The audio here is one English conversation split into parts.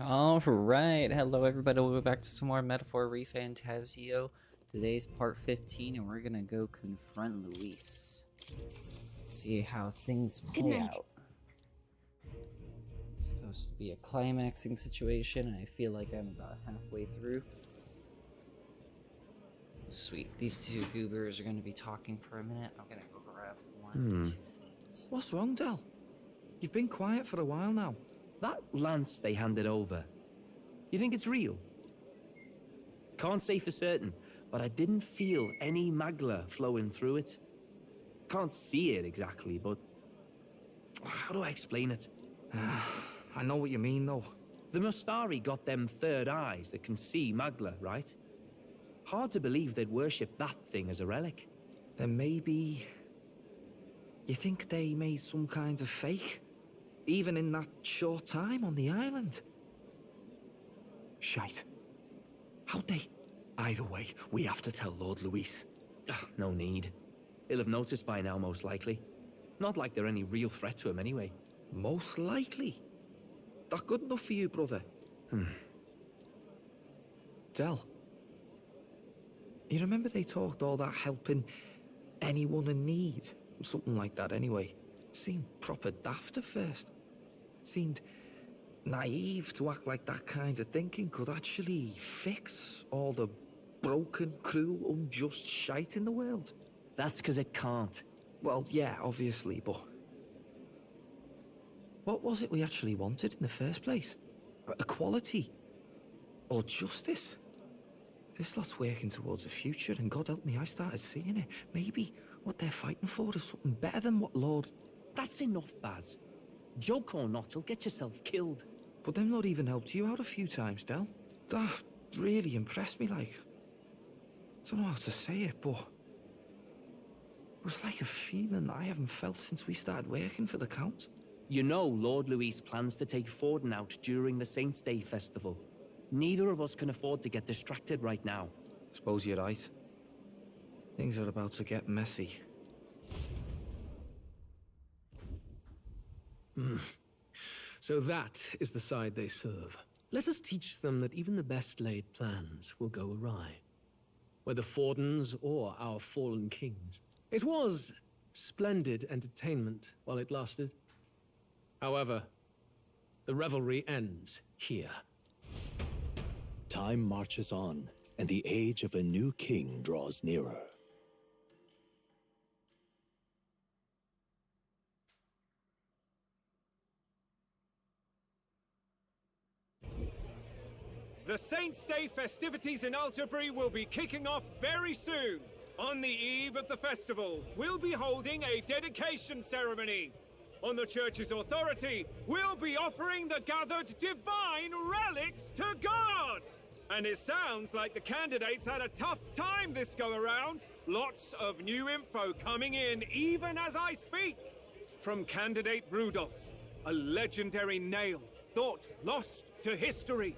Alright, hello everybody, welcome back to some more Metaphor ReFantasio. Today's part 15 and we're gonna go confront Luis. See how things play out. It's supposed to be a climaxing situation and I feel like I'm about halfway through. Sweet, these two goobers are gonna be talking for a minute. I'm gonna go grab one, two things. What's wrong, Del? You've been quiet for a while now. That lance they handed over, you think it's real? Can't say for certain, but I didn't feel any magla flowing through it. Can't see it exactly, but how do I explain it? I know what you mean, though. The Mustari got them third eyes that can see magla, right? Hard to believe they'd worship that thing as a relic. Then maybe... You think they made some kind of fake? Even in that short time on the island? Shite. How'd they... Either way, we have to tell Lord Luis. No need. He'll have noticed by now, most likely. Not like they're any real threat to him anyway. Most likely? That good enough for you, brother? Del. You remember they talked all that helping anyone in need? Something like that anyway. Seemed proper daft at first. Seemed naive to act like that kind of thinking could actually fix all the broken, cruel, unjust shite in the world. That's because it can't. Well, yeah, obviously, but... What was it we actually wanted in the first place? Equality? Or justice? This lot's working towards a future, and God help me, I started seeing it. Maybe what they're fighting for is something better than what Lord... That's enough, Baz. Joke or not, you'll get yourself killed. But them not even helped you out a few times, Del. That really impressed me, like... I don't know how to say it, but... It was like a feeling I haven't felt since we started working for the Count. You know Lord Luis plans to take Forden out during the Saints' Day festival. Neither of us can afford to get distracted right now. Suppose you're right. Things are about to get messy. So that is the side they serve. Let us teach them that even the best laid plans will go awry. Whether Fordens or our fallen kings. It was splendid entertainment while it lasted. However, the revelry ends here. Time marches on, and the age of a new king draws nearer. The Saints' Day festivities in Alterbury will be kicking off very soon. On the eve of the festival, we'll be holding a dedication ceremony. On the church's authority, we'll be offering the gathered divine relics to God. And it sounds like the candidates had a tough time this go-around. Lots of new info coming in even as I speak. From candidate Rudolph, a legendary nail, thought lost to history.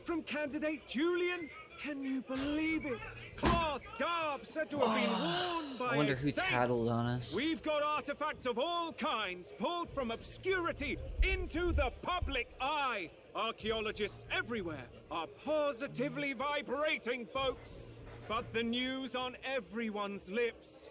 From candidate Julian, can you believe it? Cloth garb said to have been worn by I wonder a who saint. tattled on us. We've got artifacts of all kinds pulled from obscurity into the public eye. Archaeologists everywhere are positively vibrating, folks. But the news on everyone's lips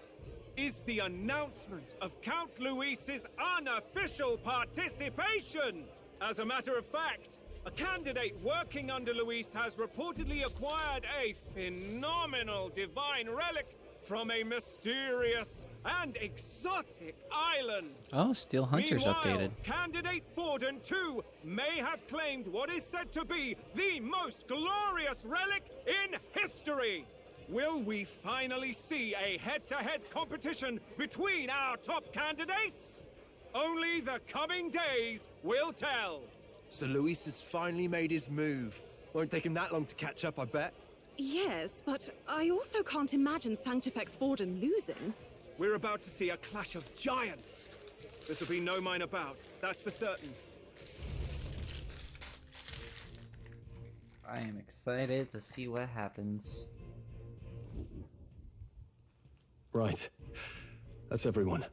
is the announcement of Count Luis's unofficial participation. As a matter of fact, a candidate working under Luis has reportedly acquired a phenomenal divine relic from a mysterious and exotic island. Oh, Steel Hunter's Meanwhile, updated. candidate Forden, too, may have claimed what is said to be the most glorious relic in history. Will we finally see a head-to-head competition between our top candidates? Only the coming days will tell. So Luis has finally made his move. Won't take him that long to catch up, I bet. Yes, but I also can't imagine Sanctifex Forden losing. We're about to see a clash of giants. This will be no mine about, that's for certain. I am excited to see what happens. Right. That's everyone.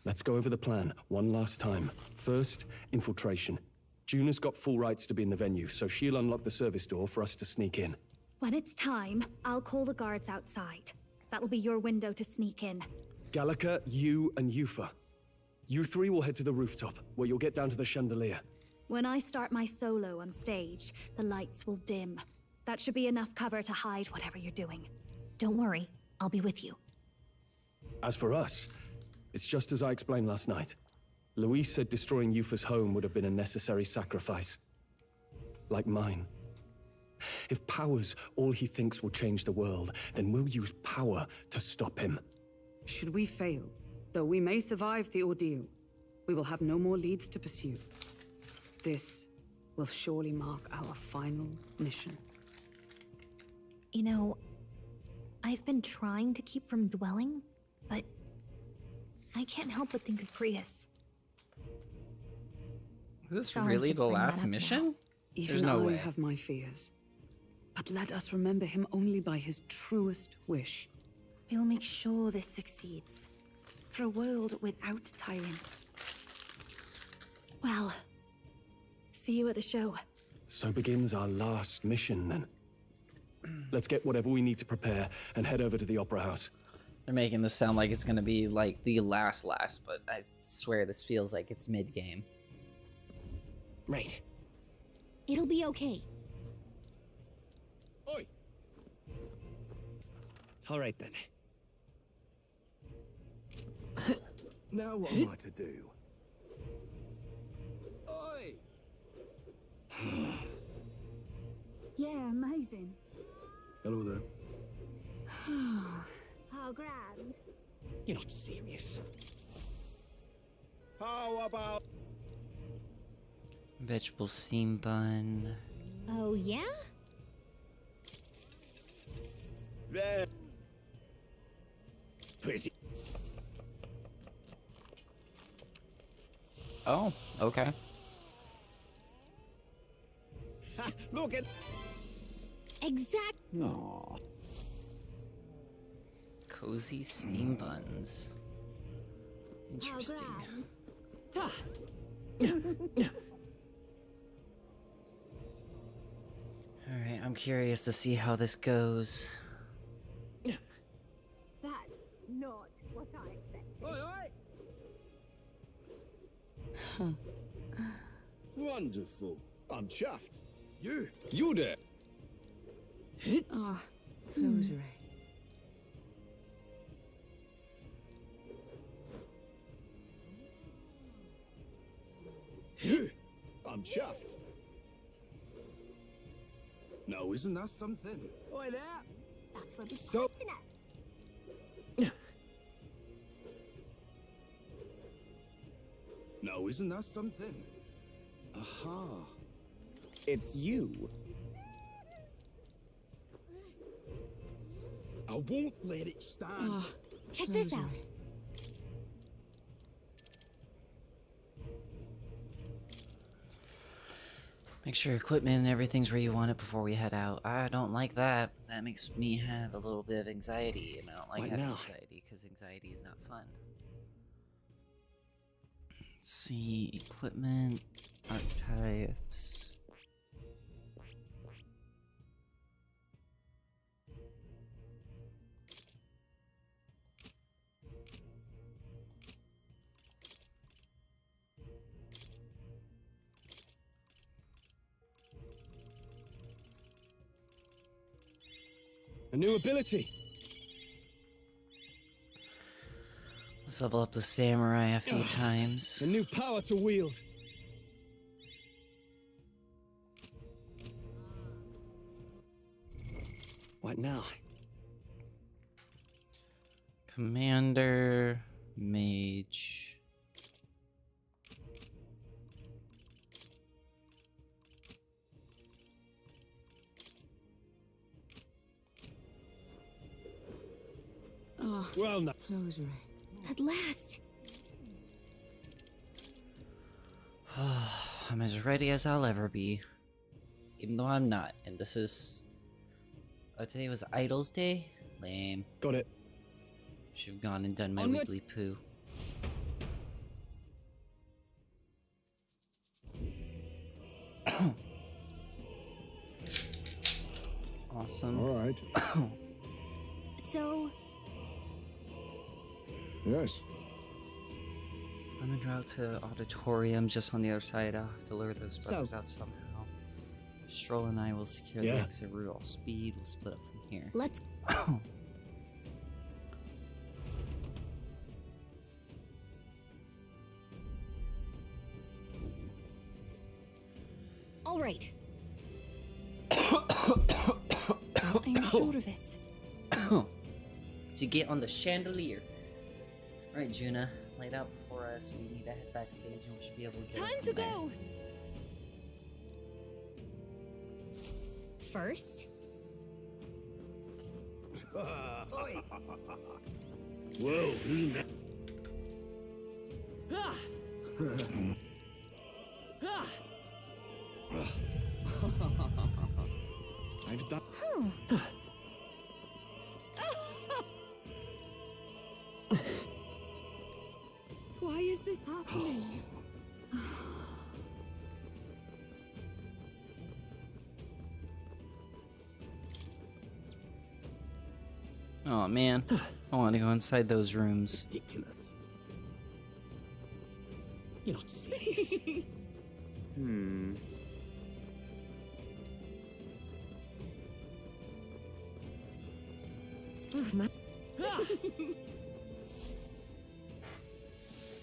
Let's go over the plan one last time. First, infiltration. Juna's got full rights to be in the venue, so she'll unlock the service door for us to sneak in. When it's time, I'll call the guards outside. That'll be your window to sneak in. Gallica, you and Yufa. You three will head to the rooftop, where you'll get down to the chandelier. When I start my solo on stage, the lights will dim. That should be enough cover to hide whatever you're doing. Don't worry, I'll be with you. As for us, it's just as I explained last night. Luis said destroying Yufa's home would have been a necessary sacrifice. Like mine. If power's all he thinks will change the world, then we'll use power to stop him. Should we fail, though we may survive the ordeal, we will have no more leads to pursue. This will surely mark our final mission. You know, I've been trying to keep from dwelling, but I can't help but think of Prius. Is this Sorry really to the bring that last up mission? now. There's Even no I way. have my fears. But let us remember him only by his truest wish. We'll make sure this succeeds. For a world without tyrants. Well, see you at the show. So begins our last mission, then. Let's get whatever we need to prepare and head over to the Opera House. They're making this sound like it's gonna be like the last, but I swear this feels like it's mid-game. Right. It'll be okay. Oi! All right then. Now what am I to do? Oi! Yeah, amazing. Hello there. How grand. You're not serious. How about... Vegetable steam bun. Oh, yeah? There. Pretty. Oh, okay. Look at... Exact. Aw. Cozy steam buns. Interesting. Alright, I'm curious to see how this goes. That's not what I expected. Oi, oi! Wonderful. I'm chuffed. You there! Ah, closure. I'm chuffed. No, isn't that something? Oi there! That will be So- quite enough. No, isn't that something? Aha. It's you. I won't let it stand. Ah, Check this out. Make sure equipment and everything's where you want it before we head out. I don't like that. That makes me have a little bit of anxiety, and I don't like Right having now. anxiety because anxiety is not fun. Let's see, equipment, archetypes. A new ability! Let's level up the samurai a few times. A new power to wield! What now? Commander, mage. ah, Well, now. closure. At last. I'm as ready as I'll ever be. Even though I'm not. And this is... Oh, today was Idol's Day? Lame. Got it. Should've gone and done my Onward. weekly poo. Awesome. All right. So, Yes. I'm en route to auditorium just on the other side. I'll have to lure those brothers out somehow. Stroll and I will secure the exit route all speed. We'll split up from here. let's. All right. I'm sure of it. To get on the chandelier. Alright, Juna, laid out before us. We need to head backstage and we should be able to get Time it to from there. go. First, Whoa, who's that? I've done. Why is this happening? Oh man, I want to go inside those rooms. Ridiculous. You're not serious.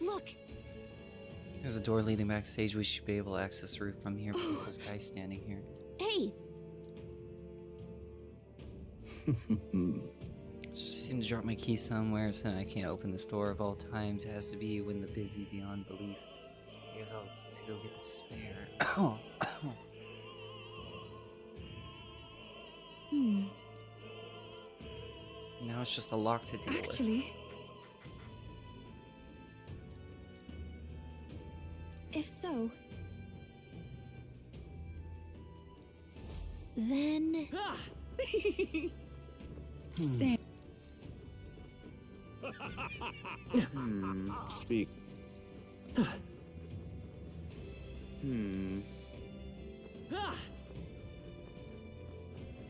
look. There's a door leading backstage. We should be able to access the roof from here, but it's this guy standing here. Hey, Just I seem to drop my key somewhere, so I can't open this door of all times. It has to be when the busy beyond belief. I guess I'll have to go get the spare. Now it's just a lock to deal with. Actually, if so, then. Sam. Speak.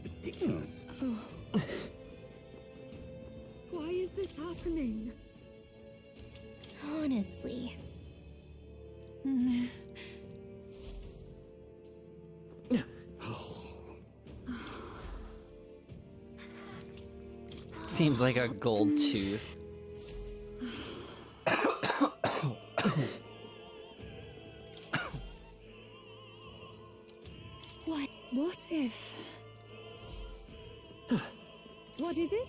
Ridiculous. Why is this happening? Honestly. Seems like a gold tooth. What? What if? What is it?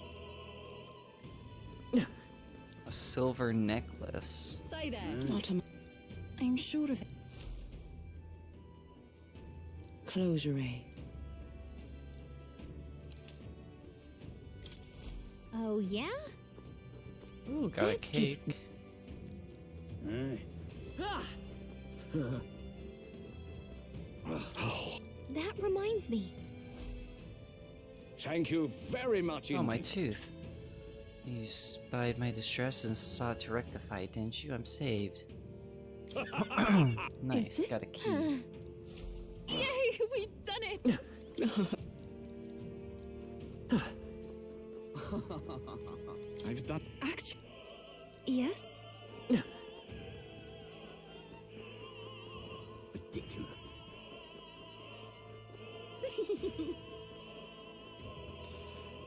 A silver necklace. Say there. Not a. I'm sure of it. Close your eye. Oh, yeah? Ooh, got a that cake. gives- That reminds me. Thank you very much Oh, my indeed. tooth. You spied my distress and sought to rectify it, didn't you? I'm saved. Nice, this- got a key. Yay! We've done it. I've done. Actually, yes. Ridiculous.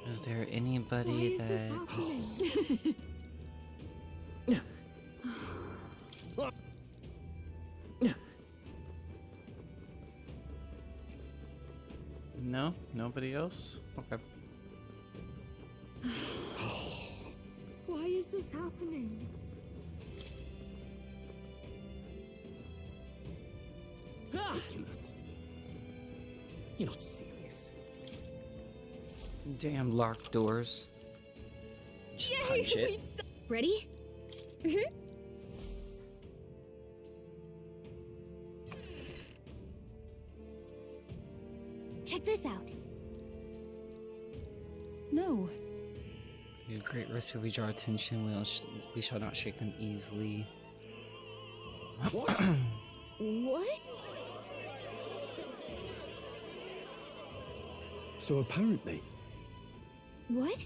Is there anybody that... No? Nobody else? Okay. Why is this happening? Ridiculous. You're not serious. Damn locked doors. Just punch it. Ready? Check this out. No. You're a great risk if we draw attention. We shall not shake them easily. What? So apparently, What?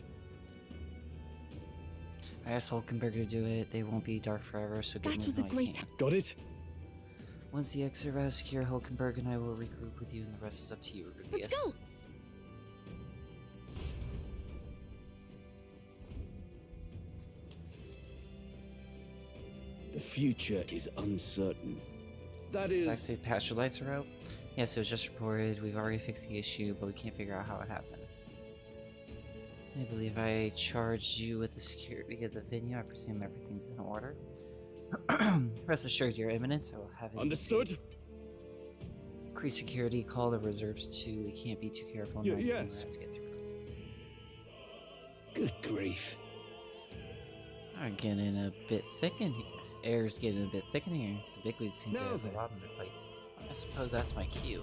I asked Hulkenberg to do it. They won't be dark forever, so get That was a moving while you great. can. got it? Once the exit route is secure, Hulkenberg and I will regroup with you, and the rest is up to you, Rudius. Let's go. The future is uncertain. That is. Backstage pasture lights are out. Yes, it was just reported. We've already fixed the issue, but we can't figure out how it happened. I believe I charged you with the security of the venue. I presume everything's in order. Rest assured, Your Eminence, I will have it. Understood? Increase security, call the reserves too. We can't be too careful. Yes. Let's get through. Good grief. I'm getting a bit thick in here. Air's getting a bit thick in here. The big lead seems to Now have a then. lot on their plate. I suppose that's my cue.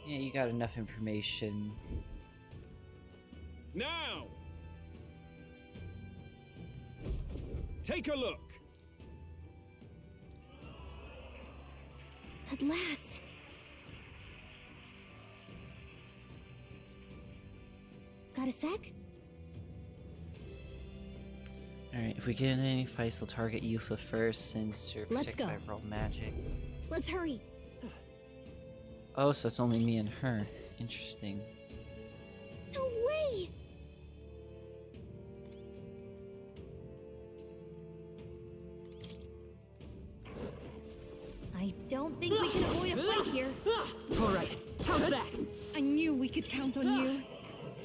Yeah, you got enough information. Now! Take a look. At last. Got a sec? Alright, if we get in any fights, they'll target Yufa first since you're Let's protected by go. real magic. Let's hurry. Oh, so it's only me and her. Interesting. No way! I don't think we can avoid a fight here. Alright, how's that? I knew we could count on you.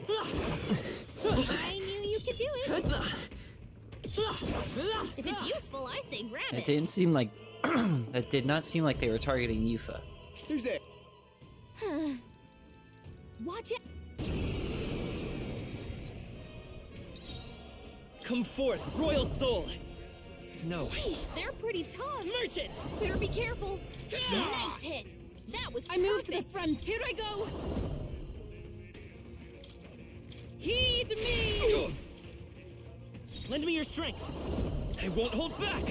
I knew you could do it. If it's useful, I say grab It it. didn't seem like... That did not seem like they were targeting Yufa. Who's there? Watch it. Come forth, royal soul! No. Sheesh, they're pretty tough. Merchant! Better be careful. Nice hit. That was I moved to the perfect. front. Here I go. Heed me. Lend me your strength. I won't hold back.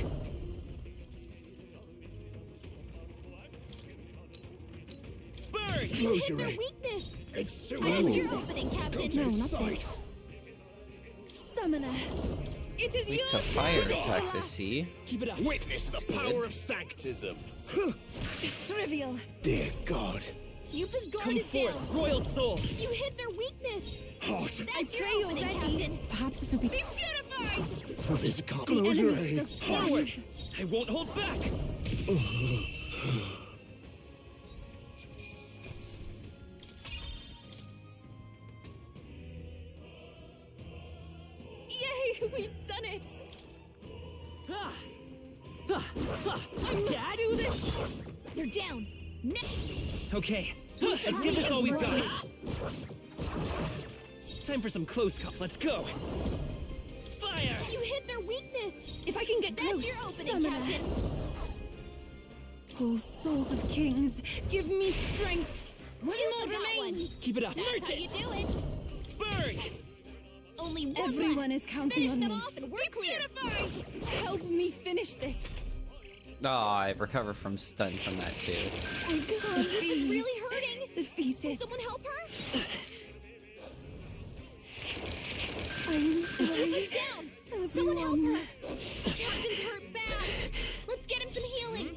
Burn! You hit their weakness. It's too It's your opening, Captain. No, not this. Summoner. It is Weak yours. to fire attacks, I see. Keep it up. Witness the good. power of sanctism. Trivial. Dear God. Yufa's guard Come is forth, down. royal soul! You hit their weakness. Hot. That's your pray opening, already. Captain. Perhaps this will be. Be purified. This The close your enemy eyes. still Forward! stands. I won't hold back! Yay, we've done it. Ah! Ah! Ah! I must do this. They're down. Next. Okay, let's give this all we've got. Time for some close call. Let's go. Fire! You hit their weakness. If I can get That's close, your opening, Summoner. Captain. Oh, souls of kings, give me strength. One You more got one. remains. Keep it up. That's how you do it. Burn! Only one Everyone left. is counting Finish on them me. off and we're clear. Help me finish this. Oh, I recovered from stun from that too. I can't This is be really hurting. defeated. Someone help her? I'm sorry. Yufa's down. Someone help her. Captain's hurt bad. Let's get him some healing.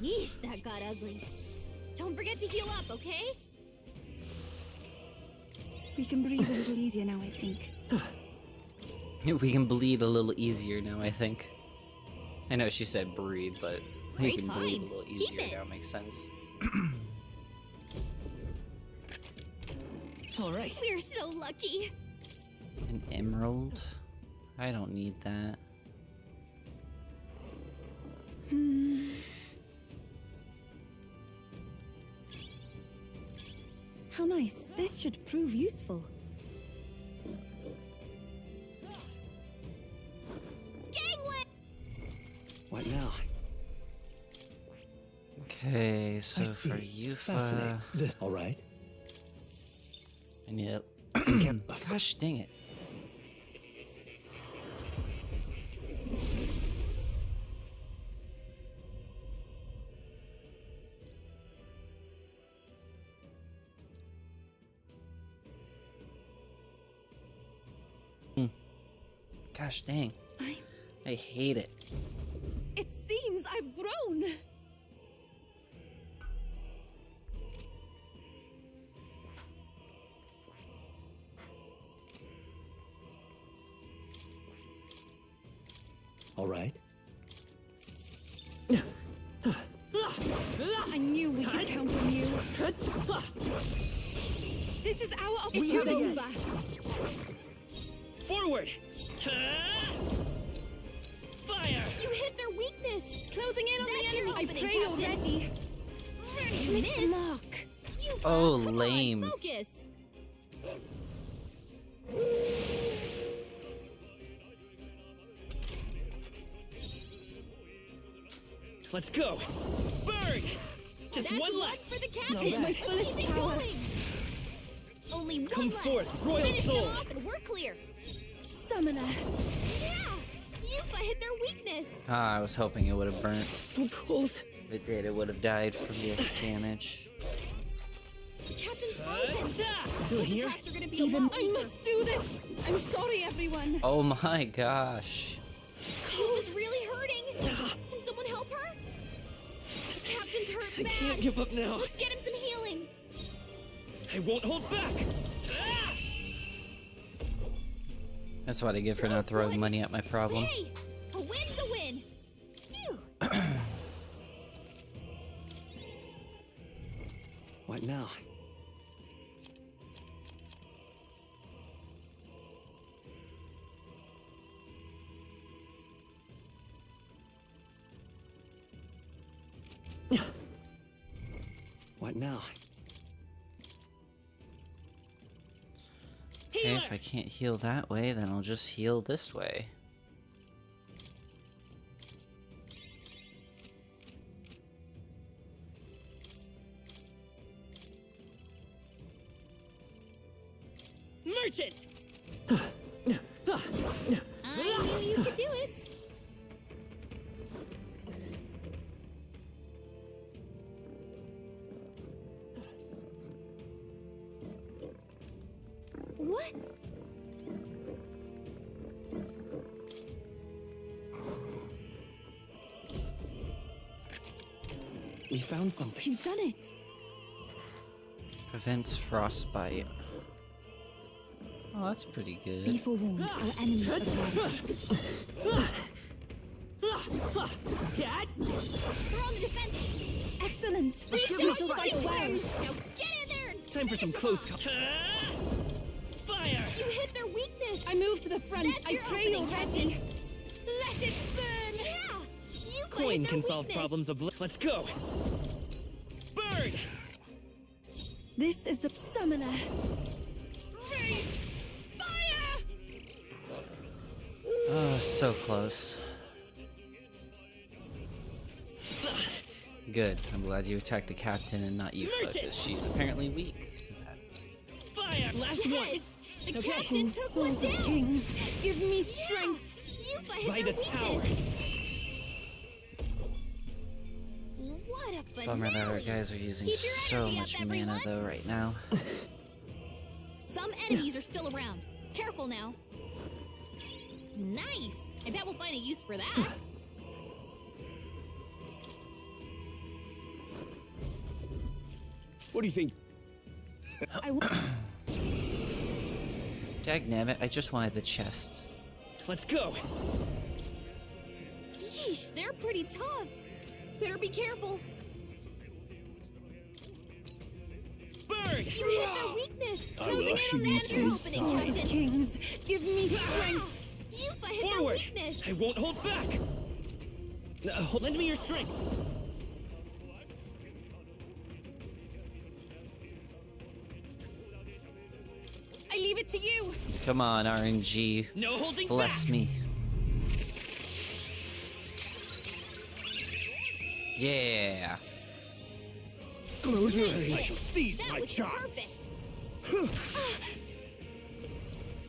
Yeesh, that got ugly. Don't forget to heal up, okay? We can breathe a little easier now, I think. We can bleed a little easier now, I think. I know she said breathe, but we Great can bleed a find. little Keep easier it. now. Makes sense. Alright. We're so lucky. An emerald? I don't need that. How nice. This should prove useful. Gangway! What now? Okay, so I for see. Yufa, All right. I need it. Gosh dang it. Gosh dang. I hate it. It seems I've grown. All right. I knew we could count on you. This is our opportunity. Forward! Fire! You hit their weakness. Closing in on the That's your enemy. I opening, pray Captain. already. You Miss the missed. mark. Oh, lame. Focus. Let's go! Burn! Just That's one one left! for the Not captain. bad. My fullest Keep it power. going. Only one Come left. forth, royal Finish soul! them off and we're clear. Summoner. Yeah. Yufa hit their weakness. Ah, I was hoping it would have burnt. So cold. If it did, it would have died from the damage. Captain's frozen. Still The here? tracks are gonna be Even a lot I weaker. must do this. I'm sorry, everyone. Oh my gosh. Yufa's really hurting. Can someone help her? The captain's hurt I bad. can't give up now. Let's get him some healing. I won't hold back! Ah! That's what I get for not throwing money at my problem. Hey, a win's a win. Phew. What now? What now? Okay, if I can't heal that way, then I'll just heal this way. Merchant! I knew you could do it. What? We found something. You've done it. Prevents frostbite. Oh, that's pretty Be good. forewarned. Our enemy are advanced. We're on the defense. Excellent. We shall shall fight fight well. Now get in there and Time for some close combat. Fire! You hit their weakness. I move to the front. That's I your pray opening, already. Let it burn. Yeah. You Coin can solve problems of. Let's go! Burn! This is the summoner. Raise fire. Oh, so close. Good. I'm glad you attacked the captain and not you, because she's apparently weak to that. Fire! Last Yes. one! The Okay. captain took one Souls of down. kings, give me strength. You hit By their this weakness. power! What a Bummer that our finale. guys are using Keep your so energy much up, mana everyone. though right now. Some enemies are still around. Careful now. Nice. I bet we'll find a use for that. What do you think? I will. Dagnabbit, I just wanted the chest. Let's go! Yeesh, they're pretty tough. Better be careful. Burn! You hit their weakness. I Closing will in on shoot that you your to opening, Souls of Captain. kings, give me strength. Yufa hit Forward! their weakness. I won't hold back! Lend me your strength! I leave it to you. Come on, RNG. No holding Bless back! me. Yeah. Close your eyes. I shall seize That my was chance. perfect.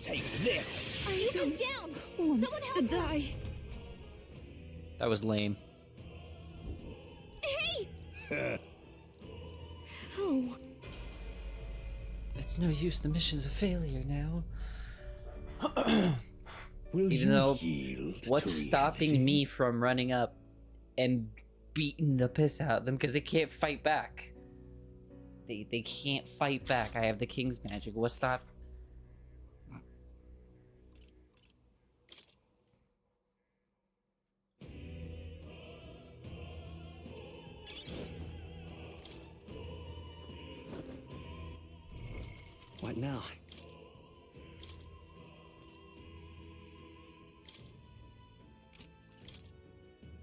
Take this. Yufa's down. Want Someone to help her. die. That was lame. Hey! Oh, It's no use. The mission's a failure now. Will Even you though, yield what's to stopping reality? me from running up and beating the piss out of them? Because they can't fight back. They can't fight back. I have the king's magic. What's stop? What now?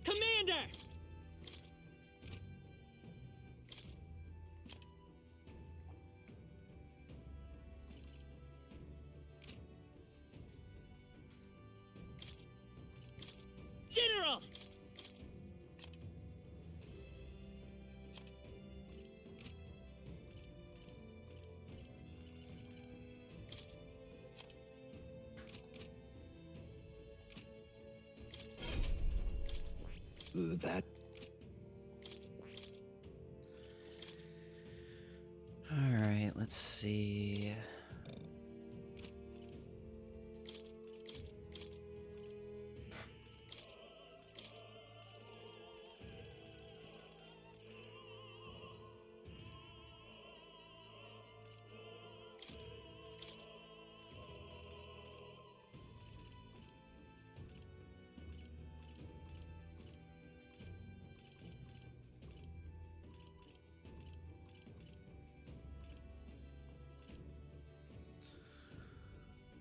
Commander! General! That Alright, let's see.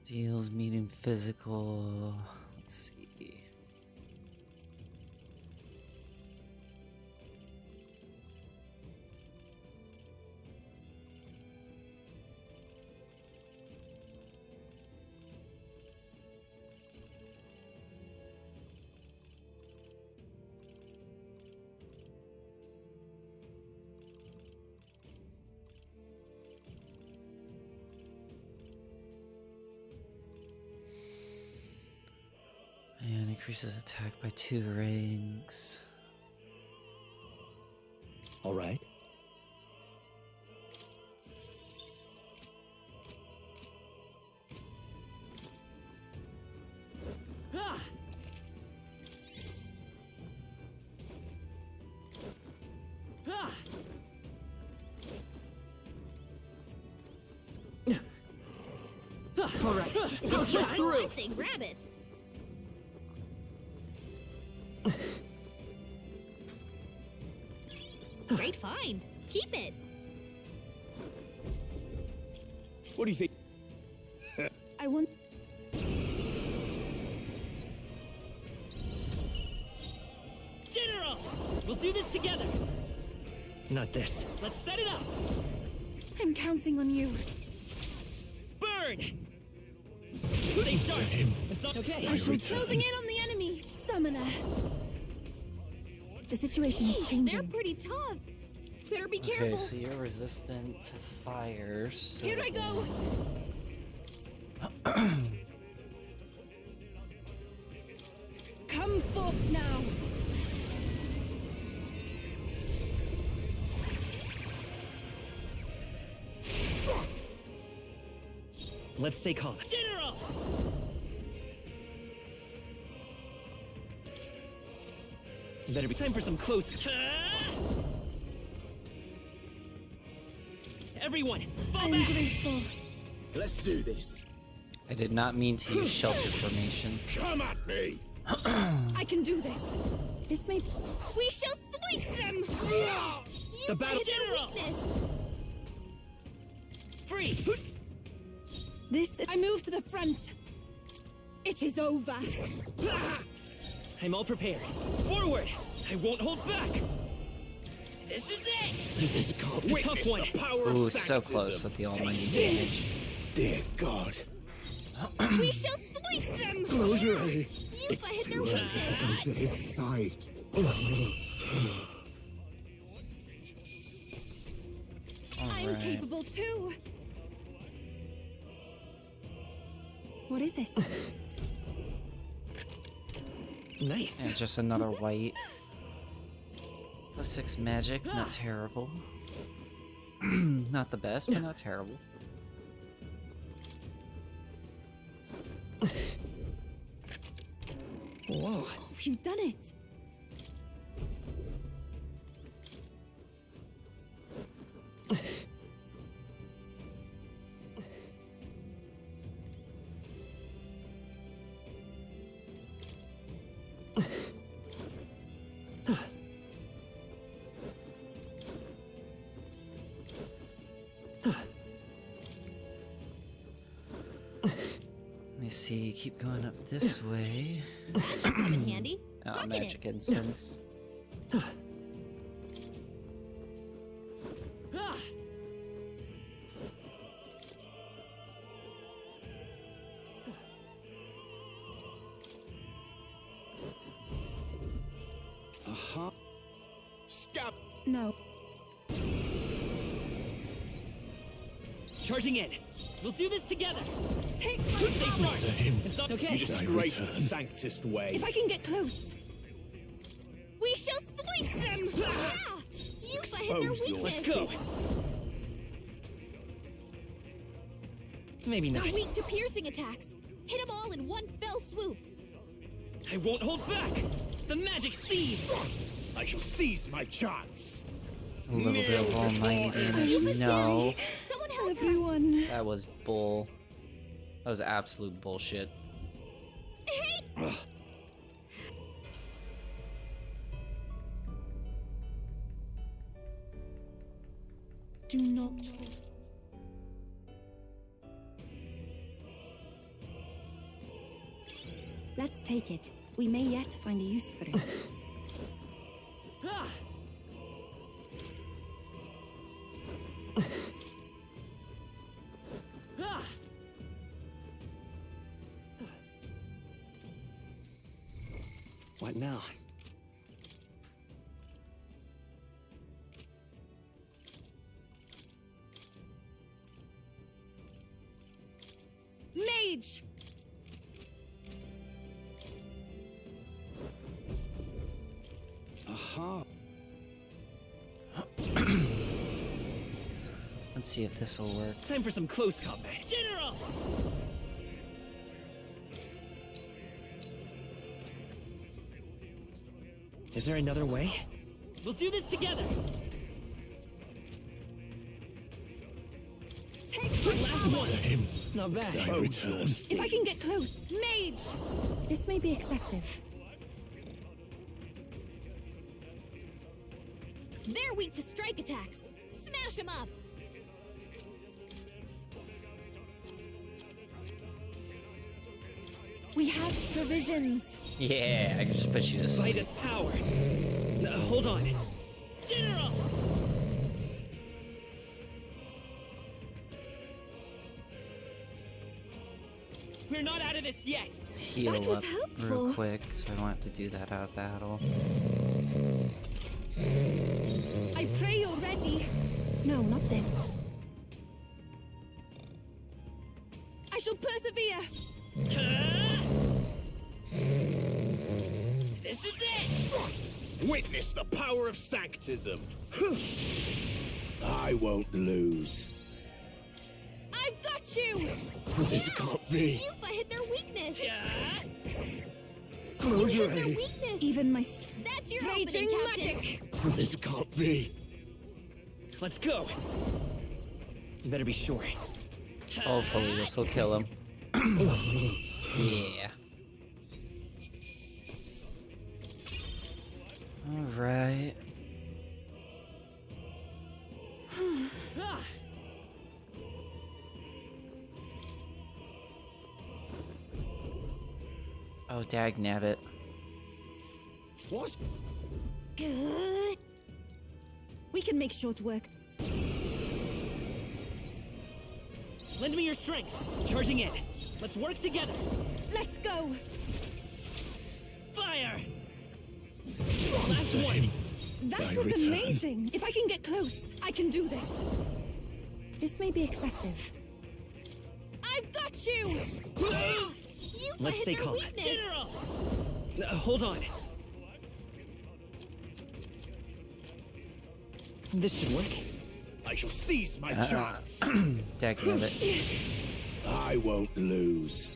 Deals medium physical. Let's see. And increases attack by 2 ranks. all right? Ah! Ah! All right. I say grab it. Great find. Keep it. What do you think? I want. General! We'll do this together! Not this. Let's set it up! I'm counting on you. Burn! Stay sharp! It's not okay. Closing in on the enemy. Summoner. The situation is changing. They're pretty tough. Better be Okay, careful. so you're resistant to fire. So Here I go. Come forth now. Let's stay calm. General! Better be time for some close. Everyone, fall I'm back! grateful. Let's do this. I did not mean to use shelter formation. Come at me! I can do this. This may. We shall sweep them. The battle- General. Free! This. I move to the front. It is over. I'm all prepared. Forward! I won't hold back! This is it! This can't be Witness tough one. the power Ooh, of so Sanctism. close with the almighty damage. Dear God. We shall sweep them. Close your eyes. It's hit their weakness. Into his sight. I'm Alright. capable too. What is this? Nice. And just another white. +6 magic, not terrible. Not the best, but not terrible. Oh, you've done it. Let me see, keep going up this way. That's come in handy. Oh, Pocket magic it. incense. Aha. Scab. No. Charging in. We'll do this together. Take my Stay power. smart. To him. It's not You okay. disgrace the sanctist way. If I can get close. We shall sweep them! Ah! Yufa hit their Expose weakness! Let's go. Maybe not. They're weak to piercing attacks. Hit them all in one fell swoop. I won't hold back. The magic seed. I shall seize my chance. A little bit of almighty damage. No. Someone help her! Everyone. That was bull. That was absolute bullshit. Hey! Do not. Let's take it. We may yet find a use for it. Ah! Ah! What now? Mage! Aha. Let's see if this will work. Time for some close combat. General! Is there another way? We'll do this together. Take The my last power. one. Him. Not bad. I return. If I can get close. Mage! This may be excessive. They're weak to strike attacks. Smash them up! We have provisions. Yeah, I can just put you to Fight sleep. is power. Hold on. General! We're not out of this yet. Heal That was up real helpful. quick, so I don't have to do that out of battle. I pray you're ready. No, not this. I shall persevere. This is it! Witness the power of sanctism. I won't lose. I've got you! This can't be. Yufa hit their weakness! Close You your hit their eyes. weakness! Even my That's your raging opening, Captain! magic. This can't be. Let's go. You better be sure. Hopefully this will kill him. Yeah. Alright. Ah! Oh, dag nabbit. What? Good. We can make short work. Lend me your strength. Charging in. Let's work together. Let's go. Fire! Last one. That I was return. amazing. If I can get close, I can do this. This may be excessive. I've got you! Yufa Let's hit stay their calm. weakness! General! Hold on. This should work. I shall seize my chance. Dag nabbit. I won't lose.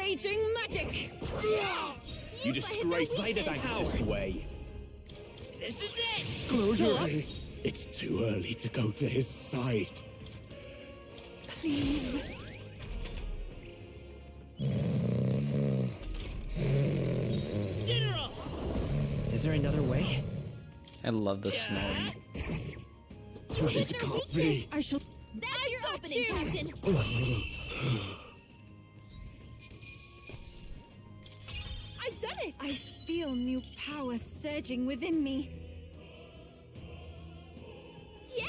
raging magic! You disgrace the Sanctus way. This is it! Close your eyes. It's too early to go to his side. Please. General! Is there another way? I love the snoring. This can't be. I shall. That's your opening, Captain. I've done it! I feel new power surging within me. Yeah!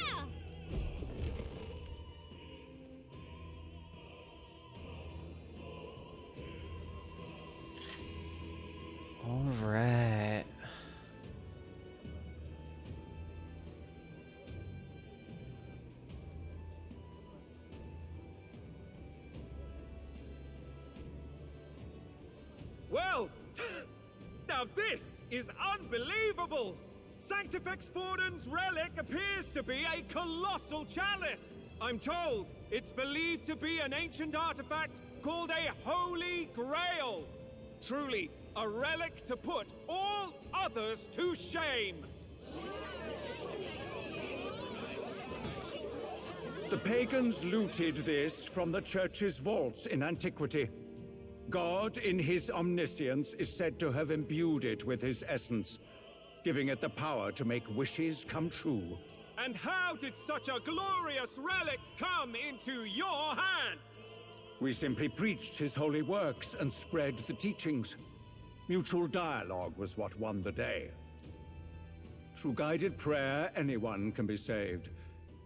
All right. Well, now this is unbelievable! Sanctifex Forden's relic appears to be a colossal chalice. I'm told it's believed to be an ancient artifact called a Holy Grail. Truly, a relic to put all others to shame. The pagans looted this from the church's vaults in antiquity. God, in his omniscience, is said to have imbued it with his essence, giving it the power to make wishes come true. And how did such a glorious relic come into your hands? We simply preached his holy works and spread the teachings. Mutual dialogue was what won the day. Through guided prayer, anyone can be saved,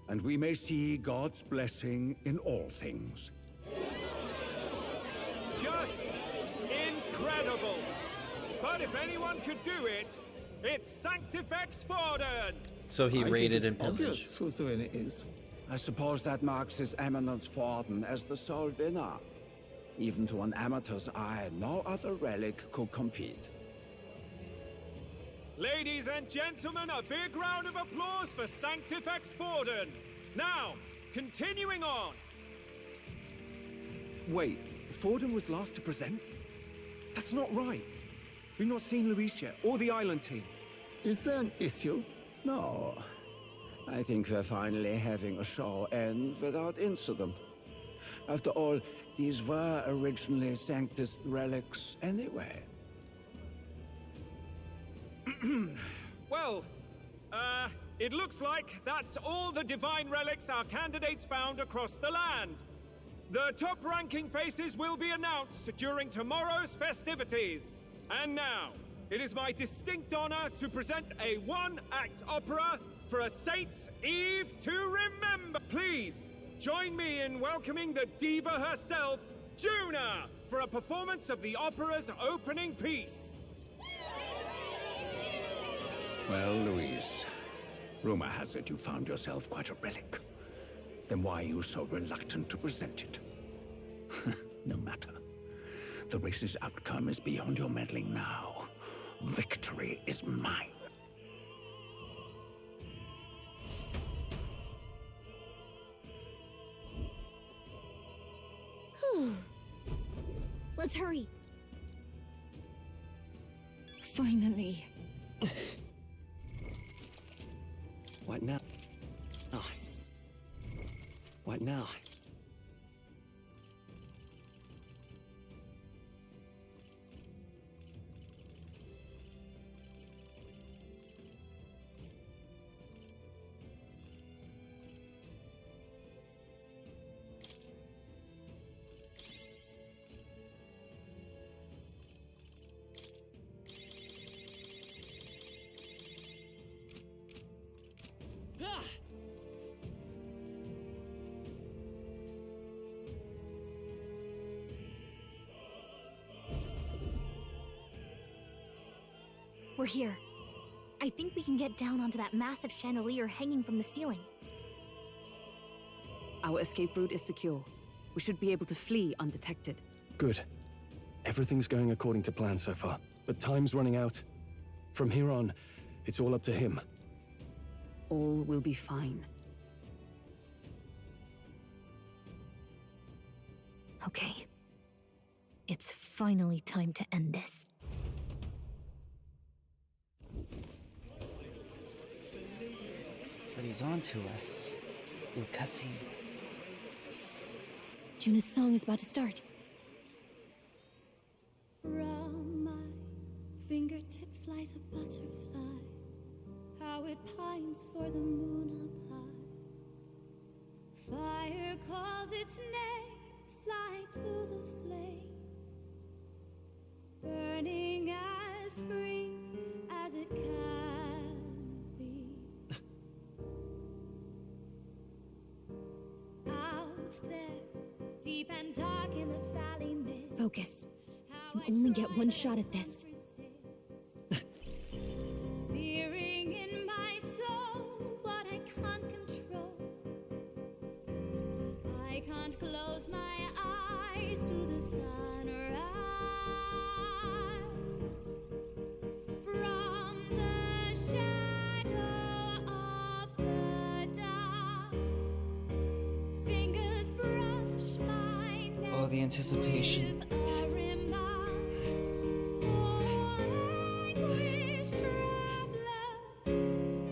and we may see God's blessing in all things. Just incredible! But if anyone could do it, it's Sanctifex Forden! So he raided and obvious pillaged. whose doing it is. I suppose that marks His Eminence Forden as the sole winner. Even to an amateur's eye, no other relic could compete. Ladies and gentlemen, a big round of applause for Sanctifex Forden! Now, continuing on. Wait, Forden was last to present? That's not right. We've not seen Luis yet, or the island team. Is there an issue? No. I think we're finally having a show end without incident. After all, these were originally Sanctus relics anyway. Well, it looks like that's all the divine relics our candidates found across the land. The top-ranking faces will be announced during tomorrow's festivities. And now, it is my distinct honor to present a one-act opera for a Saint's Eve to remember. Please, join me in welcoming the diva herself, Juna, for a performance of the opera's opening piece. Well, Luis, rumor has it you found yourself quite a relic. Then why are you so reluctant to present it? No matter. The race's outcome is beyond your meddling now. Victory is mine. Let's hurry. Finally. What now? Oh. What now? Ah! We're here. I think we can get down onto that massive chandelier hanging from the ceiling. Our escape route is secure. We should be able to flee undetected. Good. Everything's going according to plan so far, but time's running out. From here on, it's all up to him. All will be fine. Okay. It's finally time to end this. But he's on to us. Ooh, cussing. Juna's song is about to start. From my fingertip flies a butterfly, how it pines for the moon up high. Fire calls its name, fly to the flame, burning as free as it can be. Out there, deep and dark in the valley mist. Focus. You can only get one shot at this. Fearing in my soul what I can't control. I can't close my eyes to the sunrise. From the shadow of the dark, fingers brush my neck. Oh, the anticipation. With a remark. Oh, anguish traveler,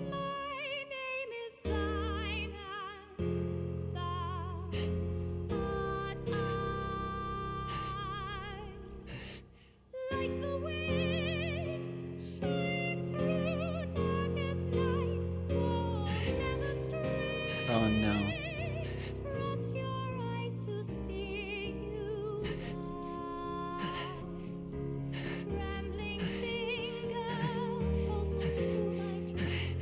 my name is thine, and thou art I. Like the wind, shine through darkest night. Oh, never stray. Oh no. Trust your eyes to steer you out. Trembling finger holds us to my dream.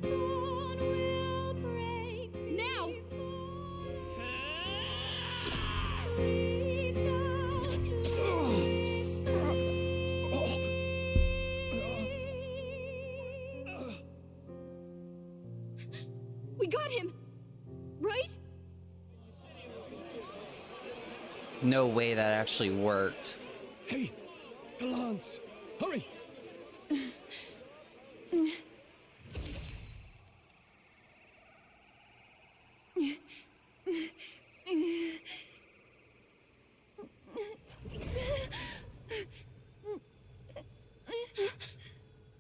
Dawn will break now. Reach out to me. We got him! Right? No way that actually worked. Hey, the lance! Hurry!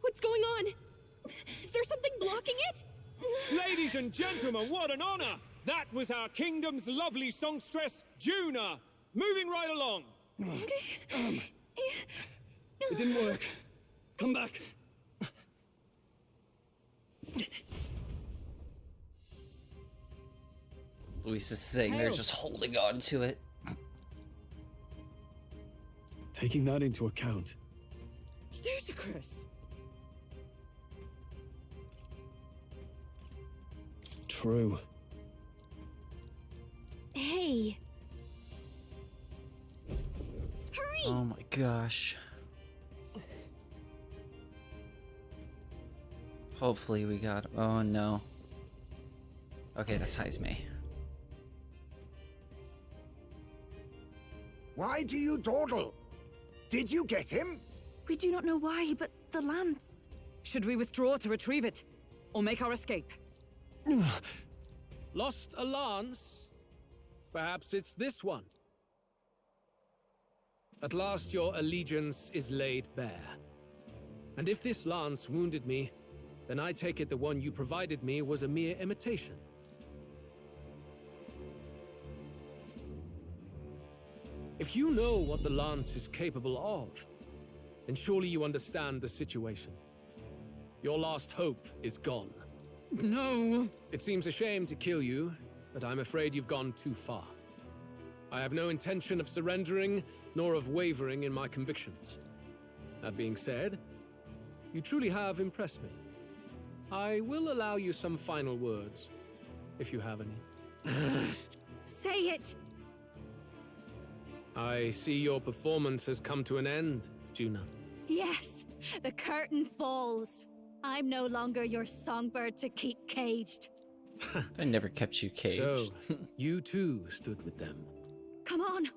What's going on? Is there something blocking it? Ladies and gentlemen, what an honor! That was our kingdom's lovely songstress, Juna. Moving right along. It didn't work. Come back. Luis is sitting there Help. just holding on to it. Taking that into account, Ludicrous. true. Hey. Hurry! Oh my gosh. Hopefully we got. Oh no. Okay, that's Heisme. Why do you dawdle? Did you get him? We do not know why, but the lance. Should we withdraw to retrieve it? Or make our escape? Lost a lance? Perhaps it's this one. At last your allegiance is laid bare. And if this lance wounded me, then I take it the one you provided me was a mere imitation. If you know what the lance is capable of, then surely you understand the situation. Your last hope is gone. No. It seems a shame to kill you, but I'm afraid you've gone too far. I have no intention of surrendering, nor of wavering in my convictions. That being said, you truly have impressed me. I will allow you some final words, if you have any. Say it! I see your performance has come to an end, Juna. Yes, the curtain falls. I'm no longer your songbird to keep caged. I never kept you caged. So, you too stood with them. Come on.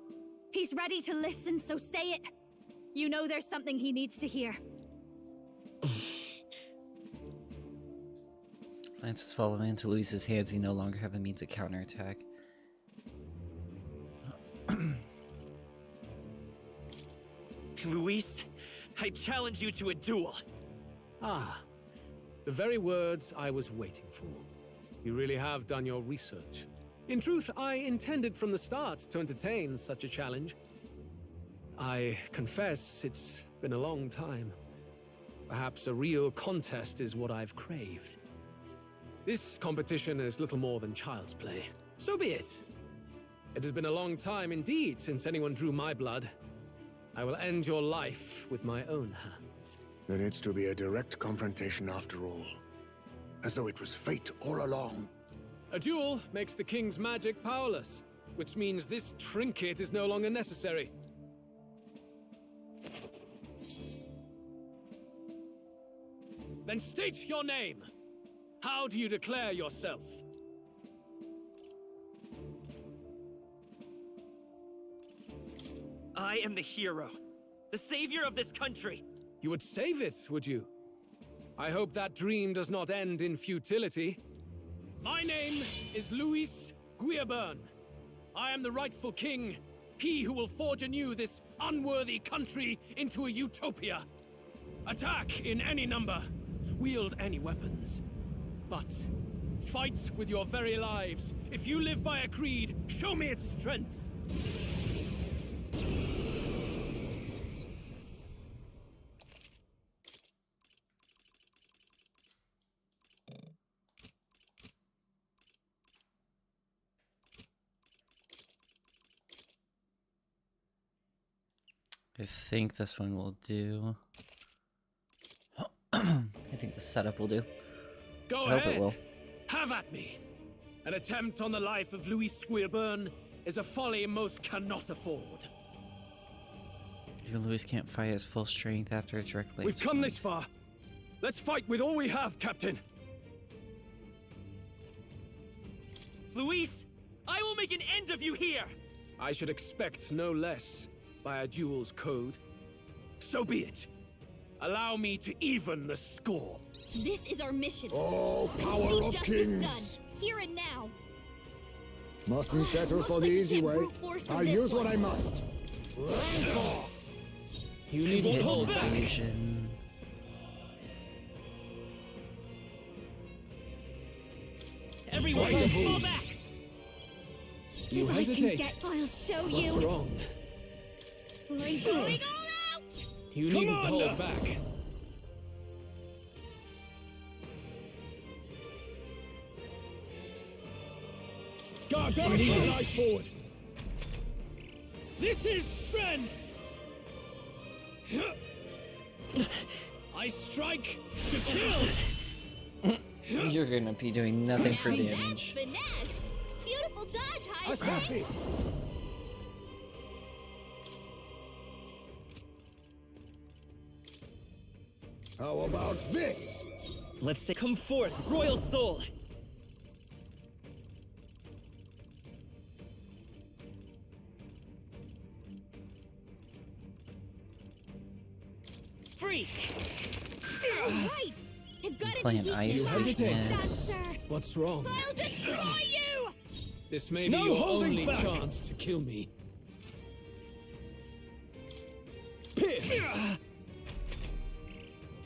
He's ready to listen, so say it. You know there's something he needs to hear. Lances fall into Luis's hands. We no longer have a means of counterattack. Luis, I challenge you to a duel. Ah, the very words I was waiting for. You really have done your research. In truth, I intended from the start to entertain such a challenge. I confess it's been a long time. Perhaps a real contest is what I've craved. This competition is little more than child's play. So be it. It has been a long time indeed since anyone drew my blood. I will end your life with my own hands. There needs to be a direct confrontation after all. As though it was fate all along. A duel makes the king's magic powerless, which means this trinket is no longer necessary. Then state your name. How do you declare yourself? I am the hero, the savior of this country. You would save it, would you? I hope that dream does not end in futility. My name is Luis Guiaburn. I am the rightful king, he who will forge anew this unworthy country into a utopia. Attack in any number, wield any weapons. But fight with your very lives. If you live by a creed, show me its strength. I think this one will do. I think the setup will do. Go I hope ahead. it will. Have at me. An attempt on the life of Luis Guiaburn is a folly most cannot afford. Even Luis can't fight his full strength after a direct blade. We've come this far. Let's fight with all we have, Captain. Luis, I will make an end of you here. I should expect no less by a duel's code. So be it. Allow me to even the score. This is our mission. Oh, power See of justice kings! done, here and now. Mustn't settle Looks for like the we easy can't way. brute force through I'll this use one. what I must. Rancor! You need to hold back. Illusion. Everyone, fall back. You If I can hesitate. get, I'll show What's you. wrong? We're going all out. You needn't hold back. Guards, I need an eye forward. This is strength. I strike to kill. You're gonna be doing nothing for damage. That's finesse. Beautiful dodge, high Assassin! How about this? Let's say, come forth, royal soul. Free. All right. You've got Playing to ice weakness. What's wrong? I'll destroy you. This may be No your holding only back. chance to kill me.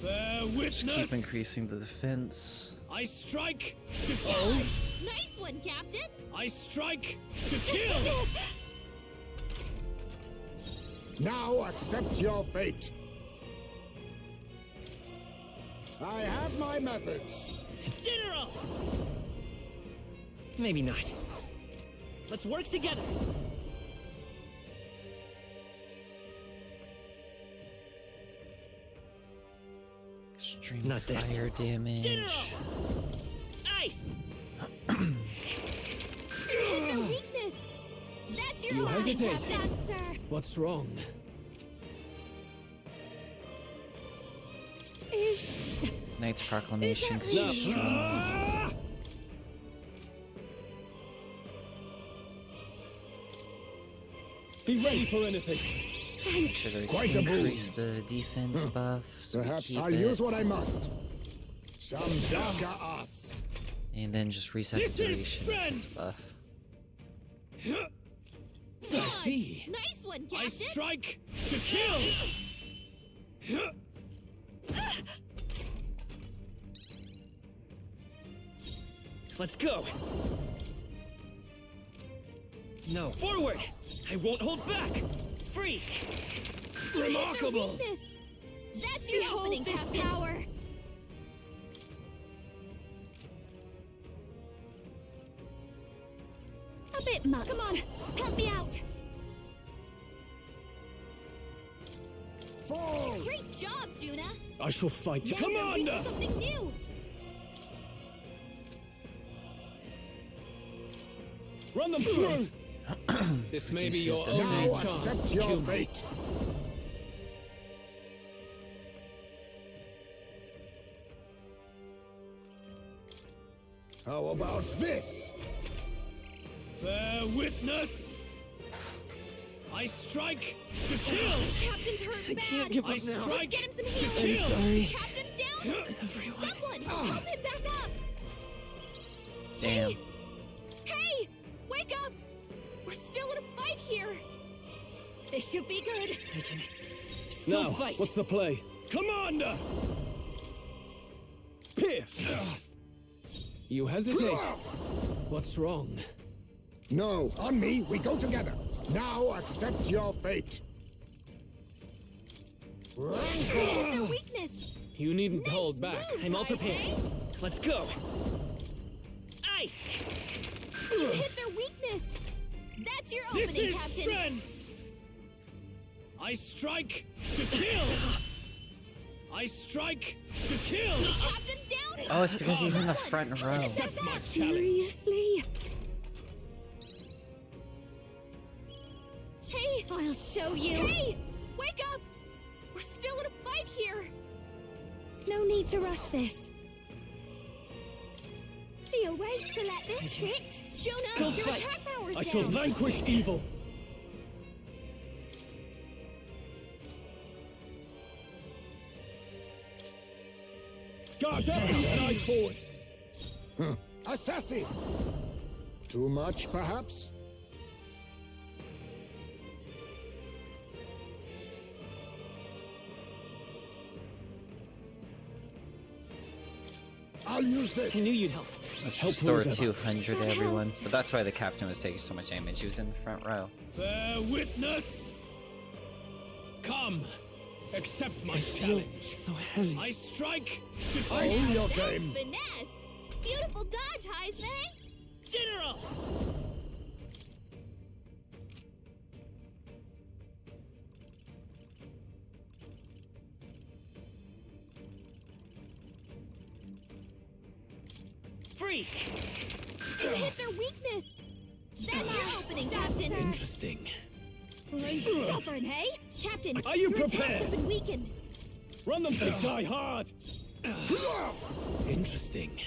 Bear Just witness. keep increasing the defense. I strike to kill. Nice one, Captain. I strike to kill. Now accept your fate. I have my methods. General. Maybe not. Let's work together. Extreme Not this. fire damage. General. Ice. It's a weakness. That's your You line, hesitate. Captain, sir. What's wrong? Knight's Proclamation. 'cause No. she's strong. Be ready for anything. Should I Quite a boon. increase the defense buff so we Perhaps keep I'll it, use what I must. Some darker arts. and then just reset the This is duration defense strength. buff. I see. Nice one, I Captain. strike to kill. Let's go. No. Forward! I won't hold back! Free! Remarkable! That's your opening, Captain. Power. A bit much. Come on, help me out. Fall! Great job, Juna. I shall fight. Now Commander! you're reaching something new. Run them through! This may be Reduces your defense. only Now chance. accept your fate. How about this? Bear witness! I strike to kill! Captain's hurt bad. Can't give I up now. Let's get him some To healing. kill! Sorry. Captain's down. Someone, help him back up. Damn. Hey, wake up. We're still in a fight here. This should be good. Now, fight. what's the play? Commander! Pierce! You hesitate. What's wrong? No, on me, we go together. Now accept your fate. Their weakness. You needn't hold back. I'm all prepared. Let's go! Ice! You hit their weakness. That's your This opening, is Captain. strength! I strike to kill! I strike to kill! Captain down. Oh, it's because he's in the front row. Accept my challenge! Seriously? Hey, I'll show you. hey, wake up. We're still in a fight here. No need to rush this. Be a waste to let this sit. Jonah, Go your fight. attack power's I down. shall vanquish evil! Guards up and eyes forward! Assassin! Too much, perhaps? I'll use this. I knew you'd help. Let's Help restore whoever. 200 to everyone. So that's why the captain was taking so much damage. He was in the front row. Bear witness! Come! Accept my challenge! So heavy. I strike to I kill! own your game. Finesse. Beautiful dodge, Heisman. General! Free! You hit their weakness. That's your opening, Captain. Interesting. Great stubborn, hey? Captain, Are you your attacks prepared? have been weakened. Run them, they die hard! Interesting.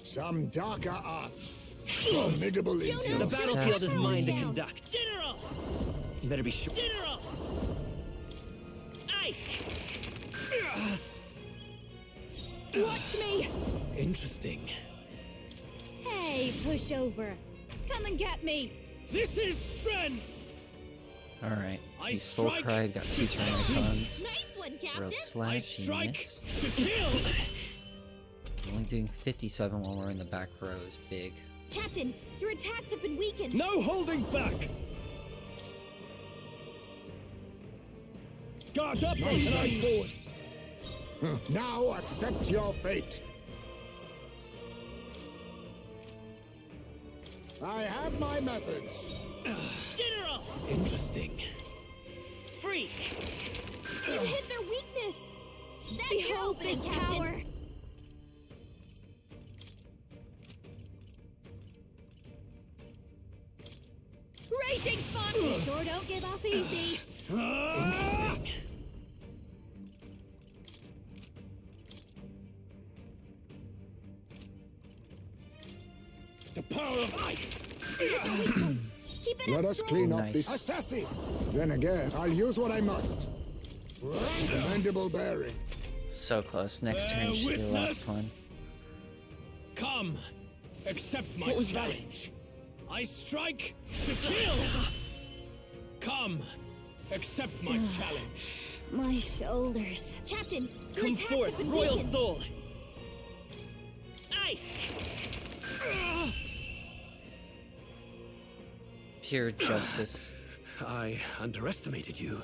Some darker arts. Formidable The indeed. battlefield is Assassination. mine to conduct. General! You better be sure. General! Ice! Watch me. Interesting. Hey, pushover. Come and get me. This is strength! Alright. I He soul strike cried, got 2 Tyrannicons. Nice one, Captain. Road I slash, he strike missed. to kill! Only doing 57 while we're in the back row is big. Captain, your attacks have been weakened. No holding back! Guards up and eyes forward! Now accept your fate. I have my methods. General! Interesting. Free! You hit their weakness. That's your opening, Captain. Raging fun. We sure don't give up easy. Interesting. The power of ice! Keep it Let up us strong. clean up Nice. this assassin. Then again, I'll use what I must. Commendable bearing. So close. Next turn should be the last one. Come! Accept my What was that? challenge! I strike to kill! Come, accept my challenge. My shoulders. Captain, your Come attacks forth, have been Royal weakened. Soul! Ice! Pure justice. I underestimated you.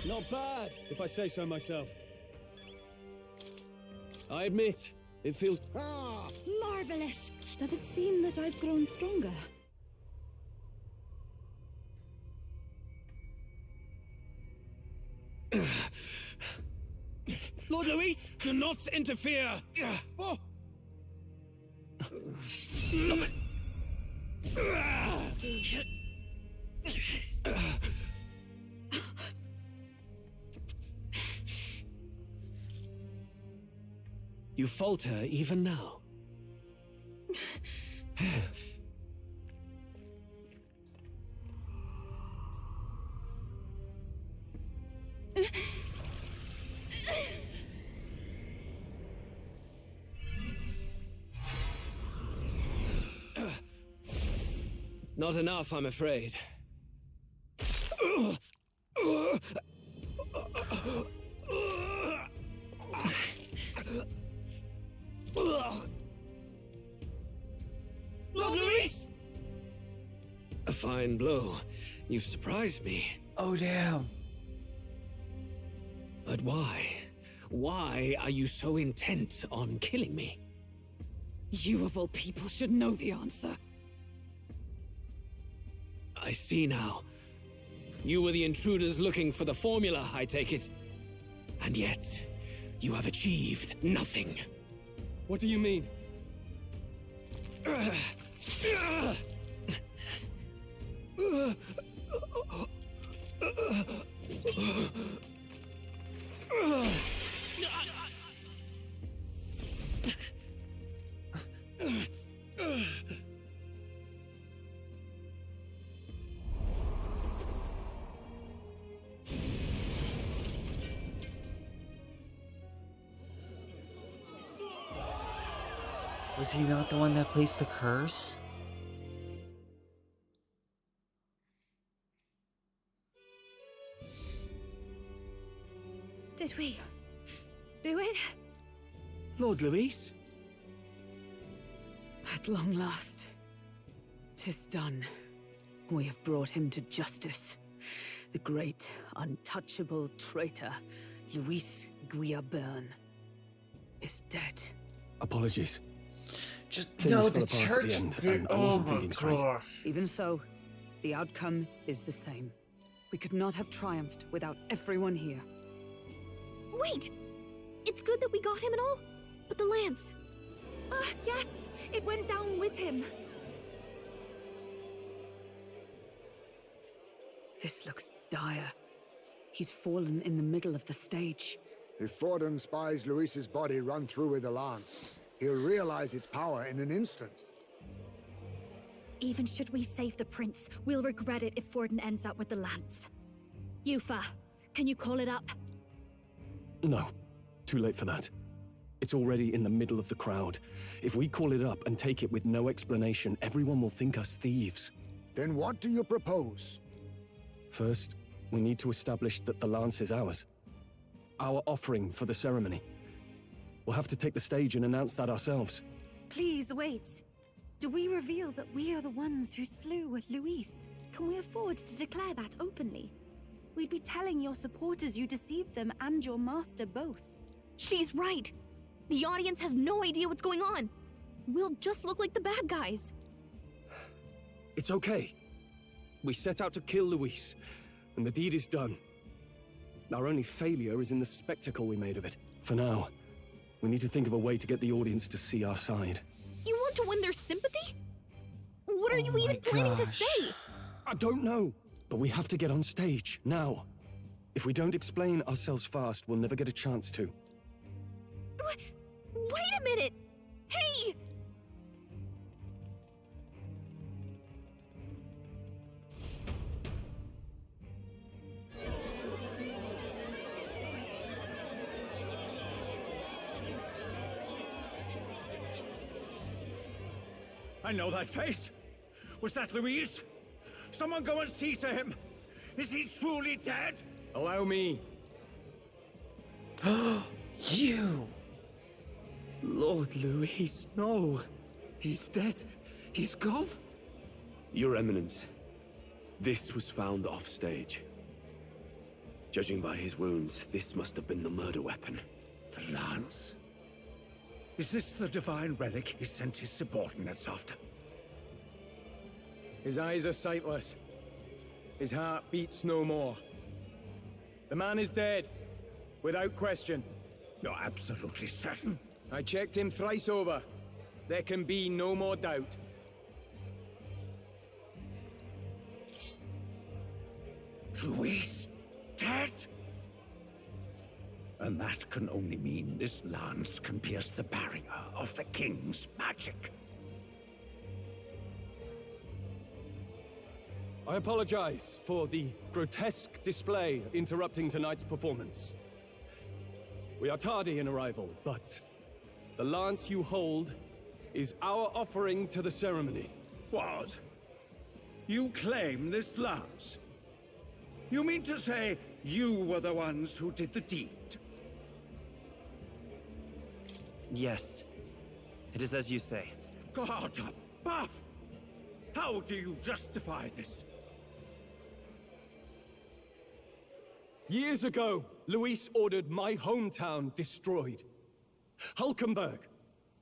Not bad, if I say so myself. I admit, it feels... Marvelous. Does it seem that I've grown stronger? Lord Luis, do not interfere! Oh. You falter even now. Not enough, I'm afraid. Lord Luis! A fine blow. You've surprised me. Oh, damn. But why? Why are you so intent on killing me? You of all people should know the answer. I see now. You were the intruders looking for the formula, I take it. And yet, you have achieved nothing. What do you mean? Was he not the one that placed the curse? Did we do it? Lord Luis? At long last, 'tis done. We have brought him to justice. The great, untouchable traitor, Luis Guillaburn, is dead. Apologies. Just Things no, fell the apart at church end, did. and I Oh wasn't my thinking straight. gosh. Even so, the outcome is the same. We could not have triumphed without everyone here. Wait! It's good that we got him and all, but the lance. Yes, it went down with him. This looks dire. He's fallen in the middle of the stage. If Forden spies Luis's body run through with a lance, he'll realize its power in an instant. Even should we save the prince, we'll regret it if Forden ends up with the lance. Yufa, can you call it up? No. Too late for that. It's already in the middle of the crowd. If we call it up and take it with no explanation, everyone will think us thieves. Then what do you propose? First, we need to establish that the lance is ours. Our offering for the ceremony. We'll have to take the stage and announce that ourselves. Please wait. Do we reveal that we are the ones who slew Luis? Can we afford to declare that openly? We'd be telling your supporters you deceived them and your master both. She's right. The audience has no idea what's going on. We'll just look like the bad guys. It's okay. We set out to kill Luis, and the deed is done. Our only failure is in the spectacle we made of it. For now, we need to think of a way to get the audience to see our side. You want to win their sympathy? What are you even planning to say? I don't know, but we have to get on stage, now. If we don't explain ourselves fast, we'll never get a chance to. Wait a minute! Hey! I know that face. Was that Louise? Someone go and see to him. Is he truly dead? Allow me. You! Lord Louis, no. He's dead. He's gone. Your Eminence, this was found offstage. Judging by his wounds, this must have been the murder weapon. The lance? Is this the divine relic he sent his subordinates after? His eyes are sightless. His heart beats no more. The man is dead, without question. You're absolutely certain? I checked him thrice over. There can be no more doubt. Louise, dead? And that can only mean this lance can pierce the barrier of the king's magic. I apologize for the grotesque display interrupting tonight's performance. We are tardy in arrival, but the lance you hold is our offering to the ceremony. What? You claim this lance? You mean to say you were the ones who did the deed? Yes. It is as you say. God above! How do you justify this? Years ago, Luis ordered my hometown destroyed. Hulkenberg,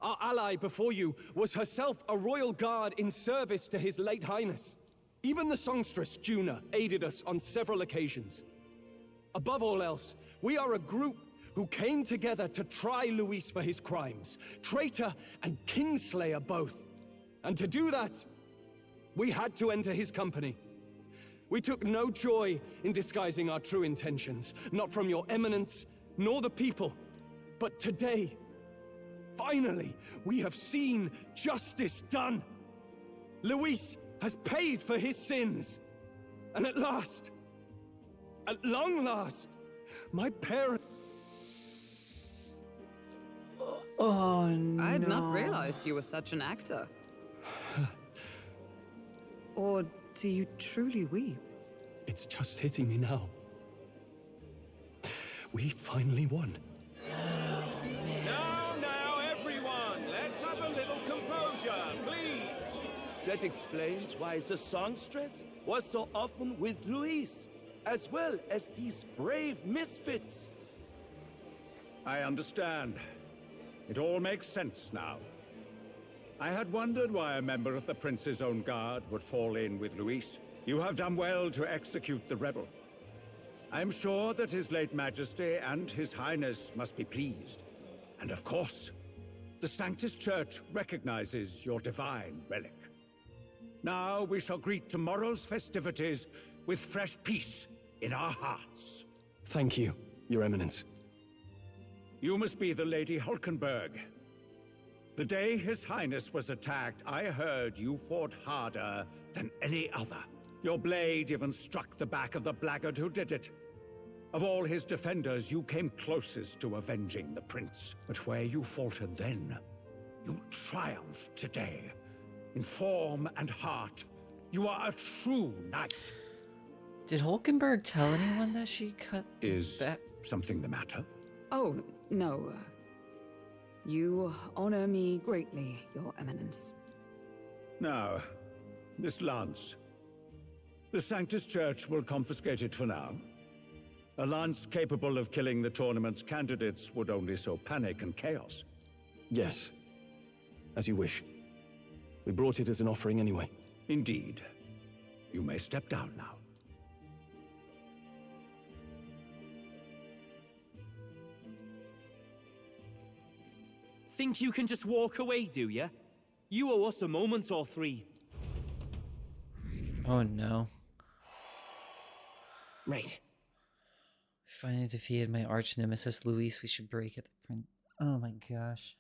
our ally before you, was herself a royal guard in service to his late highness. Even the songstress, Juna, aided us on several occasions. Above all else, we are a group who came together to try Luis for his crimes, traitor and kingslayer both. And to do that, we had to enter his company. We took no joy in disguising our true intentions, not from your eminence, nor the people. But today, finally, we have seen justice done. Luis has paid for his sins. And at last, at long last, my parents... Oh, no. I had not realized you were such an actor. Or do you truly weep? It's just hitting me now. We finally won. Now, everyone, let's have a little composure, please. That explains why the songstress was so often with Luis, as well as these brave misfits. I understand. It all makes sense now. I had wondered why a member of the Prince's own guard would fall in with Luis. You have done well to execute the rebel. I am sure that His late Majesty and His Highness must be pleased. And of course, the Sanctus Church recognizes your divine relic. Now we shall greet tomorrow's festivities with fresh peace in our hearts. Thank you, Your Eminence. You must be the Lady Hulkenberg. The day His Highness was attacked, I heard you fought harder than any other. Your blade even struck the back of the blackguard who did it. Of all his defenders, you came closest to avenging the prince. But where you faltered then, you triumphed today. In form and heart, you are a true knight. Did Hulkenberg tell anyone that she cut his back? Something the matter? Oh, no. You honor me greatly, Your Eminence. Now, this lance. The Sanctus Church will confiscate it for now. A lance capable of killing the tournament's candidates would only sow panic and chaos. Yes, as you wish. We brought it as an offering anyway. Indeed. You may step down now. Think you can just walk away, do ya? You owe us a moment or three. Oh no. Right. Finally defeated my arch nemesis Luis. We should break at the print. Oh my gosh.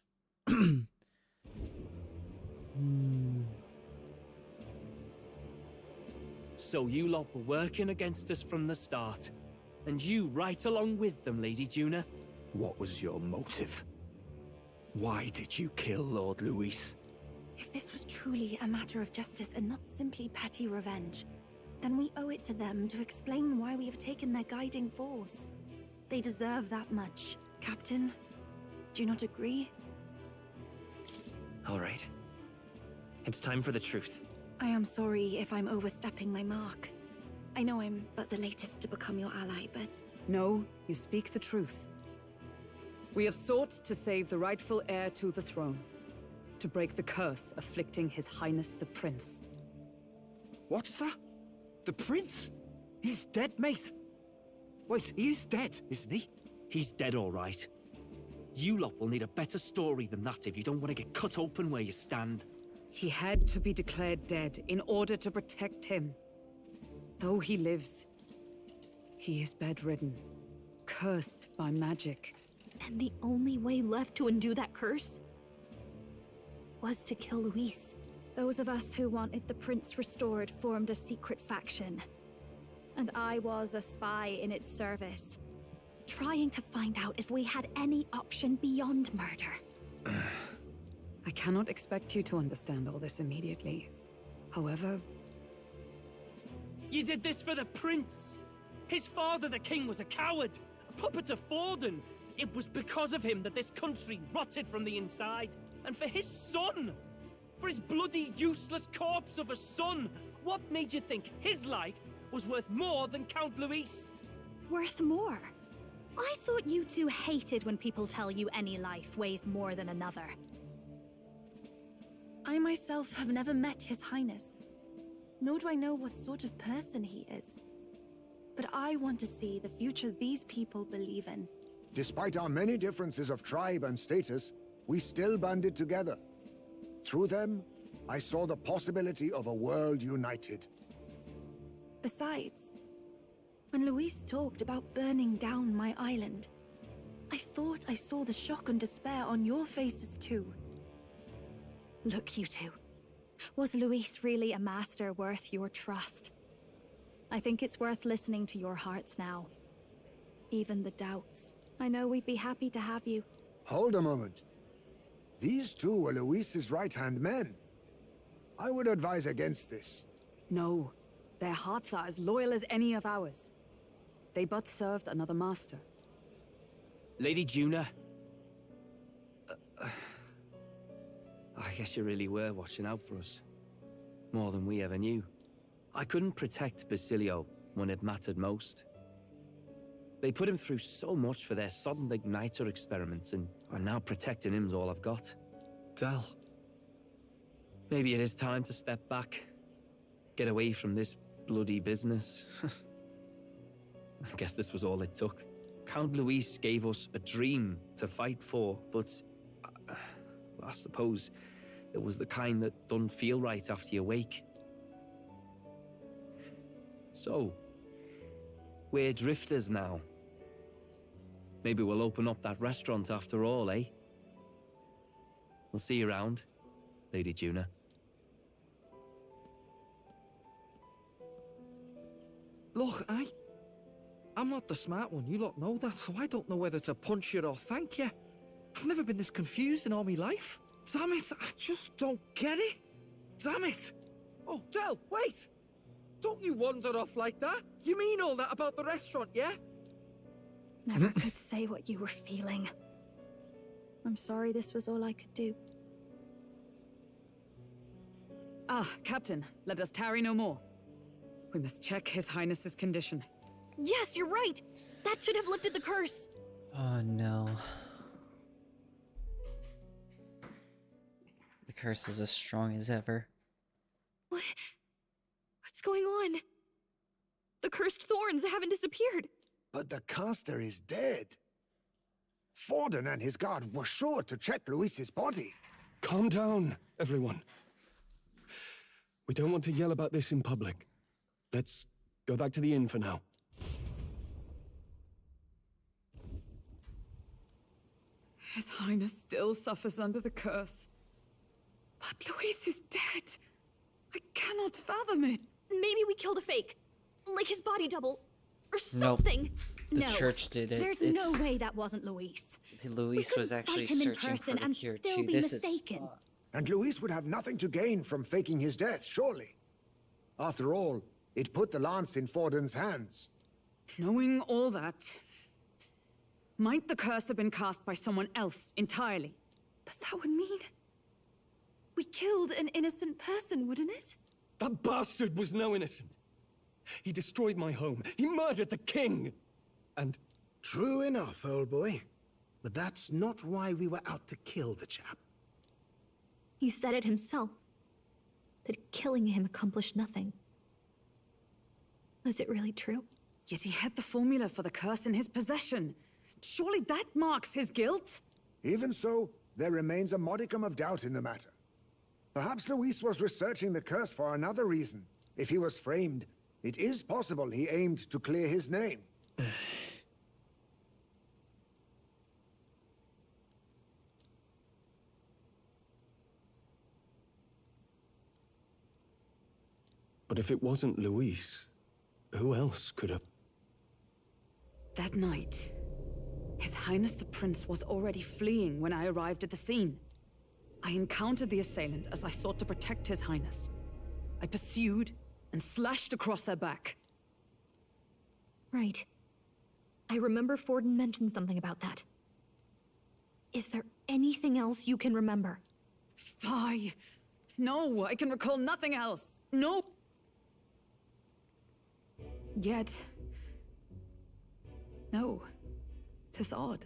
So you lot were working against us from the start. And you right along with them, Lady Juna. What was your motive? Why did you kill Lord Luis? If this was truly a matter of justice and not simply petty revenge, then we owe it to them to explain why we have taken their guiding force. They deserve that much. Captain, do you not agree? All right. It's time for the truth. I am sorry if I'm overstepping my mark. I know I'm but the latest to become your ally, but... No, you speak the truth. We have sought to save the rightful heir to the throne, to break the curse afflicting His Highness the Prince. What's that? The prince? He's dead, mate. Wait, he is dead, isn't he? He's dead, all right. You lot will need a better story than that if you don't want to get cut open where you stand. He had to be declared dead in order to protect him. Though he lives, he is bedridden, cursed by magic. And the only way left to undo that curse was to kill Luis. Those of us who wanted the prince restored formed a secret faction. And I was a spy in its service, trying to find out if we had any option beyond murder. I cannot expect you to understand all this immediately. However... You did this for the prince! His father, the king, was a coward, a puppet of Forden. It was because of him that this country rotted from the inside. And for his son! For his bloody, useless corpse of a son! What made you think his life was worth more than Count Luis? Worth more? I thought you two hated when people tell you any life weighs more than another. I myself have never met His Highness, nor do I know what sort of person he is. But I want to see the future these people believe in. Despite our many differences of tribe and status, we still banded together. Through them, I saw the possibility of a world united. Besides, when Luis talked about burning down my island, I thought I saw the shock and despair on your faces too. Look, you two. Was Luis really a master worth your trust? I think it's worth listening to your hearts now. Even the doubts. I know we'd be happy to have you. Hold a moment. These two were Luis's right-hand men. I would advise against this. No, their hearts are as loyal as any of ours. They but served another master. Lady Juna. I guess you really were watching out for us. More than we ever knew. I couldn't protect Basilio when it mattered most. They put him through so much for their sudden igniter experiments, and now protecting him's all I've got. Del. Maybe it is time to step back. Get away from this bloody business. I guess this was all it took. Count Luis gave us a dream to fight for, but I suppose it was the kind that don't feel right after you wake. So, we're drifters now. Maybe we'll open up that restaurant after all, eh? We'll see you around, Lady Juna. Look, I'm not the smart one, you lot know that, so I don't know whether to punch you or thank you. I've never been this confused in all my life. Damn it, I just don't get it. Damn it. Oh, Del, wait! Don't you wander off like that? You mean all that about the restaurant, yeah? Never could say what you were feeling. I'm sorry this was all I could do. Ah, Captain, let us tarry no more. We must check His Highness's condition. Yes, you're right! That should have lifted the curse! Oh no. The curse is as strong as ever. What's going on? The cursed thorns haven't disappeared. But the caster is dead. Forden and his guard were sure to check Luis's body. Calm down, everyone. We don't want to yell about this in public. Let's go back to the inn for now. His Highness still suffers under the curse. But Luis is dead. I cannot fathom it. Maybe we killed a fake. Like his body double. Or Nope. something. The church did it. There's It's- no way that wasn't Luis. Luis was actually fight him in searching for person the and cure still too. be This mistaken. is fucked. And Luis would have nothing to gain from faking his death, surely. After all, it put the lance in Forden's hands. Knowing all that, might the curse have been cast by someone else entirely? But that would mean we killed an innocent person, wouldn't it? That bastard was no innocent. He destroyed my home. He murdered the king. And... True enough, old boy. But that's not why we were out to kill the chap. He said it himself. That killing him accomplished nothing. Is it really true? Yet he had the formula for the curse in his possession. Surely that marks his guilt? Even so, there remains a modicum of doubt in the matter. Perhaps Luis was researching the curse for another reason. If he was framed, it is possible he aimed to clear his name. But if it wasn't Luis, who else could have... That night, His Highness the Prince was already fleeing when I arrived at the scene. I encountered the assailant as I sought to protect His Highness. I pursued and slashed across their back. Right. I remember Forden mentioned something about that. Is there anything else you can remember? Fie! No, I can recall nothing else. No! Yet... No. 'Tis odd.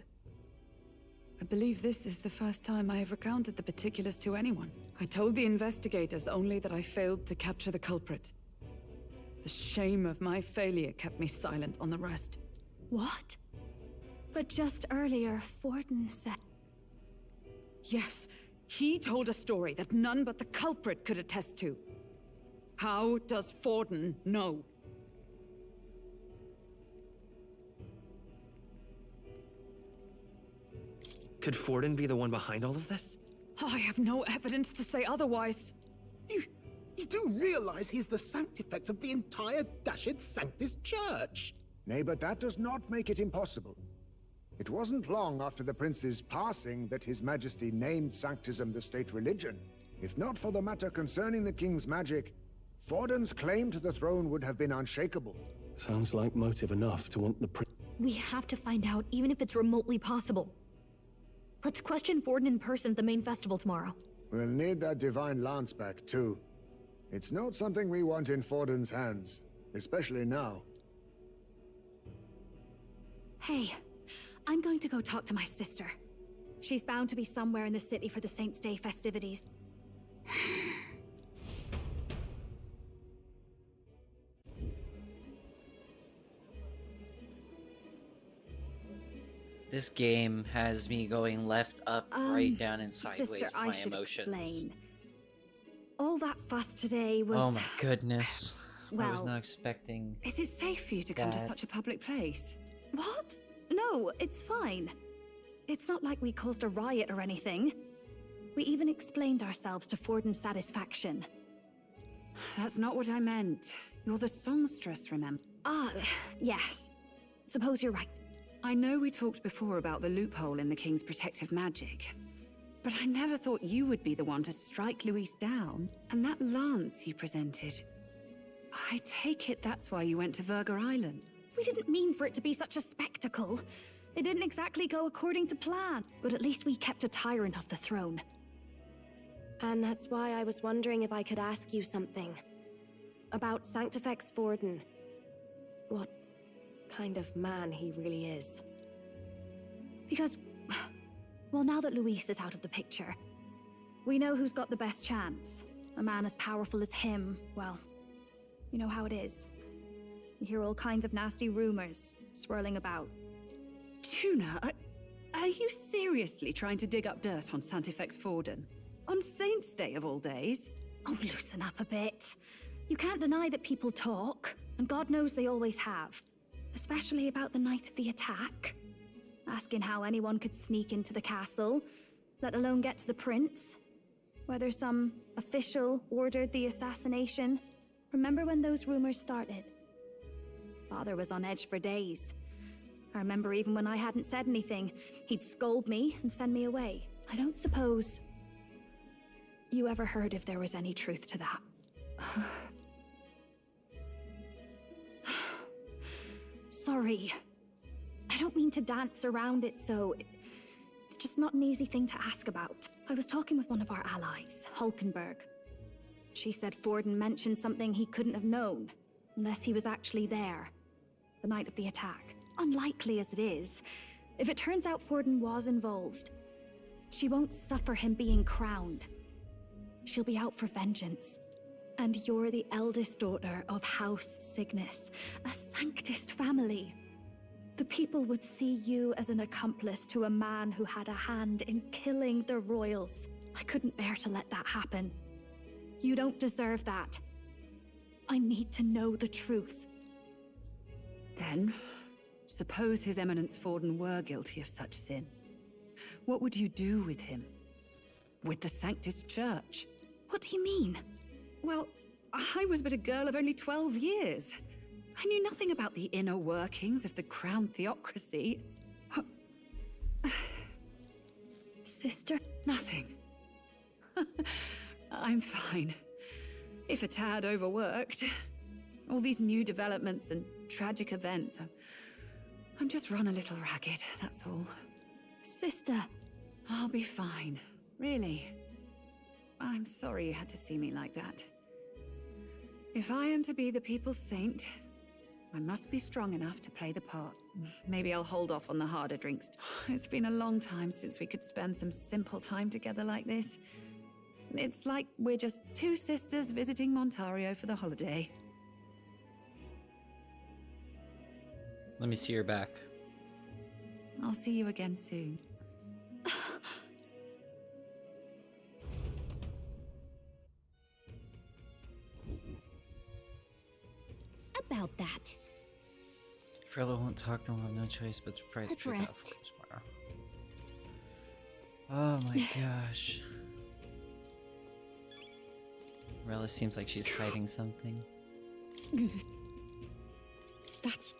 I believe this is the first time I have recounted the particulars to anyone. I told the investigators only that I failed to capture the culprit. The shame of my failure kept me silent on the rest. What? But just earlier, Forden said... Yes, he told a story that none but the culprit could attest to. How does Forden know? Could Forden be the one behind all of this? I have no evidence to say otherwise. You do realize he's the sanctifex of the entire Dashed Sanctus Church? Nay, but that does not make it impossible. It wasn't long after the prince's passing that His Majesty named Sanctism the state religion. If not for the matter concerning the king's magic, Forden's claim to the throne would have been unshakable. Sounds like motive enough to want the We have to find out, even if it's remotely possible. Let's question Forden in person at the main festival tomorrow. We'll need that divine lance back, too. It's not something we want in Forden's hands, especially now. Hey, I'm going to go talk to my sister. She's bound to be somewhere in the city for the Saints' Day festivities. This game has me going left, up, right, down, and sideways Sister, with I my should emotions. explain. All that fuss today was... Oh my goodness. I was Well, not expecting... Is it safe for you to come to that. such a public place? What? No, it's fine. It's not like we caused a riot or anything. We even explained ourselves to Forden's satisfaction. That's not what I meant. You're the songstress, remember? Ah, yes. Suppose you're right. I know we talked before about the loophole in the King's protective magic, but I never thought you would be the one to strike Luis down. And that lance you presented, I take it that's why you went to Verger Island. We didn't mean for it to be such a spectacle. It didn't exactly go according to plan, but at least we kept a tyrant off the throne. And that's why I was wondering if I could ask you something. About Sanctifex Forden. What kind of man he really is. Because, well, now that Luis is out of the picture, we know who's got the best chance. A man as powerful as him, well, you know how it is. You hear all kinds of nasty rumors swirling about. Tuna, are you seriously trying to dig up dirt on Sanctifex Forden? On Saints' Day of all days? Oh, loosen up a bit. You can't deny that people talk, and God knows they always have. Especially about the night of the attack. Asking how anyone could sneak into the castle, let alone get to the prince. Whether some official ordered the assassination. Remember when those rumors started? Father was on edge for days. I remember even when I hadn't said anything, he'd scold me and send me away. I don't suppose... you ever heard if there was any truth to that? Sorry. I don't mean to dance around it so... It's just not an easy thing to ask about. I was talking with one of our allies, Hulkenberg. She said Forden mentioned something he couldn't have known, unless he was actually there, the night of the attack. Unlikely as it is, if it turns out Forden was involved, she won't suffer him being crowned. She'll be out for vengeance. And you're the eldest daughter of House Cygnus, a Sanctist family. The people would see you as an accomplice to a man who had a hand in killing the royals. I couldn't bear to let that happen. You don't deserve that. I need to know the truth. Then, suppose His Eminence Forden were guilty of such sin. What would you do with him? With the Sanctist Church? What do you mean? Well, I was but a girl of only 12 years. I knew nothing about the inner workings of the crown theocracy. Sister? Nothing. I'm fine. If a tad overworked. All these new developments and tragic events. I'm just run a little ragged, that's all. Sister. I'll be fine. Really. I'm sorry you had to see me like that. If I am to be the people's saint, I must be strong enough to play the part. Maybe I'll hold off on the harder drinks. It's been a long time since we could spend some simple time together like this. It's like we're just two sisters visiting Montario for the holiday. Let me see your back. I'll see you again soon. About that. Frilla won't talk, then we'll have no choice but to pray the Let's truth out rest. for tomorrow. Oh my gosh. Rella seems like she's hiding something. That's...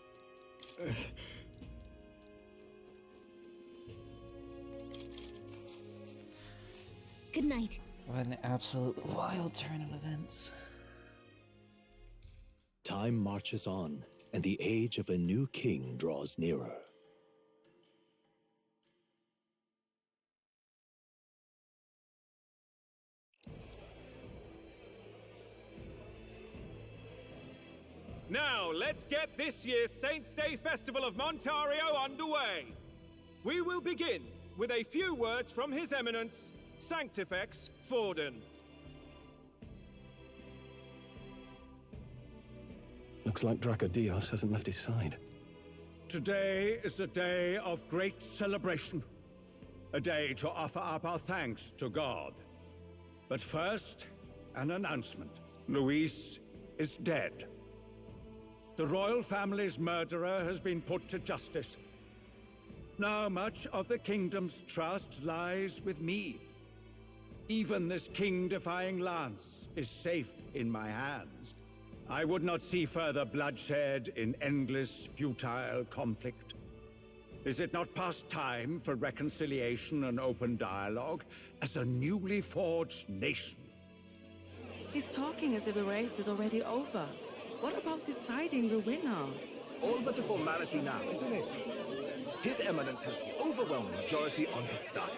Good night. What an absolute wild turn of events. Time marches on, and the age of a new king draws nearer. Now, let's get this year's Saints' Day Festival of Montario underway. We will begin with a few words from His Eminence, Sanctifex Forden. Looks like Dracodios hasn't left his side. Today is a day of great celebration. A day to offer up our thanks to God. But first, an announcement. Luis is dead. The royal family's murderer has been put to justice. Now much of the kingdom's trust lies with me. Even this king-defying lance is safe in my hands. I would not see further bloodshed in endless, futile conflict. Is it not past time for reconciliation and open dialogue as a newly forged nation? He's talking as if the race is already over. What about deciding the winner? All but a formality now, isn't it? His Eminence has the overwhelming majority on his side.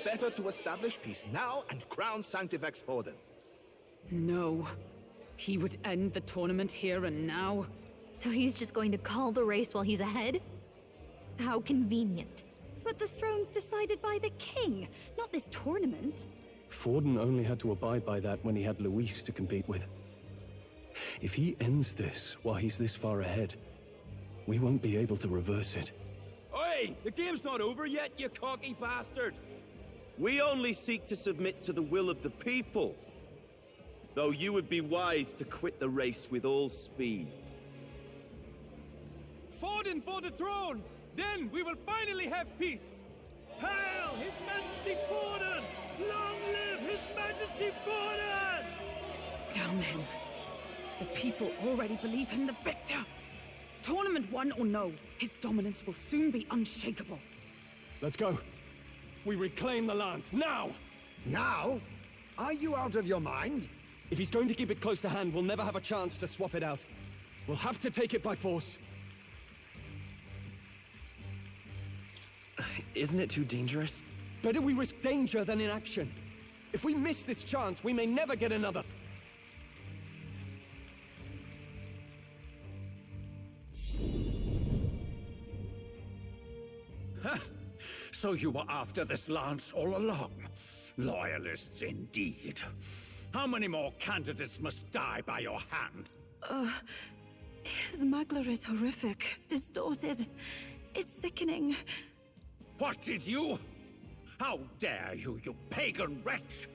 Better to establish peace now and crown Sanctifex Forden. No. He would end the tournament here and now. So he's just going to call the race while he's ahead? How convenient. But the throne's decided by the king, not this tournament. Forden only had to abide by that when he had Luis to compete with. If he ends this while he's this far ahead, we won't be able to reverse it. Oi! The game's not over yet, you cocky bastard! We only seek to submit to the will of the people. Though you would be wise to quit the race with all speed. Forden for the throne! Then we will finally have peace! Hail His Majesty Forden! Long live His Majesty Forden! Damn him. The people already believe him the victor. Tournament won or no, his dominance will soon be unshakable. Let's go. We reclaim the lance, now! Now? Are you out of your mind? If he's going to keep it close to hand, we'll never have a chance to swap it out. We'll have to take it by force. Isn't it too dangerous? Better we risk danger than inaction. If we miss this chance, we may never get another. So you were after this lance all along? Loyalists indeed. How many more candidates must die by your hand? His Magla is horrific, distorted. It's sickening. What did you? How dare you, you pagan wretch!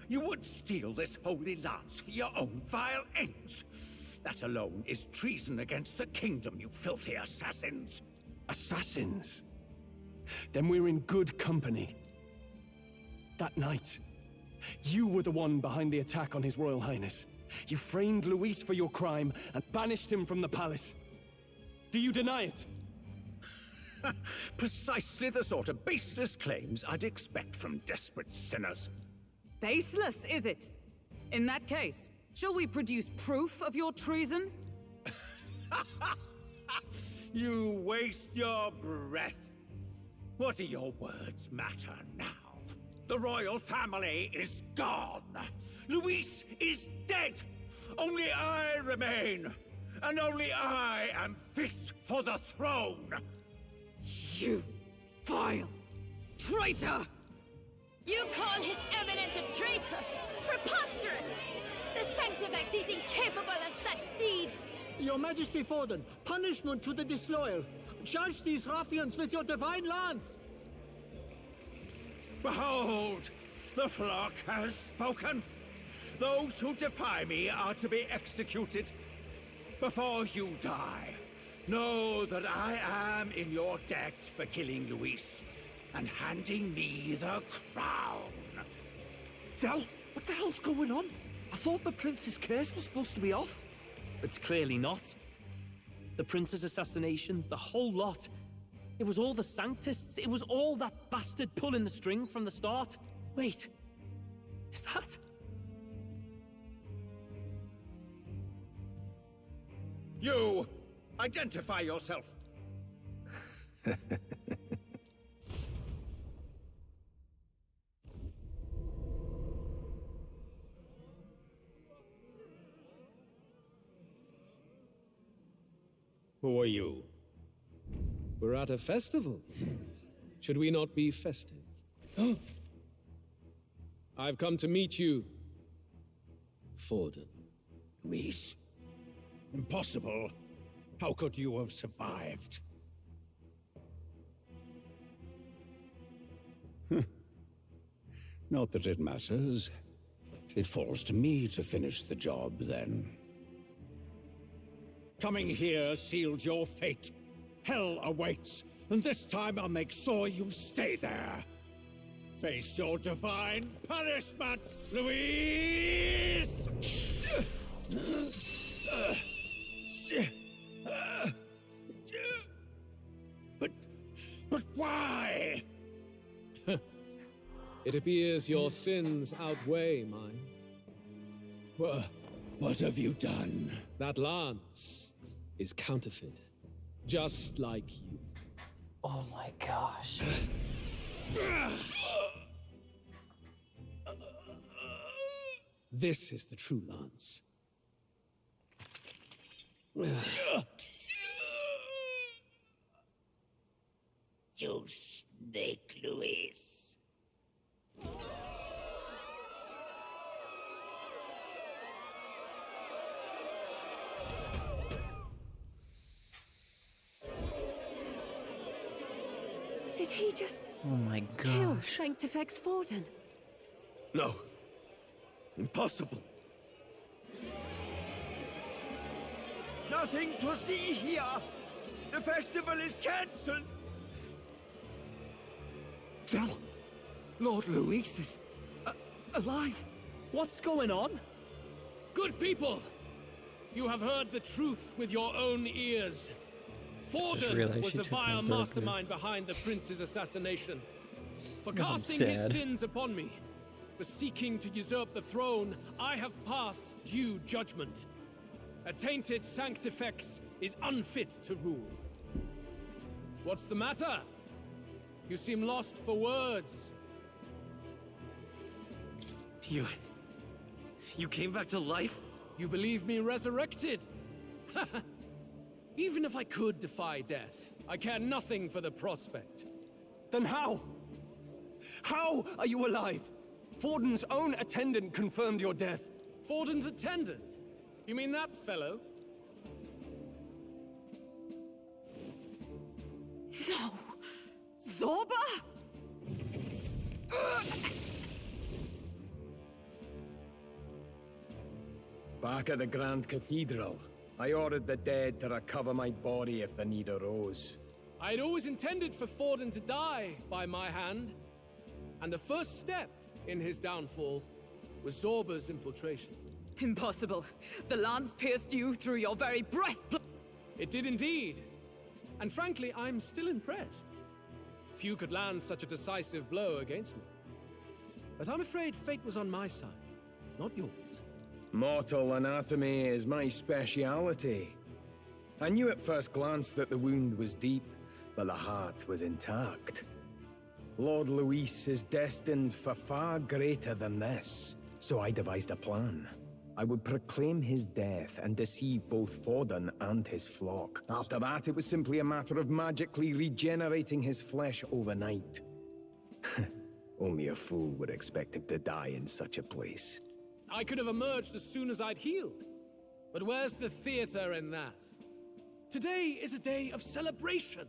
You would steal this holy lance for your own vile ends. That alone is treason against the kingdom, you filthy assassins. Assassins? Then we're in good company. That night, you were the one behind the attack on His Royal Highness. You framed Luis for your crime and banished him from the palace. Do you deny it? Precisely the sort of baseless claims I'd expect from desperate sinners. Baseless, is it? In that case, shall we produce proof of your treason? You waste your breath. What do your words matter now? The royal family is gone. Luis is dead. Only I remain. And only I am fit for the throne. You vile traitor! You call His Eminence a traitor? Preposterous! The Sanctifex is incapable of such deeds! Your Majesty Forden, punishment to the disloyal. Charge these ruffians with your divine lance! Behold, the flock has spoken. Those who defy me are to be executed. Before you die, know that I am in your debt for killing Luis and handing me the crown. Del, what the hell's going on? I thought the prince's curse was supposed to be off. It's clearly not. The prince's assassination, the whole lot. It was all the Sanctists. It was all that bastard pulling the strings from the start. Wait, is that... You! Identify yourself! Who are you? We're at a festival. Should we not be festive? I've come to meet you, Forden. Luis. Impossible. How could you have survived? Not that it matters. It falls to me to finish the job, then. Coming here sealed your fate. Hell awaits, and this time I'll make sure you stay there. Face your divine punishment, Luis! But why? It appears your sins outweigh mine. What have you done? That lance is counterfeit, just like you. Oh my gosh. This is the true lance. You snake, Luis. Did he just Oh my kill gosh. Sanctifex Forden? No. Impossible. Nothing to see here. The festival is cancelled. Del, Lord Luis is alive. What's going on? Good people! You have heard the truth with your own ears. Forden realized was she the took my vile burger. mastermind behind the prince's assassination. For No, I'm casting his sad. sins upon me, For seeking to usurp the throne, I have passed due judgment. A tainted Sanctifex is unfit to rule. What's the matter? You seem lost for words. You came back to life? You believe me resurrected? Even if I could defy death, I care nothing for the prospect. Then how? How are you alive? Forden's own attendant confirmed your death. Forden's attendant? You mean that fellow? No! Zorba? Back at the Grand Cathedral, I ordered the dead to recover my body if the need arose. I'd always intended for Forden to die by my hand. And the first step in his downfall was Zorba's infiltration. Impossible. The lance pierced you through your very breastplate. It did indeed. And frankly, I'm still impressed. Few could land such a decisive blow against me. But I'm afraid fate was on my side, not yours. Mortal anatomy is my speciality. I knew at first glance that the wound was deep, but the heart was intact. Lord Luis is destined for far greater than this, so I devised a plan. I would proclaim his death and deceive both Forden and his flock. After that, it was simply a matter of magically regenerating his flesh overnight. Only a fool would expect him to die in such a place. I could have emerged as soon as I'd healed. But where's the theater in that? Today is a day of celebration.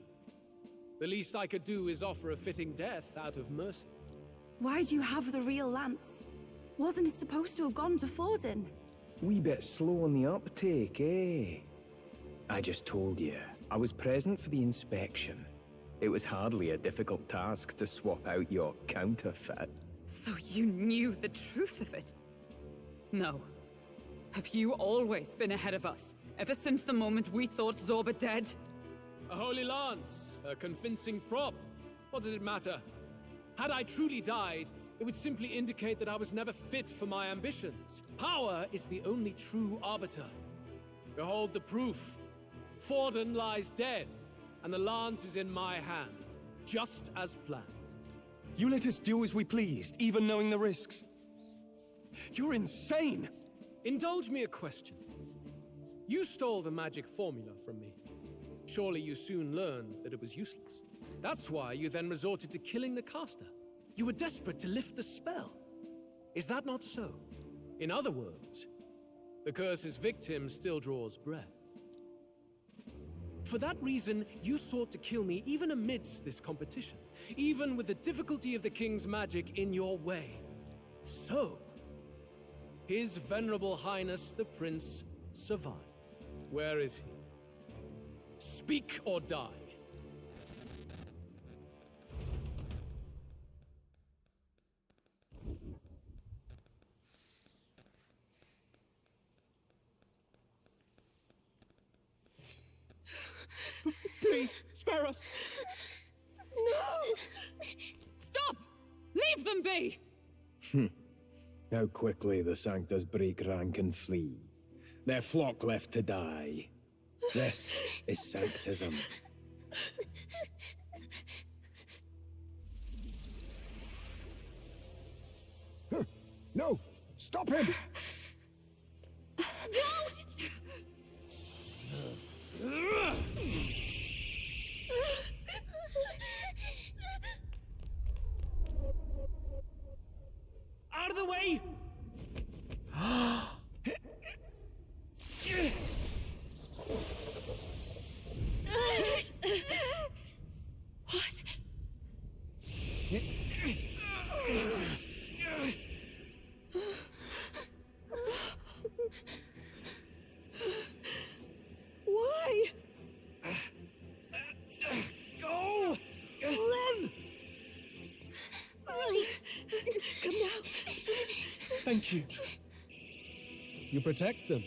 The least I could do is offer a fitting death out of mercy. Why do you have the real lance? Wasn't it supposed to have gone to Forden? Wee bit slow on the uptake, eh? I just told you, I was present for the inspection. It was hardly a difficult task to swap out your counterfeit. So you knew the truth of it? No. Have you always been ahead of us, ever since the moment we thought Zorba dead? A holy lance, a convincing prop. What did it matter? Had I truly died, it would simply indicate that I was never fit for my ambitions. Power is the only true arbiter. Behold the proof. Forden lies dead, and the lance is in my hand, just as planned. You let us do as we pleased, even knowing the risks. You're insane! Indulge me a question. You stole the magic formula from me. Surely you soon learned that it was useless. That's why you then resorted to killing the caster. You were desperate to lift the spell. Is that not so? In other words, the curse's victim still draws breath. For that reason, you sought to kill me even amidst this competition, even with the difficulty of the king's magic in your way. So, His Venerable Highness the Prince survived. Where is he? Speak or die. Please, spare us! No! Stop! Leave them be! How quickly the Sanctus break rank and flee. Their flock left to die. This is Sanctism. No! Stop him! Out of the way! What? Why? Go! Run! Come now. Thank you. You protect them.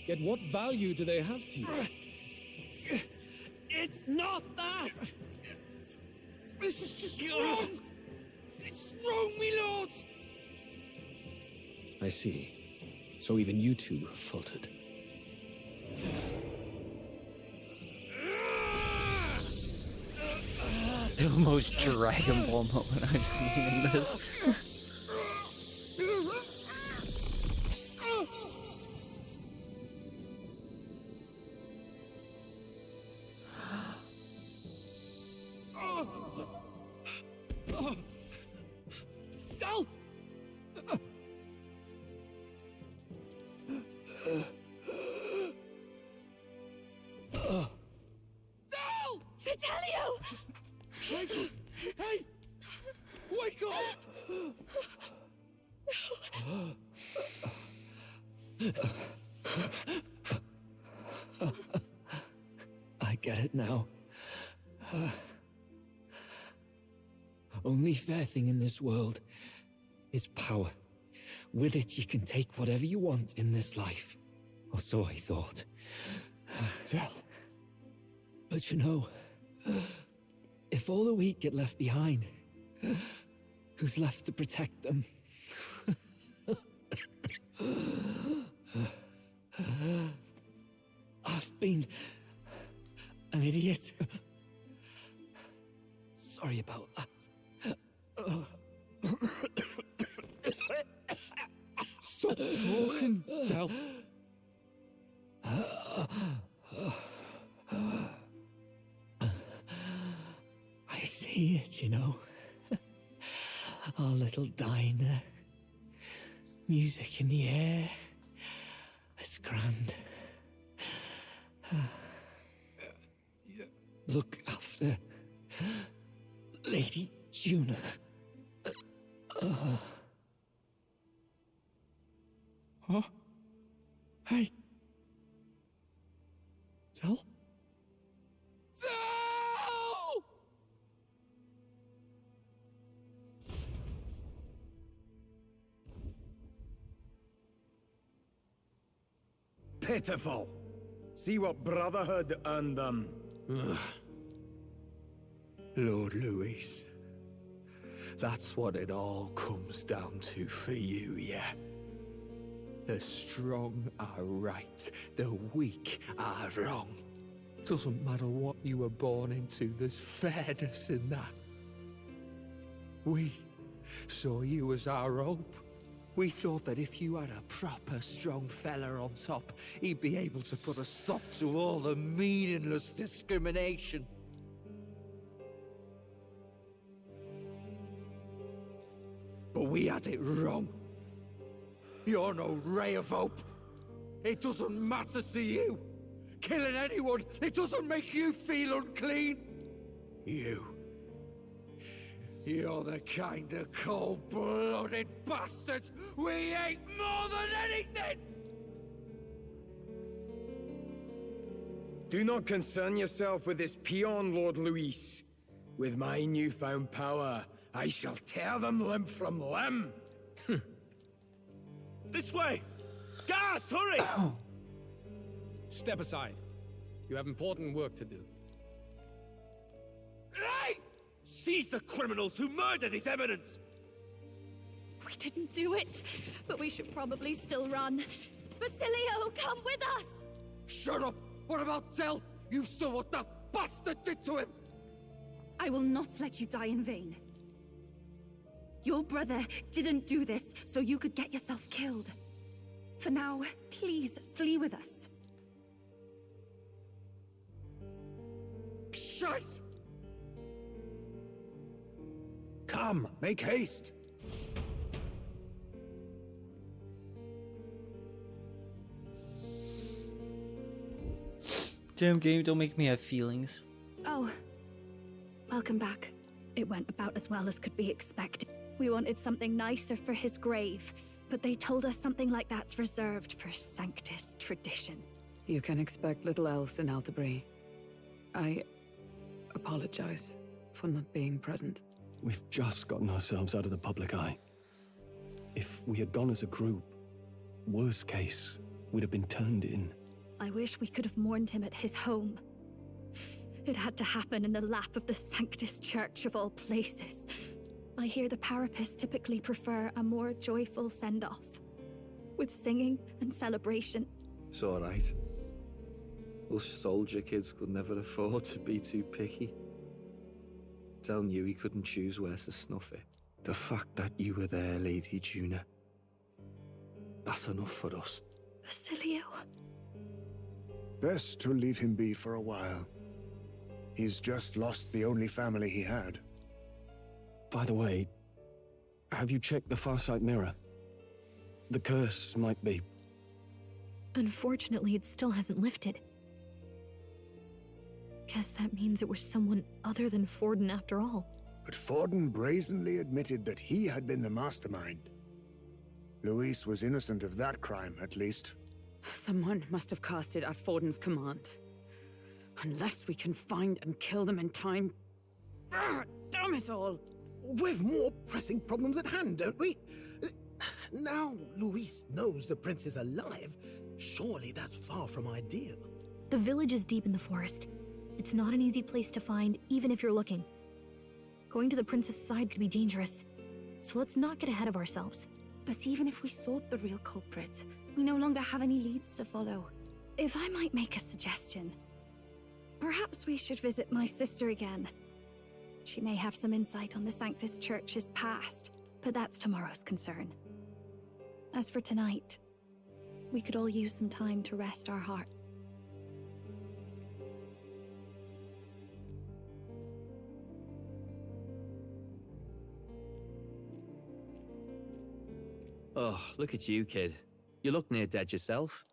Yet what value do they have to you? It's not that! This is just wrong! It's wrong, me lords! I see. So even you two faltered. The most Dragon Ball moment I've seen in this. Del! Del! Fidelio! Michael! Hey! Wake up! I get it now. Only fair thing in this world is power. With it, you can take whatever you want in this life. Or so I thought. Del. But you know, if all the weak get left behind, who's left to protect them? I've been an idiot. Sorry about that. Stop talking, Del. I see it, you know. Our little diner. Music in the air. It's grand. Look after Lady Juna. Huh? Hey. Del? Del! Pitiful. See what brotherhood earned them. Lord Louis. That's what it all comes down to for you, yeah? The strong are right, the weak are wrong. Doesn't matter what you were born into, there's fairness in that. We saw you as our hope. We thought that if you had a proper strong fella on top, he'd be able to put a stop to all the meaningless discrimination. But we had it wrong. You're no ray of hope. It doesn't matter to you. Killing anyone, it doesn't make you feel unclean. You're the kind of cold-blooded bastards we hate more than anything! Do not concern yourself with this peon, Lord Luis. With my newfound power, I shall tear them limb from limb. This way! Guards, hurry! Step aside. You have important work to do. Hey! Seize the criminals who murdered his eminence! We didn't do it, but we should probably still run. Basilio, come with us! Shut up! What about Del? You saw what that bastard did to him! I will not let you die in vain. Your brother didn't do this so you could get yourself killed. For now, please flee with us. Shite! Come, make haste. Damn game, don't make me have feelings. Oh, welcome back. It went about as well as could be expected. We wanted something nicer for his grave, but they told us something like that's reserved for Sanctus tradition. You can expect little else in Altabri. I apologize for not being present. We've just gotten ourselves out of the public eye. If we had gone as a group, worst case, we'd have been turned in. I wish we could have mourned him at his home. It had to happen in the lap of the Sanctus Church of all places. I hear the Parapists typically prefer a more joyful send-off. with singing and celebration. It's alright. Us soldier kids could never afford to be too picky. Telling you he couldn't choose where to snuff it. The fact that you were there, Lady Juna, that's enough for us. Basilio. Best to leave him be for a while. He's just lost the only family he had. By the way, have you checked the Farsight mirror? The curse might be... Unfortunately, it still hasn't lifted. Guess that means it was someone other than Forden after all. But Forden brazenly admitted that he had been the mastermind. Luis was innocent of that crime, at least. Someone must have cast it at Forden's command. Unless we can find and kill them in time... Damn it all! We've more pressing problems at hand, don't we? Now Luis knows the prince is alive. Surely that's far from ideal. The village is deep in the forest. It's not an easy place to find, even if you're looking. Going to the prince's side could be dangerous, so let's not get ahead of ourselves. But even if we sought the real culprit, we no longer have any leads to follow. If I might make a suggestion, perhaps we should visit my sister again. She may have some insight on the Sanctus Church's past, but that's tomorrow's concern. As for tonight, we could all use some time to rest our heart. Oh, look at you, kid. You look near dead yourself.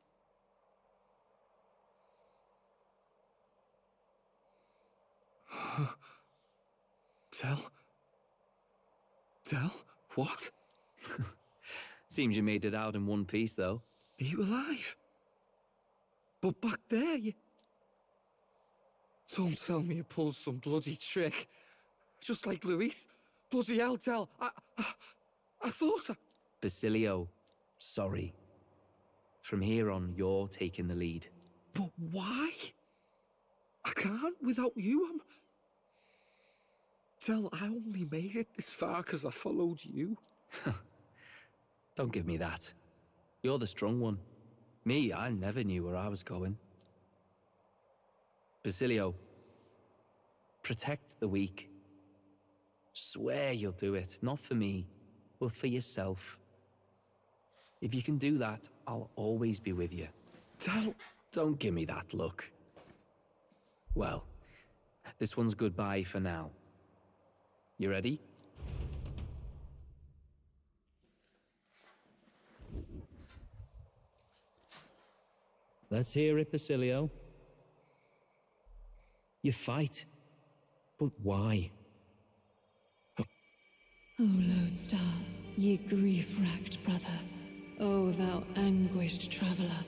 Tell? What? Seems you made it out in one piece, though. Are you alive? But back there, you... Don't tell me you pulled some bloody trick. Just like Luis. Bloody hell, Tell. I thought I... Basilio, sorry. From here on, you're taking the lead. But why? I can't without you. Tell, I only made it this far because I followed you. Don't give me that. You're the strong one. Me, I never knew where I was going. Basilio, protect the weak. Swear you'll do it, not for me, but for yourself. If you can do that, I'll always be with you. Don't give me that look. Well, this one's goodbye for now. You ready? Let's hear it, Basilio. You fight. But why? O Lodestar, ye grief-racked brother, O thou anguished traveler.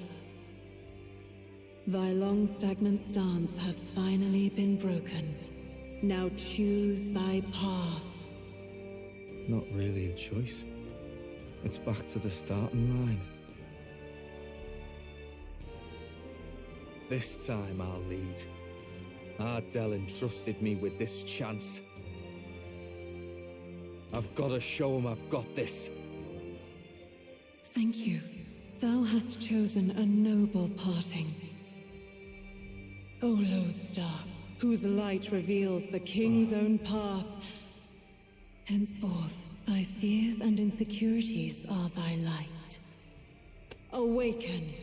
Thy long stagnant stance hath finally been broken. Now choose thy path. Not really a choice. It's back to the starting line. This time I'll lead. Ardell entrusted me with this chance. I've got to show him I've got this. Thank you. Thou hast chosen a noble parting. O Lodestar, whose light reveals the king's own path. Henceforth, thy fears and insecurities are thy light. Awaken.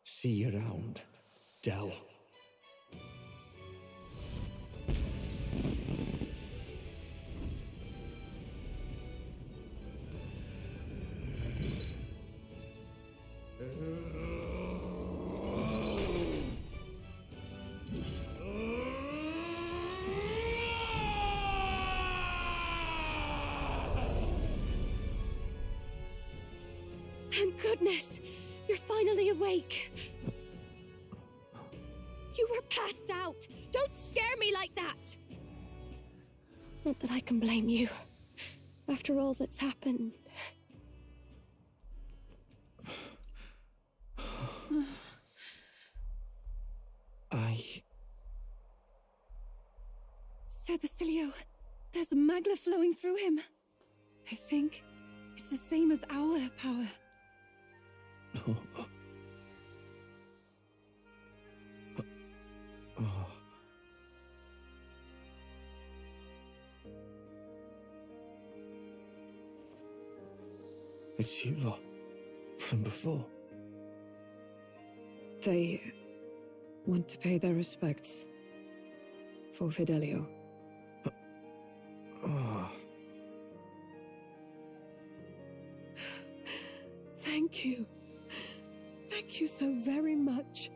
See you around, Dell. Thank goodness! You're finally awake! We're passed out. Don't scare me like that. Not that I can blame you. After all that's happened. Sir Basilio, there's magla flowing through him. I think it's the same as our power. It's you lot. From before. They want to pay their respects for Fidelio. Oh. Thank you. Thank you so very much.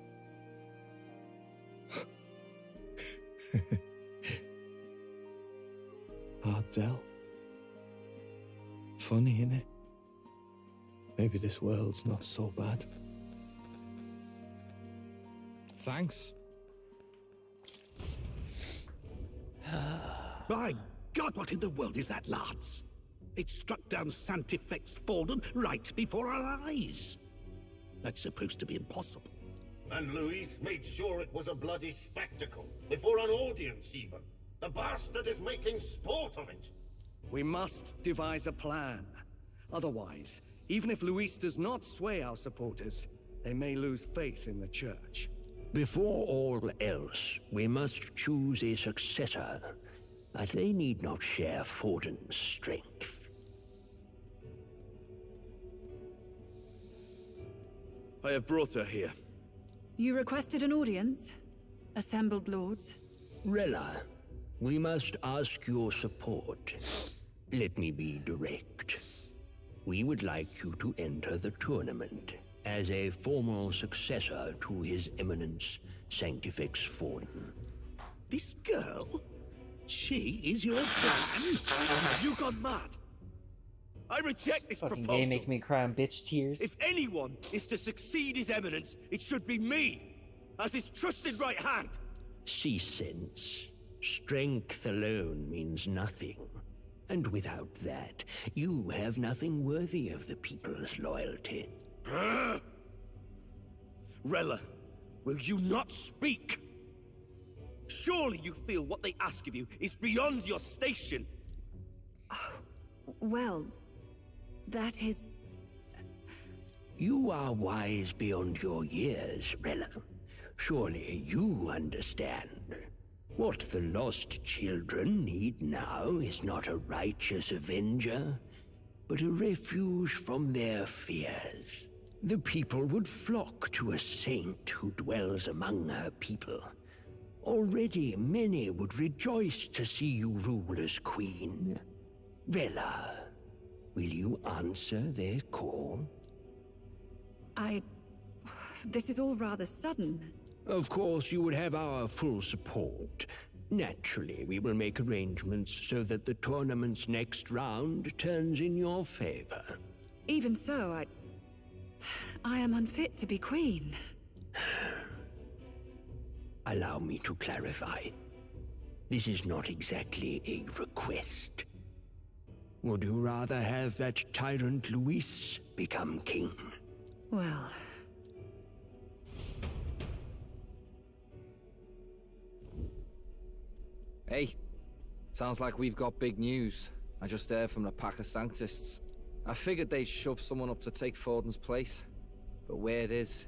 Ardell. Funny, innit? Maybe this world's not so bad. Thanks. By God, what in the world is that, lads? It struck down Santifex Forden right before our eyes. That's supposed to be impossible. And Luis made sure it was a bloody spectacle, before an audience even. The bastard is making sport of it. We must devise a plan. Otherwise, even if Luis does not sway our supporters, they may lose faith in the church. Before all else, we must choose a successor, but they need not share Forden's strength. I have brought her here. You requested an audience? Assembled lords? Rella, we must ask your support. Let me be direct. We would like you to enter the tournament as a formal successor to His Eminence Sanctifex Forden. This girl? She is your plan? Have you gone mad? I reject this Fucking proposal. game make me cry in bitch tears. If anyone is to succeed His Eminence, it should be me, as his trusted right hand. Cease sense. Strength alone means nothing. And without that, you have nothing worthy of the people's loyalty. Rella, will you not speak? Surely you feel what they ask of you is beyond your station. Well, that is... You are wise beyond your years, Rella. Surely you understand. What the lost children need now is not a righteous avenger, but a refuge from their fears. The people would flock to a saint who dwells among her people. Already many would rejoice to see you rule as queen. Rella, will you answer their call? This is all rather sudden. Of course, you would have our full support. Naturally, we will make arrangements so that the tournament's next round turns in your favor. Even so, I am unfit to be queen. Allow me to clarify. This is not exactly a request. Would you rather have that tyrant Luis become king? Well... Hey, sounds like we've got big news. I just heard from the pack of Sanctists. I figured they'd shove someone up to take Forden's place. But where it is,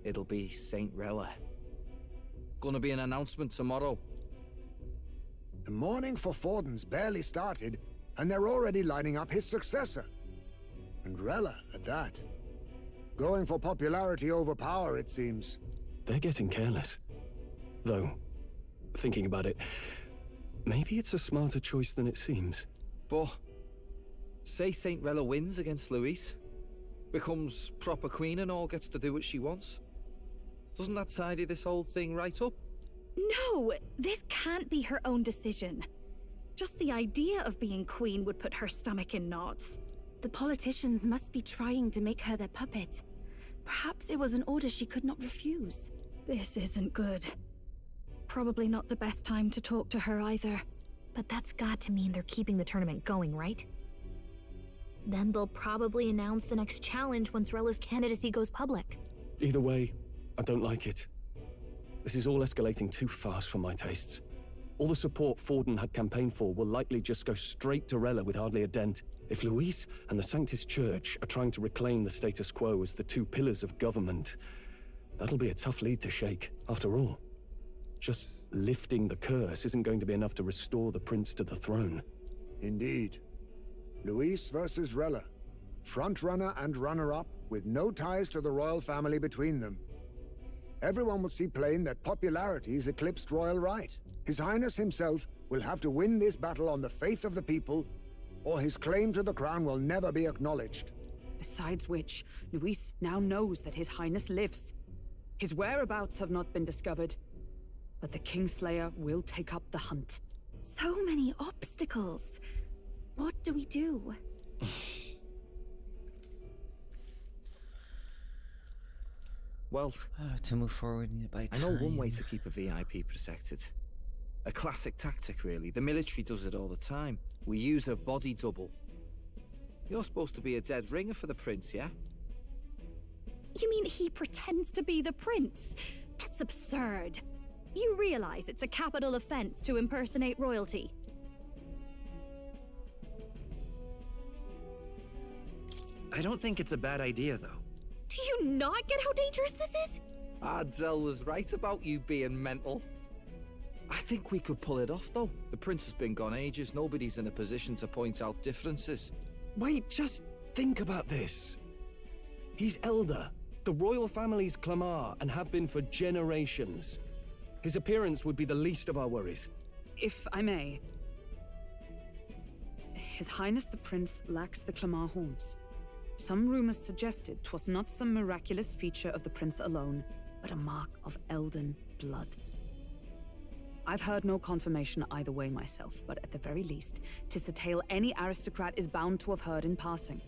it'll be Saint Rella. Gonna be an announcement tomorrow. The mourning for Forden's barely started, and they're already lining up his successor. And Rella, at that. Going for popularity over power, it seems. They're getting careless. Though, thinking about it, maybe it's a smarter choice than it seems. But, say Saint Rella wins against Luis, becomes proper queen and all, gets to do what she wants. Doesn't that tidy this whole thing right up? No, this can't be her own decision. Just the idea of being queen would put her stomach in knots. The politicians must be trying to make her their puppet. Perhaps it was an order she could not refuse. This isn't good. Probably not the best time to talk to her either. But that's got to mean they're keeping the tournament going, right? Then they'll probably announce the next challenge once Rella's candidacy goes public. Either way, I don't like it. This is all escalating too fast for my tastes. All the support Forden had campaigned for will likely just go straight to Rella with hardly a dent. If Luis and the Sanctus Church are trying to reclaim the status quo as the two pillars of government, that'll be a tough lead to shake, after all. Just lifting the curse isn't going to be enough to restore the prince to the throne. Indeed. Luis versus Rella. Front-runner and runner-up, with no ties to the royal family between them. Everyone will see plain that popularity is eclipsed royal right. His Highness himself will have to win this battle on the faith of the people, or his claim to the crown will never be acknowledged. Besides which, Luis now knows that His Highness lives. His whereabouts have not been discovered, but the Kingslayer will take up the hunt. So many obstacles. What do we do? Well, to move forward, we need to buy time. I know one way to keep a VIP protected. A classic tactic, really. The military does it all the time. We use a body double. You're supposed to be a dead ringer for the prince, yeah? You mean he pretends to be the prince? That's absurd. You realize it's a capital offense to impersonate royalty? I don't think it's a bad idea, though. Do you not get how dangerous this is? Ardell was right about you being mental. I think we could pull it off, though. The prince has been gone ages. Nobody's in a position to point out differences. Wait, just think about this. He's elder. The royal family's Clamar and have been for generations. His appearance would be the least of our worries. If I may. His Highness the Prince lacks the Clamar horns. Some rumors suggested 'twas not some miraculous feature of the prince alone, but a mark of Elden blood. I've heard no confirmation either way myself, but at the very least, 'tis a tale any aristocrat is bound to have heard in passing.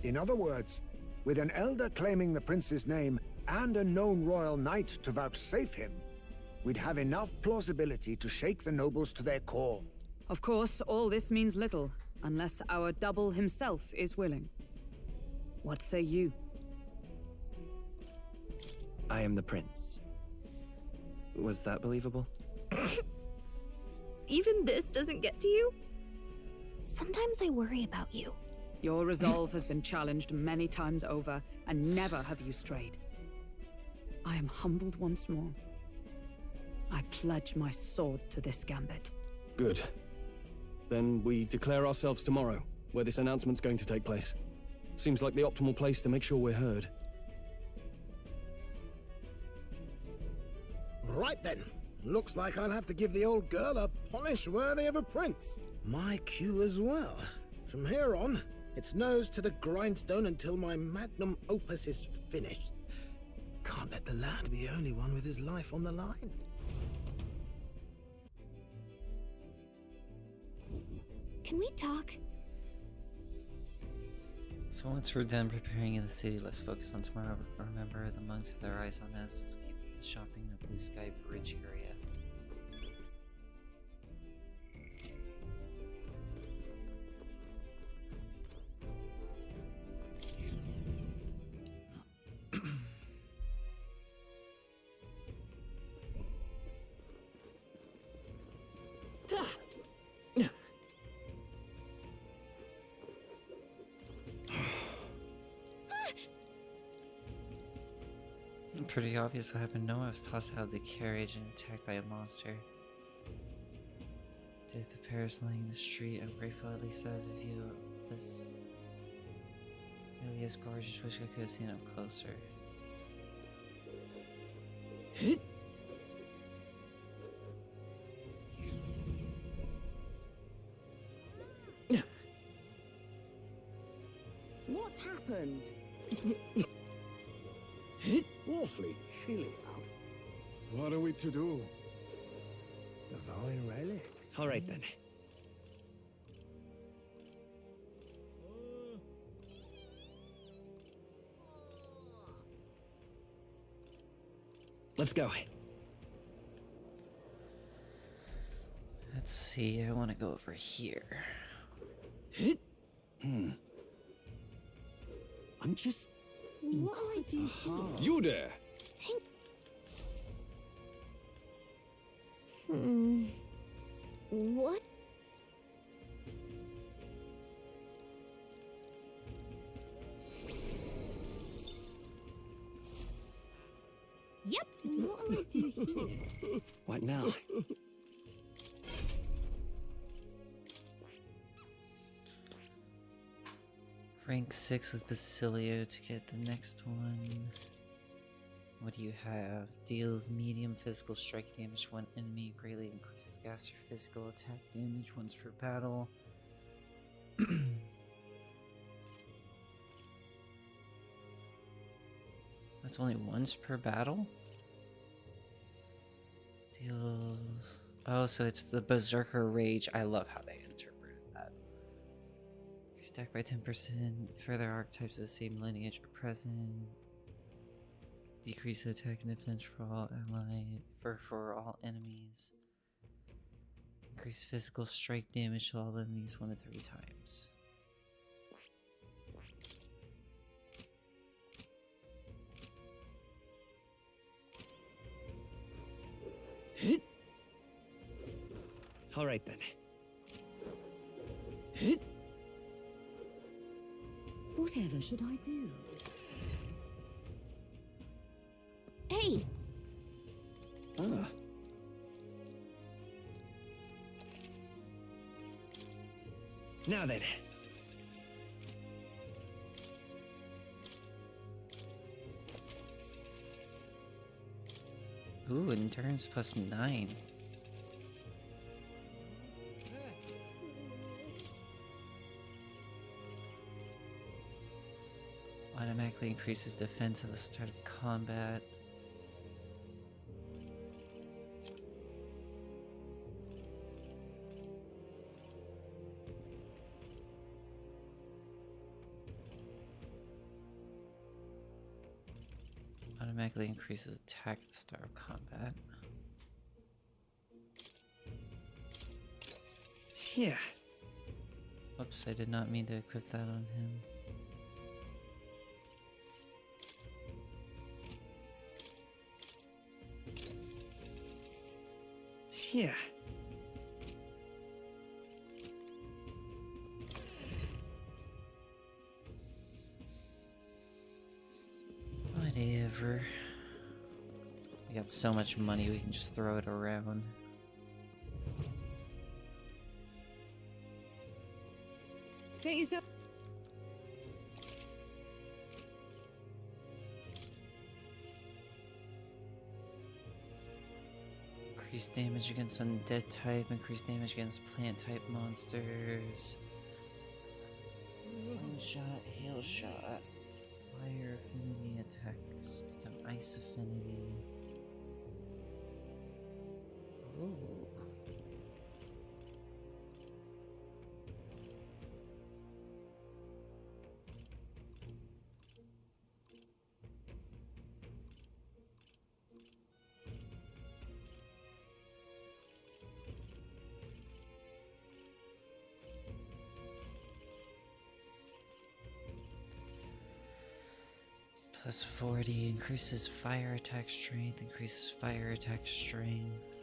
In other words, with an elder claiming the prince's name and a known royal knight to vouchsafe him, we'd have enough plausibility to shake the nobles to their core. Of course, all this means little, unless our double himself is willing. What say you? I am the prince. Was that believable? Even this doesn't get to you? Sometimes I worry about you. Your resolve has been challenged many times over, and never have you strayed. I am humbled once more. I pledge my sword to this gambit. Good. Then we declare ourselves tomorrow, where this announcement's going to take place. Seems like the optimal place to make sure we're heard. Right then. Looks like I'll have to give the old girl a polish worthy of a prince. My cue as well. From here on, it's nose to the grindstone until my magnum opus is finished. Can't let the lad be the only one with his life on the line. Can we talk? So once we're done preparing in the city, let's focus on tomorrow. Remember, the monks have their eyes on us. Let's keep the shopping in the Blue Sky Bridge area. Pretty obvious what happened. Noah was tossed out of the carriage and attacked by a monster. Did the Paris lying in the street? I'm grateful at least I have a view of this. Really is gorgeous. Wish I could have seen him closer. What's happened? Awfully chilly out. What are we to do? Divine relics. All right then. Let's go. Let's see, I want to go over here. I'm just... You there! What? Yep, what'll I do here? What now? Rank 6 with Basilio to get the next one. What do you have? Deals medium physical strike damage to one enemy, greatly increases gas or physical attack damage once per battle. That's only once per battle? Deals... Oh, so it's the Berserker Rage. I love how they interpreted that. Increase attack by 10%. Further archetypes of the same lineage are present. Decrease the attack and defense for all for all enemies. Increase physical strike damage to all enemies 1 to 3 times. All right then. Whatever should I do? Hey! Ah. Now then. Ooh, endurance plus 9. Automatically increases defense at the start of combat. Automatically increases attack at the start of combat. Yeah. Oops, I did not mean to equip that on him. Yeah. Whatever. We got so much money, we can just throw it around. Get yourself. Increase damage against undead type, increase damage against plant type monsters. Flame shot, hail shot, fire affinity attacks become ice affinity. Ooh. Plus 40 increases fire attack strength, increases fire attack strength.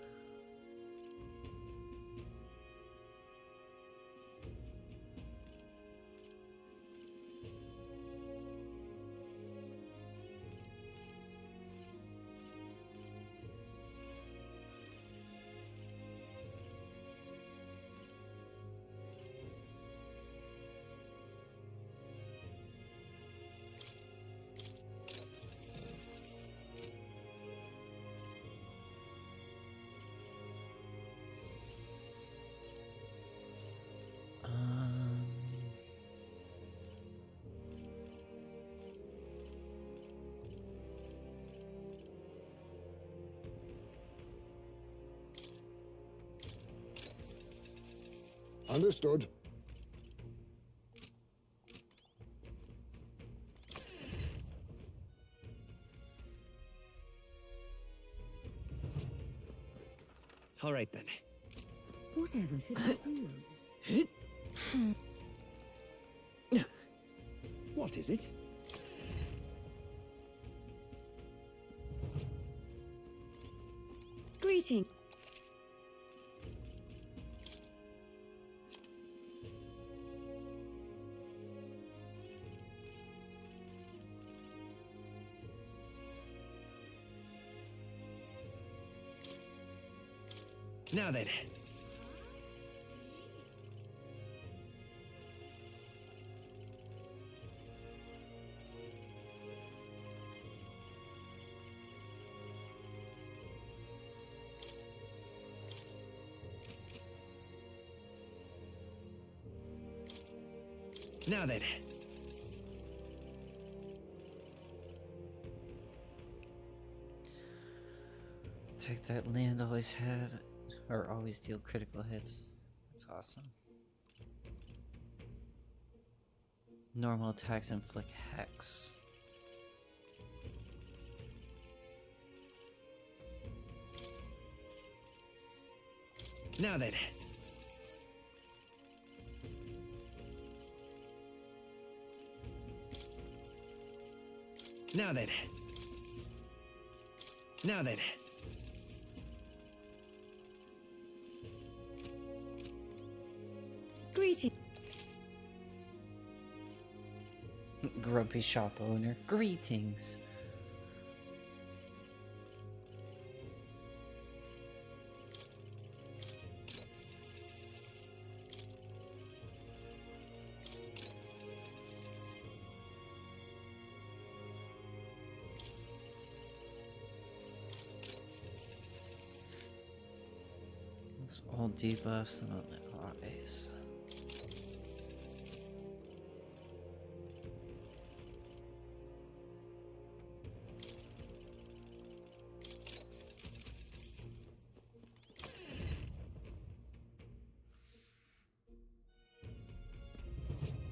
Understood. Alright then. Whatever should I do? What is it? Greeting. Now then. Now then. Take that land, always have, or always deal critical hits. That's awesome. Normal attacks inflict hex. Now then. Now then. Now then. Greeting. Grumpy shop owner. Greetings. All debuffs and all A's.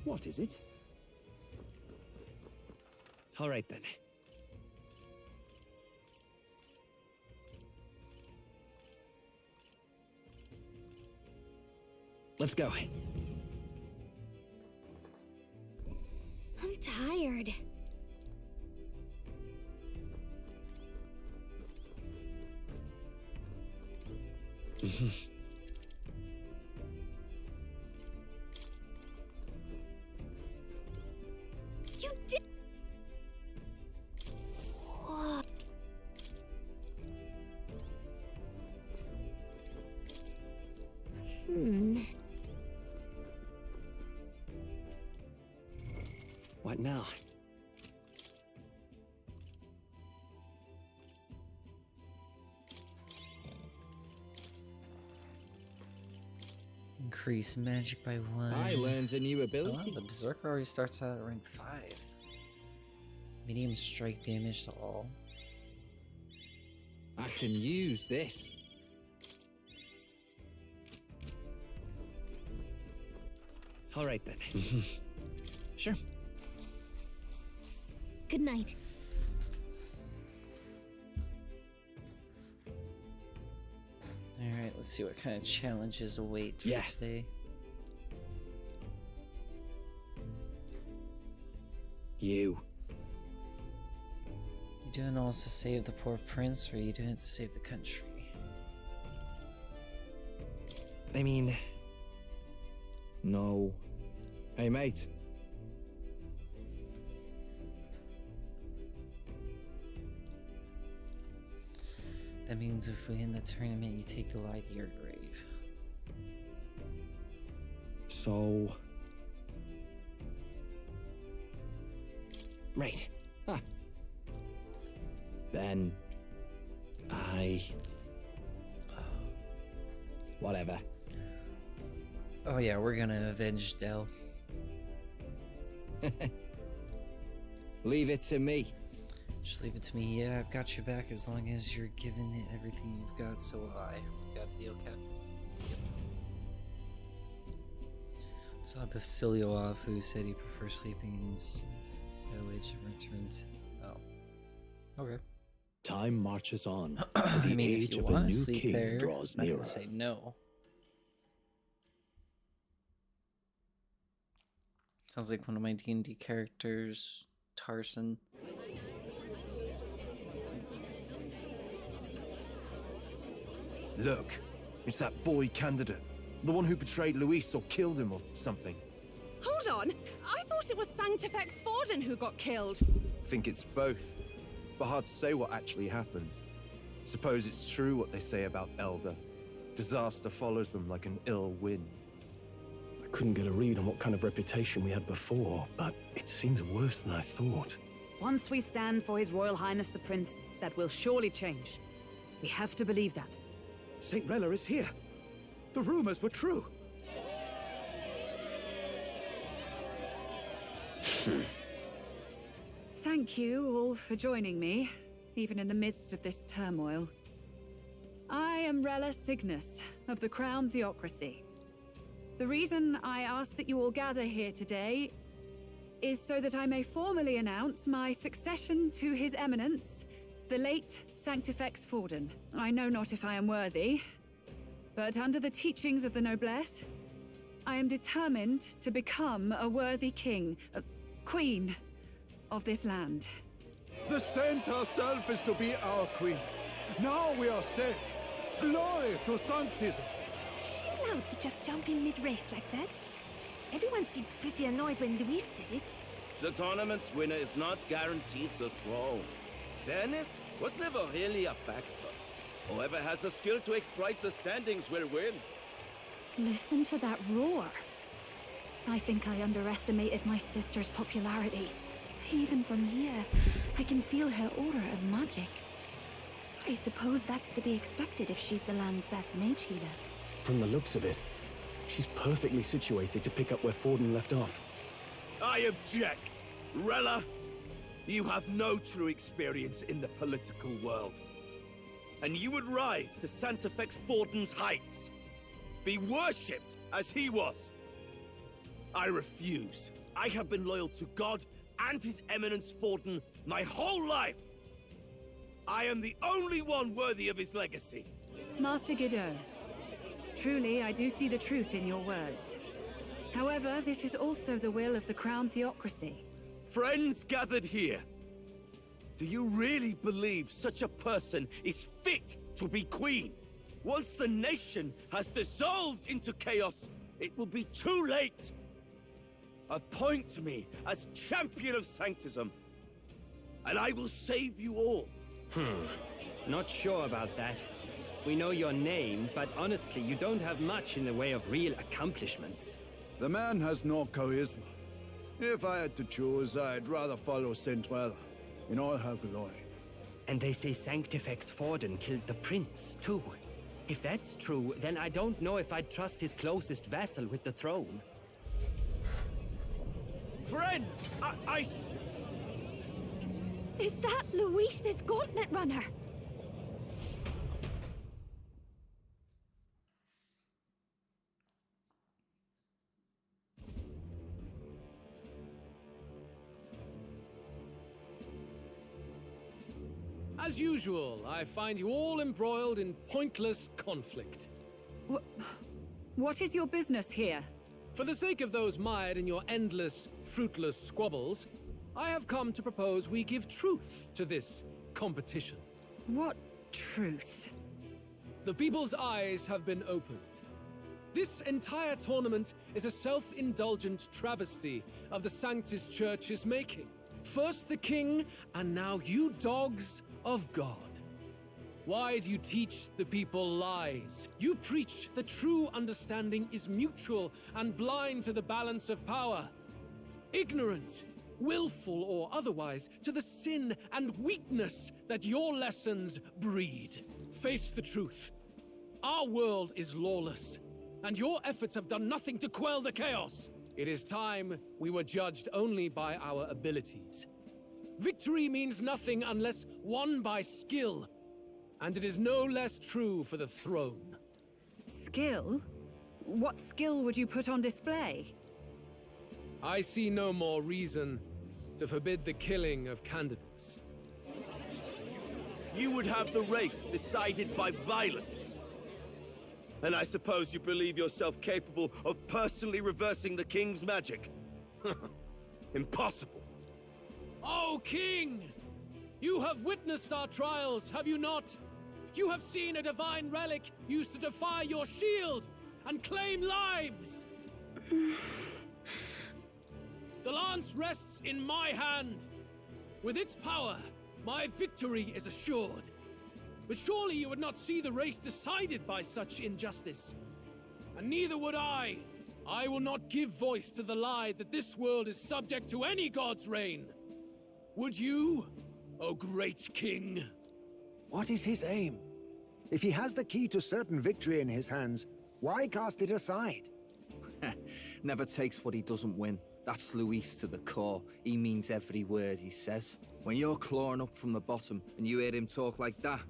What is it? All right then. Let's go. I'm tired. You did. Whoa. What now? Increase magic by 1. I learned a new ability. Oh, the Berserker already starts out at rank 5. Medium strike damage to all. I can use this. All right then. Sure. Good night. Alright, let's see what kind of challenges await for today. You. You doing all this to save the poor prince, or are you doing it to save the country? I mean... No. Hey, mate. That means if we win the tournament, you take the lie to your grave. So... Right. Huh. Then... I... Whatever. Oh yeah, we're gonna avenge Dell. Leave it to me. Just leave it to me. Yeah, I've got your back as long as you're giving it everything you've got, so will I. Got a deal, Captain. Saw Basilio off, who said he prefers sleeping in stowage and returned. Oh. Okay. Time marches on. I The mean, if age you of a want to new sleep king there, draws I'm not nearer. gonna say no. Sounds like one of my D&D characters, Tarson. Look, it's that boy candidate. The one who betrayed Luis or killed him or something. Hold on! I thought it was Sanctifex Forden who got killed. Think it's both. But hard to say what actually happened. Suppose it's true what they say about Elder. Disaster follows them like an ill wind. I couldn't get a read on what kind of reputation we had before, but it seems worse than I thought. Once we stand for His Royal Highness the Prince, that will surely change. We have to believe that. St. Rella is here. The rumors were true. Thank you all for joining me, even in the midst of this turmoil. I am Rella Cygnus of the Crown Theocracy. The reason I ask that you all gather here today is so that I may formally announce my succession to His Eminence, the late Sanctifex Forden. I know not if I am worthy, but under the teachings of the noblesse, I am determined to become a worthy king, queen of this land. The saint herself is to be our queen. Now we are safe. Glory to Sanctism. Is she allowed to just jump in mid-race like that? Everyone seemed pretty annoyed when Luis did it. The tournament's winner is not guaranteed the throne. Fairness was never really a factor. Whoever has the skill to exploit the standings will win. Listen to that roar. I think I underestimated my sister's popularity. Even from here, I can feel her aura of magic. I suppose that's to be expected if she's the land's best mage healer. From the looks of it, she's perfectly situated to pick up where Forden left off. I object. Rella, you have no true experience in the political world. And you would rise to Sanctifex Forden's heights. Be worshipped as he was. I refuse. I have been loyal to God and His Eminence Forden my whole life. I am the only one worthy of his legacy. Master Guido, truly I do see the truth in your words. However, this is also the will of the Crown Theocracy. Friends gathered here, do you really believe such a person is fit to be queen? Once the nation has dissolved into chaos, it will be too late. Appoint me as champion of Sanctism, and I will save you all. Not sure about that. We know your name, but honestly, you don't have much in the way of real accomplishments. The man has no charisma. If I had to choose, I'd rather follow St. Rella in all her glory. And they say Sanctifex Forden killed the prince, too. If that's true, then I don't know if I'd trust his closest vassal with the throne. Friends, I... Is that Luis's gauntlet runner? As usual, I find you all embroiled in pointless conflict. What is your business here? For the sake of those mired in your endless, fruitless squabbles, I have come to propose we give truth to this competition. What truth? The people's eyes have been opened. This entire tournament is a self-indulgent travesty of the Sanctus Church's making. First the king, and now you dogs of God. Why do you teach the people lies? You preach that true understanding is mutual and blind to the balance of power. Ignorant, willful or otherwise, to the sin and weakness that your lessons breed. Face the truth. Our world is lawless, and your efforts have done nothing to quell the chaos. It is time we were judged only by our abilities. Victory means nothing unless won by skill, and it is no less true for the throne. Skill? What skill would you put on display? I see no more reason to forbid the killing of candidates. you would have the race decided by violence. And I suppose you believe yourself capable of personally reversing the king's magic? Impossible. Oh, King! You have witnessed our trials, have you not? You have seen a divine relic used to defy your shield and claim lives! The lance rests in my hand. With its power, my victory is assured. But surely you would not see the race decided by such injustice. And neither would I. I will not give voice to the lie that this world is subject to any god's reign. Would you, O great king? What is his aim? If he has the key to certain victory in his hands, why cast it aside? Never takes what he doesn't win. That's Luis to the core. He means every word he says. When you're clawing up from the bottom and you hear him talk like that,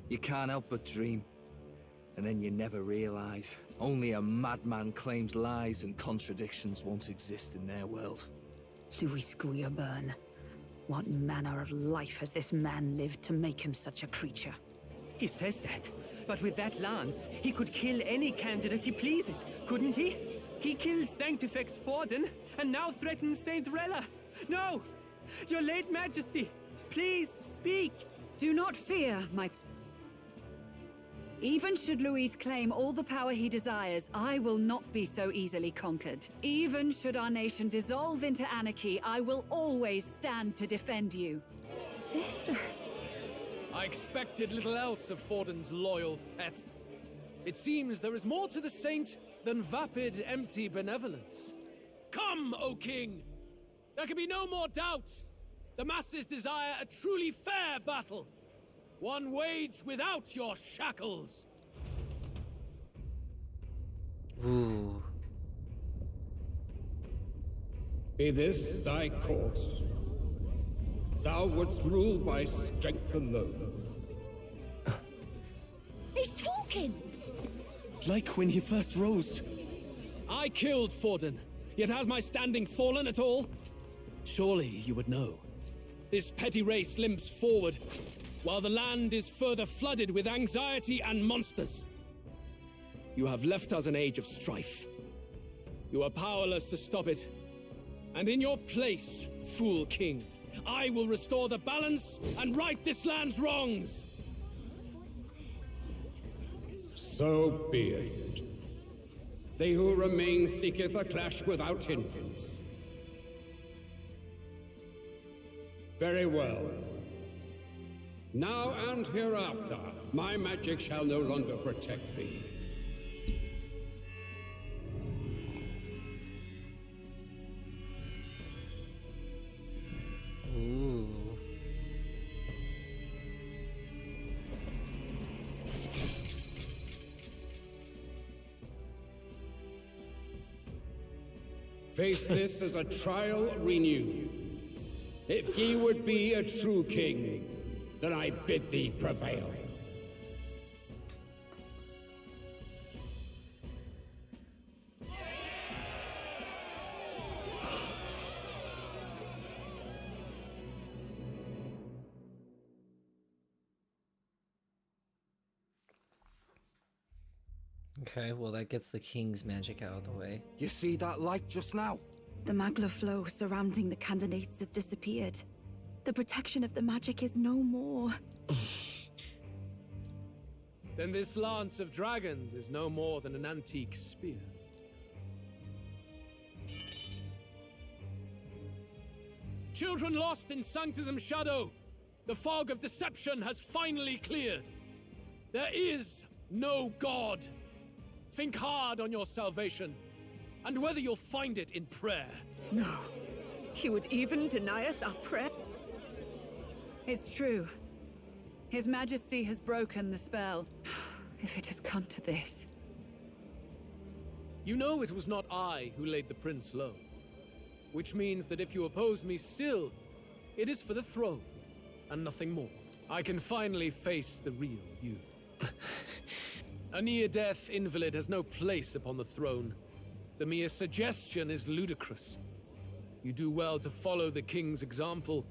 you can't help but dream. And then you never realize. Only a madman claims lies and contradictions won't exist in their world. Luis Guyaburn. What manner of life has this man lived to make him such a creature? He says that, but with that lance, he could kill any candidate he pleases, couldn't he? He killed Sanctifex Forden, and now threatens Saint Rella. No! Your late Majesty, please, speak! Do not fear, my... Even should Luis claim all the power he desires, I will not be so easily conquered. Even should our nation dissolve into anarchy, I will always stand to defend you. Sister. I expected little else of Forden's loyal pet. It seems there is more to the saint than vapid, empty benevolence. Come, O king! There can be no more doubt. The masses desire a truly fair battle. One waged without your shackles. Ooh. Be this thy course. Thou wouldst rule by strength alone. He's talking! Like when he first rose. I killed Forden, yet has my standing fallen at all? Surely you would know. This petty race limps forward, while the land is further flooded with anxiety and monsters. You have left us an age of strife. You are powerless to stop it. And in your place, fool king, I will restore the balance and right this land's wrongs! So be it. They who remain seeketh a clash without hindrance. Very well. Now and hereafter, my magic shall no longer protect thee. Ooh. Face this as a trial renewed. If ye would be a true king, then I bid thee prevail. Okay, well that gets the king's magic out of the way. You see that light just now? The magla flow surrounding the candidates has disappeared. The protection of the magic is no more. Then this lance of dragons is no more than an antique spear. Children lost in Sanctism's shadow! The fog of deception has finally cleared. There is no God. Think hard on your salvation, and whether you'll find it in prayer. No. He would even deny us our prayer? It's true. His Majesty has broken the spell. If it has come to this. You know it was not I who laid the prince low. Which means that if you oppose me still, it is for the throne, and nothing more. I can finally face the real you. A near-death invalid has no place upon the throne. The mere suggestion is ludicrous. You do well to follow the king's example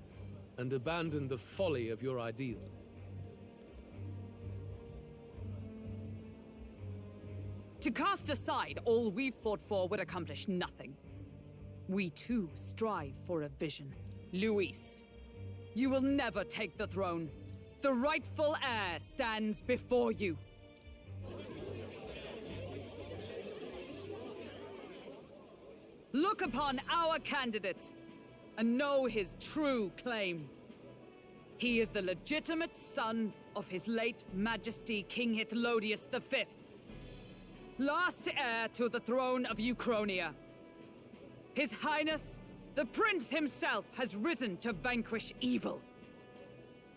and abandon the folly of your ideal. To cast aside all we've fought for would accomplish nothing. We too strive for a vision. Luis, you will never take the throne. The rightful heir stands before you. Look upon our candidate and know his true claim. He is the legitimate son of his late Majesty King Hithlodius V, last heir to the throne of Uchronia. His Highness, the Prince himself, has risen to vanquish evil.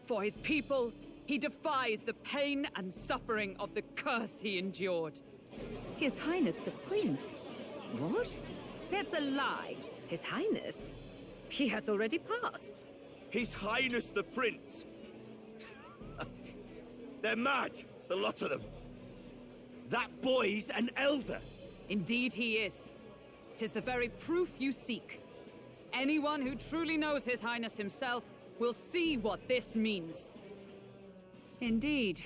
For his people, he defies the pain and suffering of the curse he endured. His Highness the Prince? What? That's a lie. His Highness? He has already passed. His Highness the Prince! They're mad, the lot of them. That boy's an elder. Indeed he is. 'Tis the very proof you seek. Anyone who truly knows His Highness himself will see what this means. Indeed,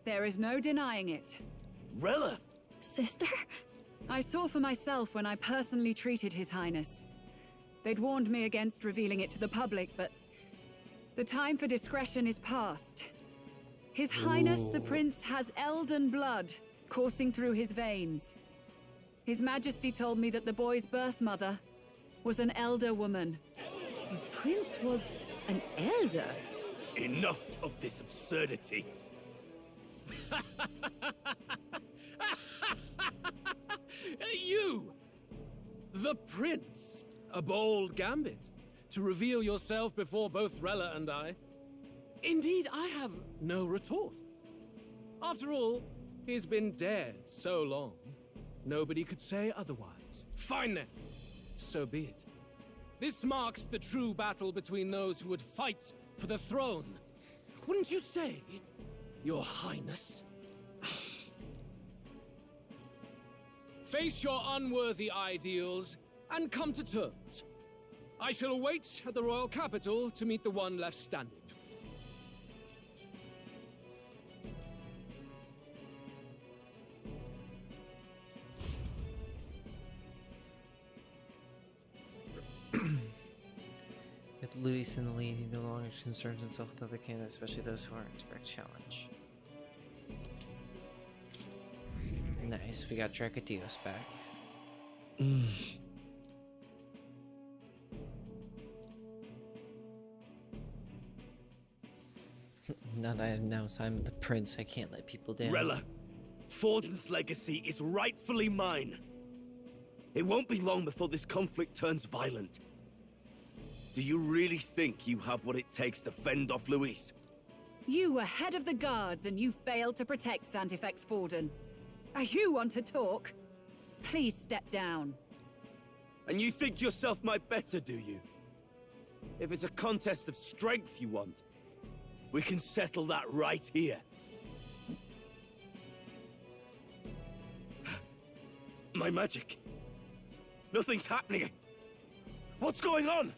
there is no denying it. Rella! Sister? I saw for myself when I personally treated His Highness. They'd warned me against revealing it to the public, but the time for discretion is past. His Highness the Prince has Elden blood coursing through his veins. His Majesty told me that the boy's birth mother was an elder woman. The Prince was an elder? Enough of this absurdity. You! The Prince! A bold gambit. To reveal yourself before both Rella and I. Indeed, I have no retort. After all, he's been dead so long. Nobody could say otherwise. Fine then. So be it. This marks the true battle between those who would fight for the throne. Wouldn't you say, Your Highness? Face your unworthy ideals and come to terms. I shall await at the royal capital to meet the one left standing. With Luis in the lead, he no longer concerns himself with other candidates, especially those who aren't direct challenge. Nice, we got Dracadios back. Now that I've announced I'm the prince, I can't let people down. Rella, Forden's legacy is rightfully mine. It won't be long before this conflict turns violent. Do you really think you have what it takes to fend off Luis? You were head of the guards and you failed to protect Santifex Forden. You want to talk? Please step down. And you think yourself my better, do you? If it's a contest of strength you want, we can settle that right here. My magic. Nothing's happening. What's going on?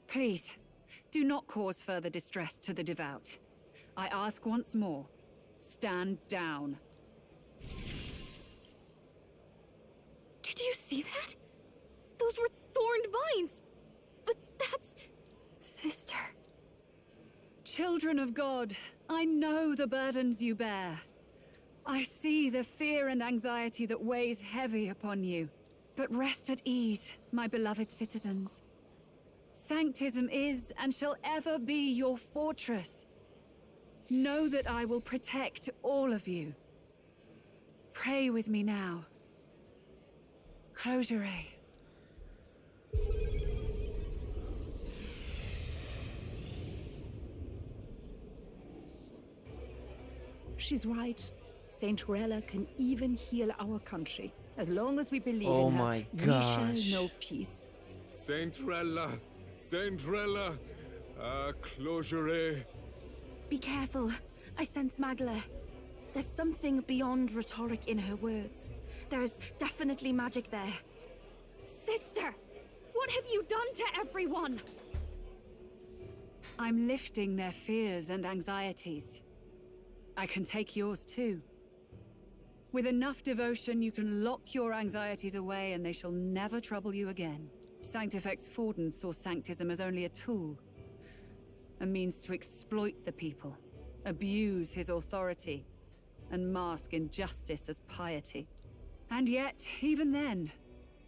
Please, do not cause further distress to the devout. I ask once more, stand down. Did you see that? Those were thorned vines. But that's... Sister. Children of God, I know the burdens you bear. I see the fear and anxiety that weighs heavy upon you. But rest at ease, my beloved citizens. Sanctism is and shall ever be your fortress. Know that I will protect all of you. Pray with me now. Closure. She's right. Saint Rella can even heal our country. As long as we believe Oh in her, my we gosh. shall know peace. Saint Rella, closure. Be careful. I sense Magla. There's something beyond rhetoric in her words. There is definitely magic there. Sister! What have you done to everyone? I'm lifting their fears and anxieties. I can take yours too. With enough devotion, you can lock your anxieties away and they shall never trouble you again. Sanctifex Forden saw Sanctism as only a tool. A means to exploit the people, abuse his authority, and mask injustice as piety. And yet, even then,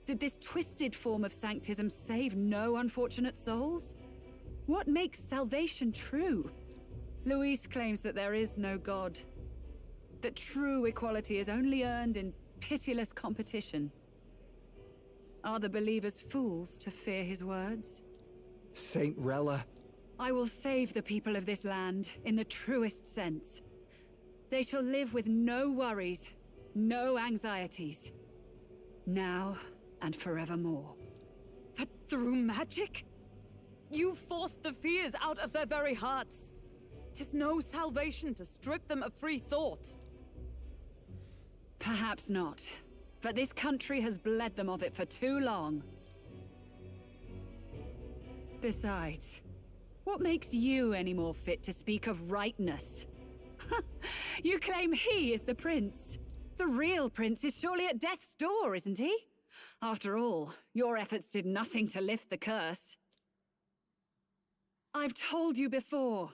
did this twisted form of Sanctism save no unfortunate souls? What makes salvation true? Luis claims that there is no God, that true equality is only earned in pitiless competition. Are the believers fools to fear his words? Saint Rella. I will save the people of this land in the truest sense. They shall live with no worries, no anxieties. Now and forevermore. But through magic? You forced the fears out of their very hearts. 'Tis no salvation to strip them of free thought. Perhaps not. But this country has bled them of it for too long. Besides, what makes you any more fit to speak of rightness? You claim he is the prince. The real prince is surely at death's door, isn't he? After all, your efforts did nothing to lift the curse. I've told you before.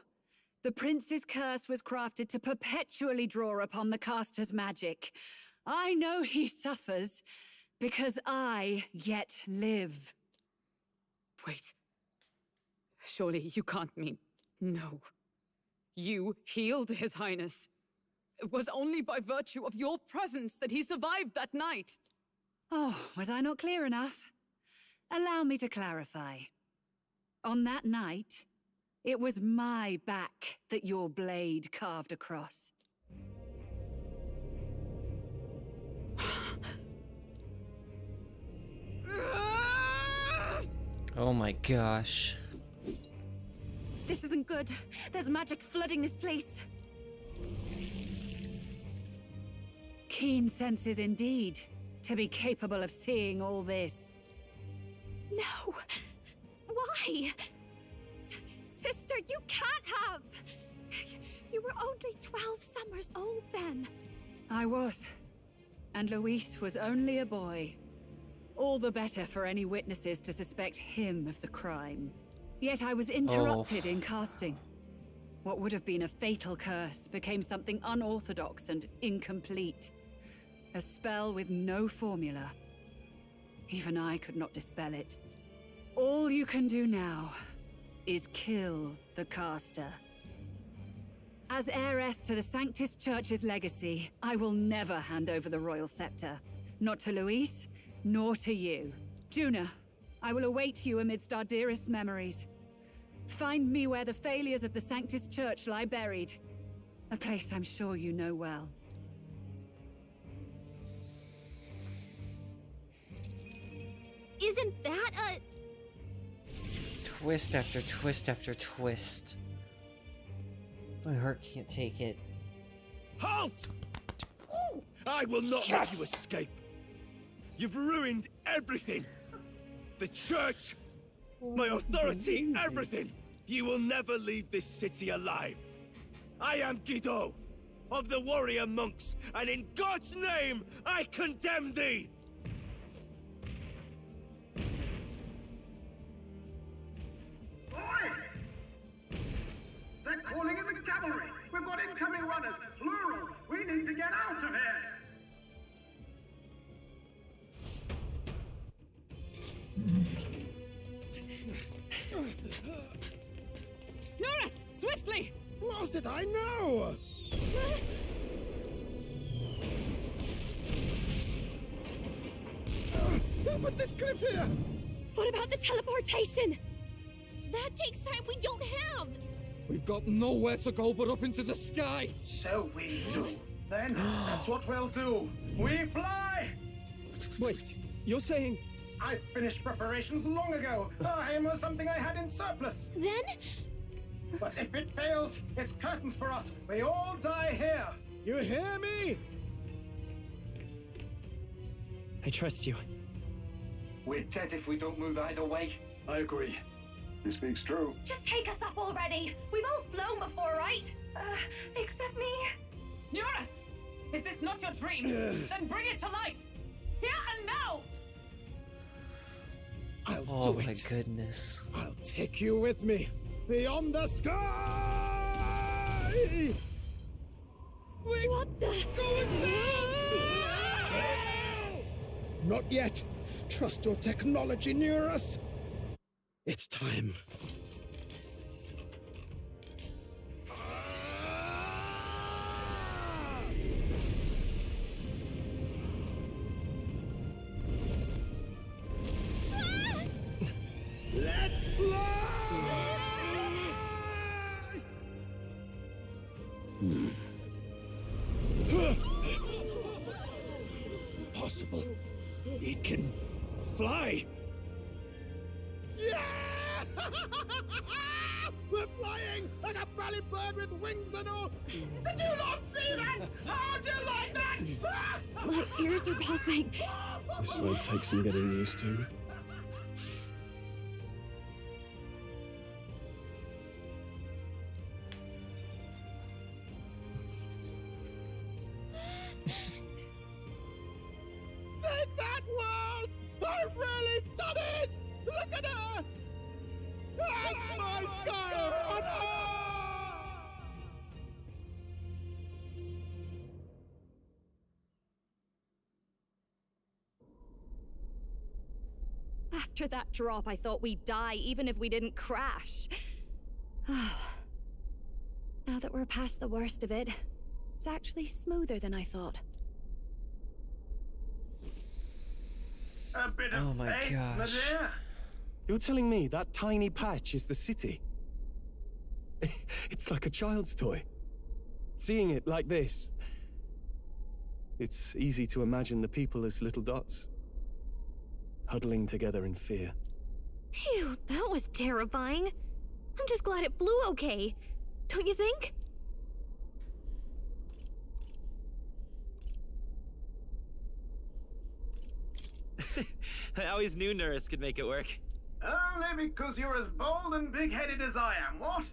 The prince's curse was crafted to perpetually draw upon the caster's magic. I know he suffers, because I yet live. Wait. Surely you can't mean... No. You healed His Highness. It was only by virtue of your presence that he survived that night. Oh, was I not clear enough? Allow me to clarify. On that night, it was my back that your blade carved across. Oh my gosh. This isn't good. There's magic flooding this place. Keen senses indeed, to be capable of seeing all this. No! Why? Sister, you can't have! You were only 12 summers old then. I was. And Luis was only a boy. All the better for any witnesses to suspect him of the crime. Yet I was interrupted in casting. What would have been a fatal curse became something unorthodox and incomplete. A spell with no formula. Even I could not dispel it. All you can do now is kill the caster. As heiress to the Sanctis Church's legacy, I will never hand over the royal scepter. Not to Luis, nor to you. Juna, I will await you amidst our dearest memories. Find me where the failures of the Sanctis Church lie buried. A place I'm sure you know well. Isn't that a... Twist after twist after twist. My heart can't take it. Halt! I will not let you escape. You've ruined everything. The church, my authority, everything. You will never leave this city alive. I am Guido, of the warrior monks, and in God's name, I condemn thee! Oi! They're calling in the cavalry! We've got incoming runners, plural! We need to get out of here! Norris! Swiftly! What did I know? Who put this cliff here? What about the teleportation? That takes time we don't have! We've got nowhere to go but up into the sky! So we do. Then, that's what we'll do. We fly! Wait, you're saying... I finished preparations long ago. Time was something I had in surplus. Then? But if it fails, it's curtains for us. We all die here. You hear me? I trust you. We're dead if we don't move either way. I agree. He speaks true. Just take us up already! We've all flown before, right? Except me. Eurus! Is this not your dream? Then bring it to life! Here and now! Oh my goodness. I'll take you with me beyond the sky! What the? Going down! Not yet. Trust your technology, Eurus. It's time. Let's fly! Impossible. It can fly. Yeah! We're flying like a bally bird with wings and all. Did you not see that? How do you like that? My ears are popping. This will take some getting used to. Take that, world! I've really done it! Look at her! That's my sky runner! After that drop, I thought we'd die, even if we didn't crash. Now that we're past the worst of it, it's actually smoother than I thought. A bit of Oh my faith, gosh. my dear. You're telling me that tiny patch is the city? It's like a child's toy. Seeing it like this, it's easy to imagine the people as little dots, huddling together in fear. Phew, that was terrifying. I'm just glad it flew okay. Don't you think? I always knew Nurse could make it work. Only because you're as bold and big-headed as I am, what?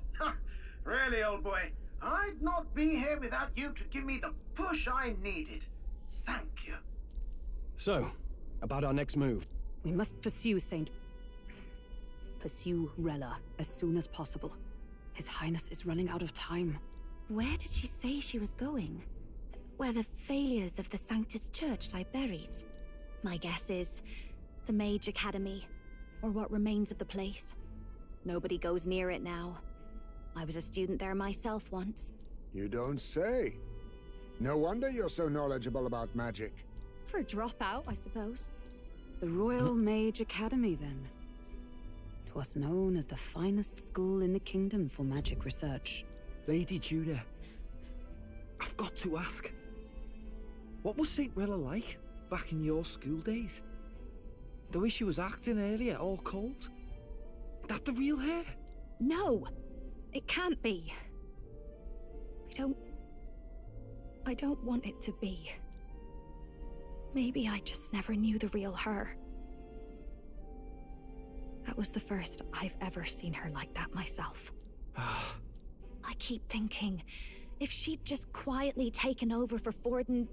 Really, old boy, I'd not be here without you to give me the push I needed. Thank you. So, about our next move. We must pursue Rella as soon as possible. His Highness is running out of time. Where did she say she was going? Where the failures of the Sanctus Church lie buried? My guess is the Mage Academy, or what remains of the place. Nobody goes near it now. I was a student there myself once. You don't say. No wonder you're so knowledgeable about magic. For a dropout, I suppose. The Royal Mage Academy, then. 'Twas known as the finest school in the kingdom for magic research. Lady Juna, I've got to ask. What was St. Rella like back in your school days? The way she was acting earlier, all cold? That the real hair? No! It can't be. I don't want it to be. Maybe I just never knew the real her. That was the first I've ever seen her like that myself. I keep thinking, if she'd just quietly taken over for Forden,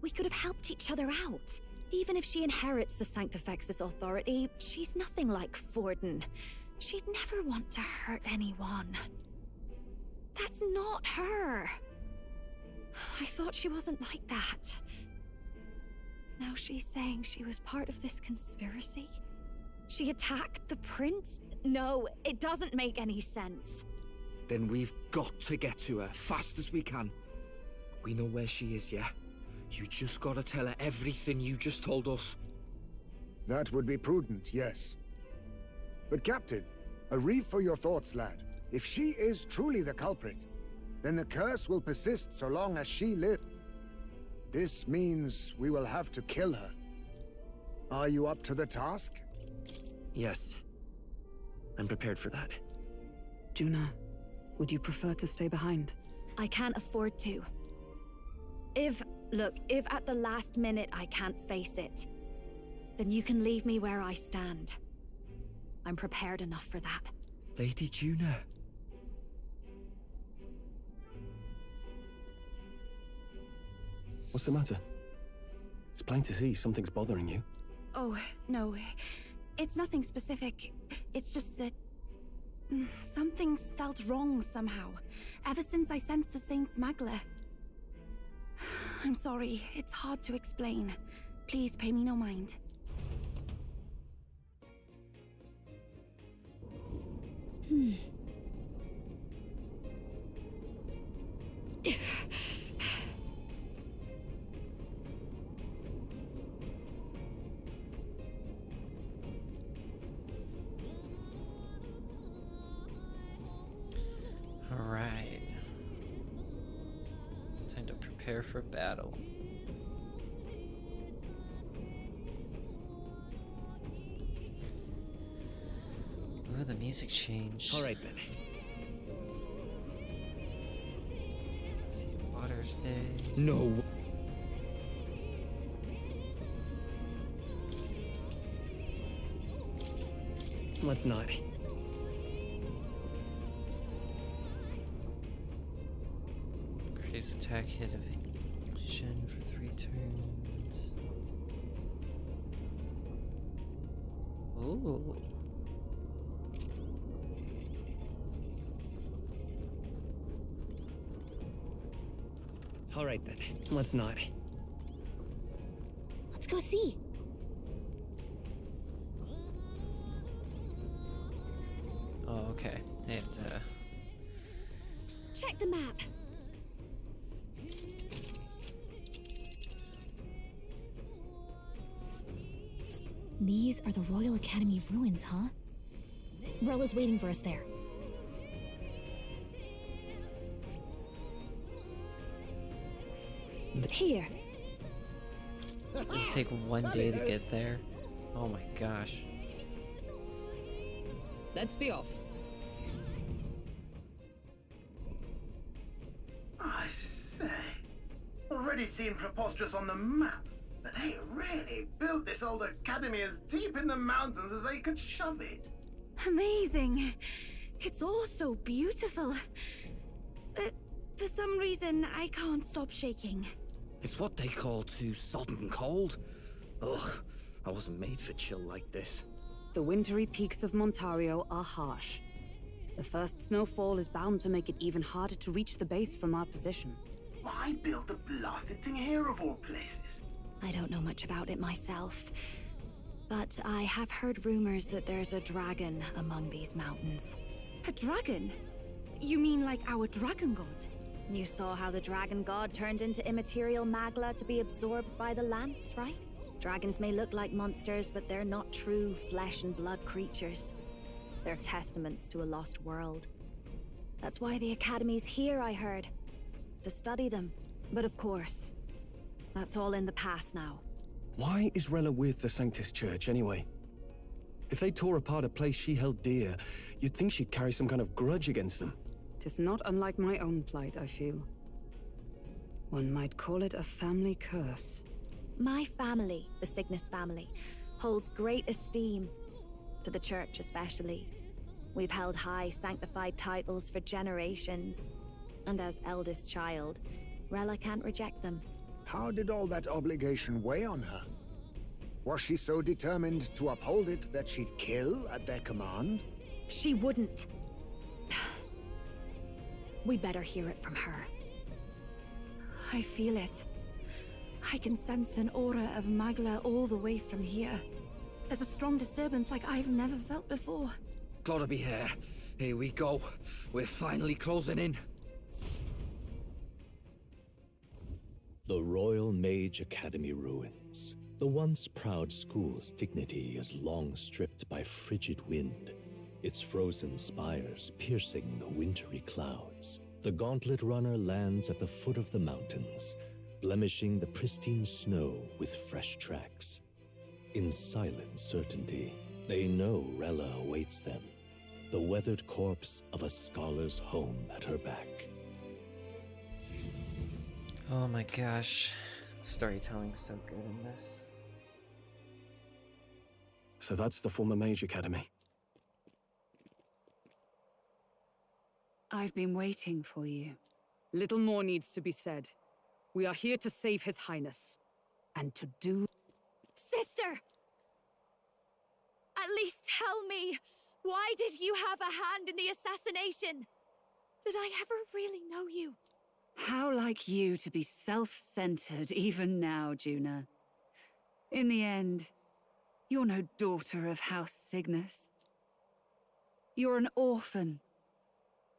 we could have helped each other out. Even if she inherits the Sanctifex's authority, she's nothing like Forden. She'd never want to hurt anyone. That's not her. I thought she wasn't like that. Now she's saying she was part of this conspiracy? She attacked the prince? No, it doesn't make any sense. Then we've got to get to her, fast as we can. We know where she is, yeah? You just gotta tell her everything you just told us. That would be prudent, yes. But Captain, a reef for your thoughts, lad. If she is truly the culprit, then the curse will persist so long as she lives. This means we will have to kill her. Are you up to the task? Yes. I'm prepared for that. Juna, would you prefer to stay behind? I can't afford to. If at the last minute I can't face it, then you can leave me where I stand. I'm prepared enough for that. Lady Juna. What's the matter? It's plain to see something's bothering you. Oh, no. It's nothing specific. It's just that... something's felt wrong somehow, ever since I sensed the Saint's Magla. I'm sorry, it's hard to explain. Please pay me no mind. Alright. Time to prepare for battle. Oh, the music changed. Alright then. Let's see, Water's Day. No. Let's not. Increase attack hit evasion for 3 turns. Ooh. Alright then. Let's not. Let's go see. Oh, okay. They have to... Check the map. These are the Royal Academy ruins, huh? Rella's waiting for us there. But here. It'll take 1 day to get there. Oh my gosh. Let's be off. I say, already seen preposterous on the map, but they really built this old academy as deep in the mountains as they could shove it. Amazing. It's all so beautiful. But for some reason, I can't stop shaking. It's what they call too sodden cold. Ugh, I wasn't made for chill like this. The wintry peaks of Montario are harsh. The first snowfall is bound to make it even harder to reach the base from our position. Why build the blasted thing here of all places? I don't know much about it myself, but I have heard rumors that there's a dragon among these mountains. A dragon? You mean like our dragon god? You saw how the dragon god turned into immaterial Magla to be absorbed by the lance, right? Dragons may look like monsters, but they're not true flesh and blood creatures. They're testaments to a lost world. That's why the Academy's here, I heard. To study them. But of course, that's all in the past now. Why is Rella with the Sanctus Church, anyway? If they tore apart a place she held dear, you'd think she'd carry some kind of grudge against them. 'Tis not unlike my own plight, I feel. One might call it a family curse. My family, the Cygnus family, holds great esteem. To the church especially. We've held high sanctified titles for generations. And as eldest child, Rella can't reject them. How did all that obligation weigh on her? Was she so determined to uphold it that she'd kill at their command? She wouldn't. We better hear it from her. I feel it. I can sense an aura of Magla all the way from here. There's a strong disturbance like I've never felt before. Gotta be here. Here we go. We're finally closing in. The Royal Mage Academy ruins. The once proud school's dignity is long stripped by frigid wind, its frozen spires piercing the wintry clouds. The gauntlet runner lands at the foot of the mountains, blemishing the pristine snow with fresh tracks. In silent certainty, they know Rella awaits them, the weathered corpse of a scholar's home at her back. Oh my gosh. Storytelling's so good in this. So that's the former Mage Academy. I've been waiting for you. Little more needs to be said. We are here to save His Highness. And to do... Sister! At least tell me, why did you have a hand in the assassination? Did I ever really know you? How like you to be self-centered even now, Juna. In the end, you're no daughter of House Cygnus. You're an orphan.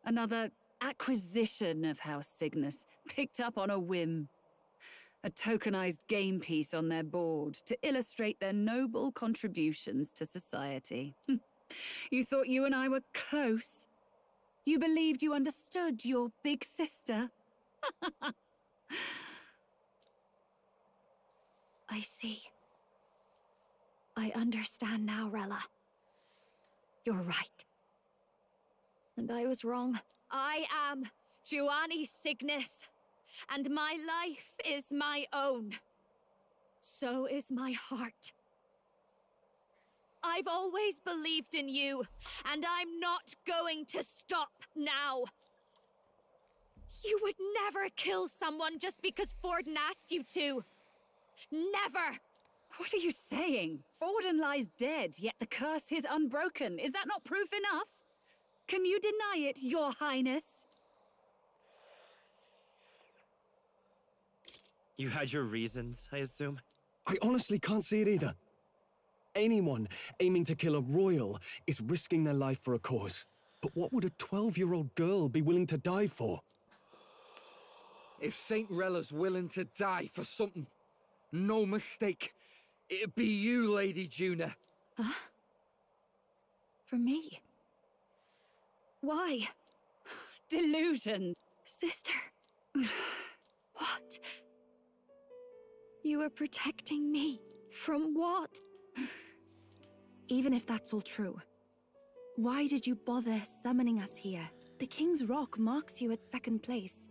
Another acquisition of House Cygnus, picked up on a whim. A tokenized game piece on their board to illustrate their noble contributions to society. You thought you and I were close? You believed you understood your big sister? I see. I understand now, Rella. You're right. And I was wrong. I am Giovanni Cygnus, and my life is my own. So is my heart. I've always believed in you, and I'm not going to stop now. You would never kill someone just because Forden asked you to. Never! What are you saying? Forden lies dead, yet the curse is unbroken. Is that not proof enough? Can you deny it, Your Highness? You had your reasons, I assume? I honestly can't see it either. Anyone aiming to kill a royal is risking their life for a cause. But what would a 12-year-old girl be willing to die for? If Saint Rella's willing to die for something, no mistake, it'd be you, Lady Juna. Huh? For me? Why? Delusion. Sister. What? You are protecting me from what? Even if that's all true, why did you bother summoning us here? The King's Rock marks you at second place.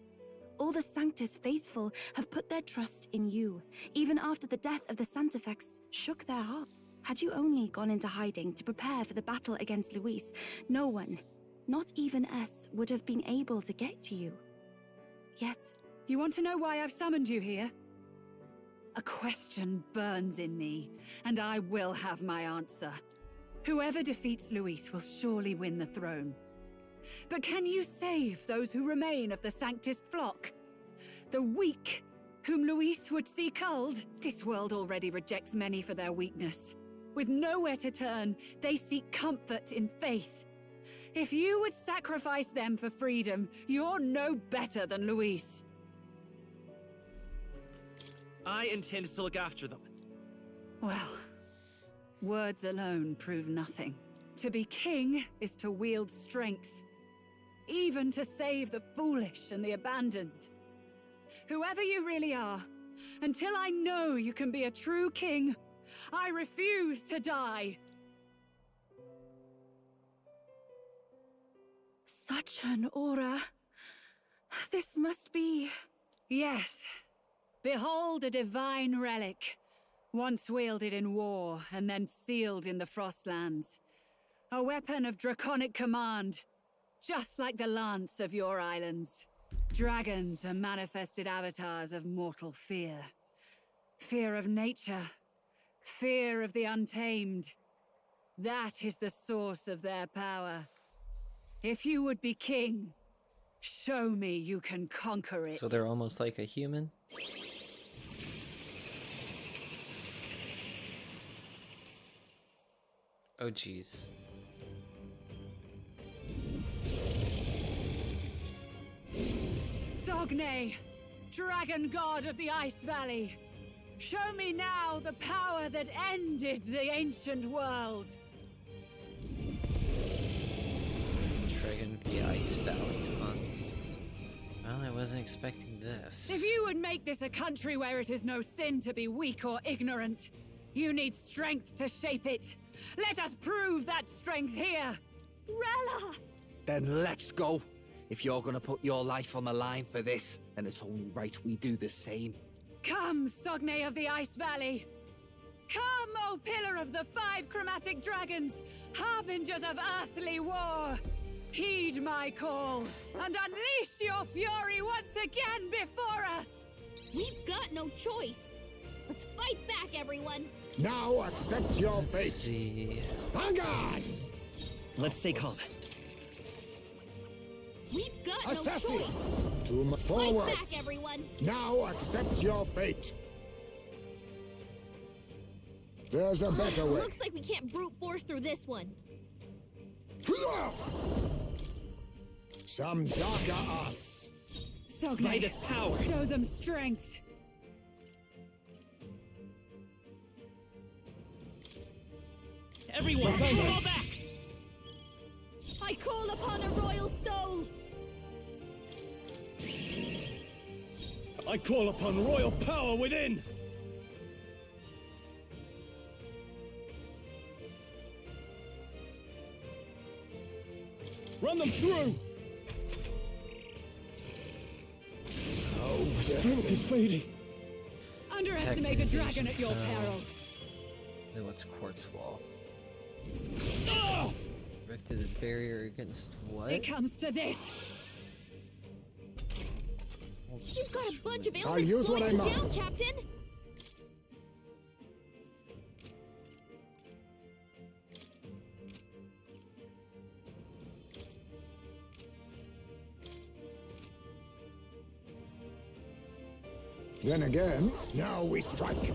All the Sanctus faithful have put their trust in you, even after the death of the Santifex shook their heart. Had you only gone into hiding to prepare for the battle against Luis, no one, not even us, would have been able to get to you. Yet... You want to know why I've summoned you here? A question burns in me, and I will have my answer. Whoever defeats Luis will surely win the throne. But can you save those who remain of the Sanctist flock? The weak, whom Luis would see culled? This world already rejects many for their weakness. With nowhere to turn, they seek comfort in faith. If you would sacrifice them for freedom, you're no better than Luis. I intend to look after them. Well, words alone prove nothing. To be king is to wield strength, even to save the foolish and the abandoned. Whoever you really are, until I know you can be a true king, I refuse to die. Such an aura. This must be... Yes. Behold a divine relic, once wielded in war and then sealed in the Frostlands. A weapon of draconic command, just like the lance of your islands. Dragons are manifested avatars of mortal fear. Fear of nature, fear of the untamed. That is the source of their power. If you would be king, show me you can conquer it. So they're almost like a human? Oh jeez. Sogne, dragon god of the Ice Valley, show me now the power that ended the ancient world. Dragon of the Ice Valley, huh? Well, I wasn't expecting this. If you would make this a country where it is no sin to be weak or ignorant, you need strength to shape it. Let us prove that strength here! Rella! Then let's go. If you're gonna put your life on the line for this, then it's only right we do the same. Come, Sogne of the Ice Valley! Come, O Pillar of the 5 chromatic dragons, harbingers of earthly war! Heed my call, and unleash your fury once again before us! We've got no choice. Let's fight back, everyone. Now accept your Let's fate. see. Vanguard! Let's stay calm. We've got no Assassin! choice. Forward! Fight back, everyone. Now accept your fate. There's a better way. Looks like we can't brute force through this one. Some darker arts. Sogne, Vader's power. show them strength. Everyone, fall back! I call upon a royal soul. I call upon royal power within! Run them through! Oh, Strength is fading. Underestimate a dragon at your peril. Then what's quartz wall? Ah! Erected a barrier against what? It comes to this. You've got a bunch of I'll elements use what slowing I you down, must. Captain. Then again, now we strike.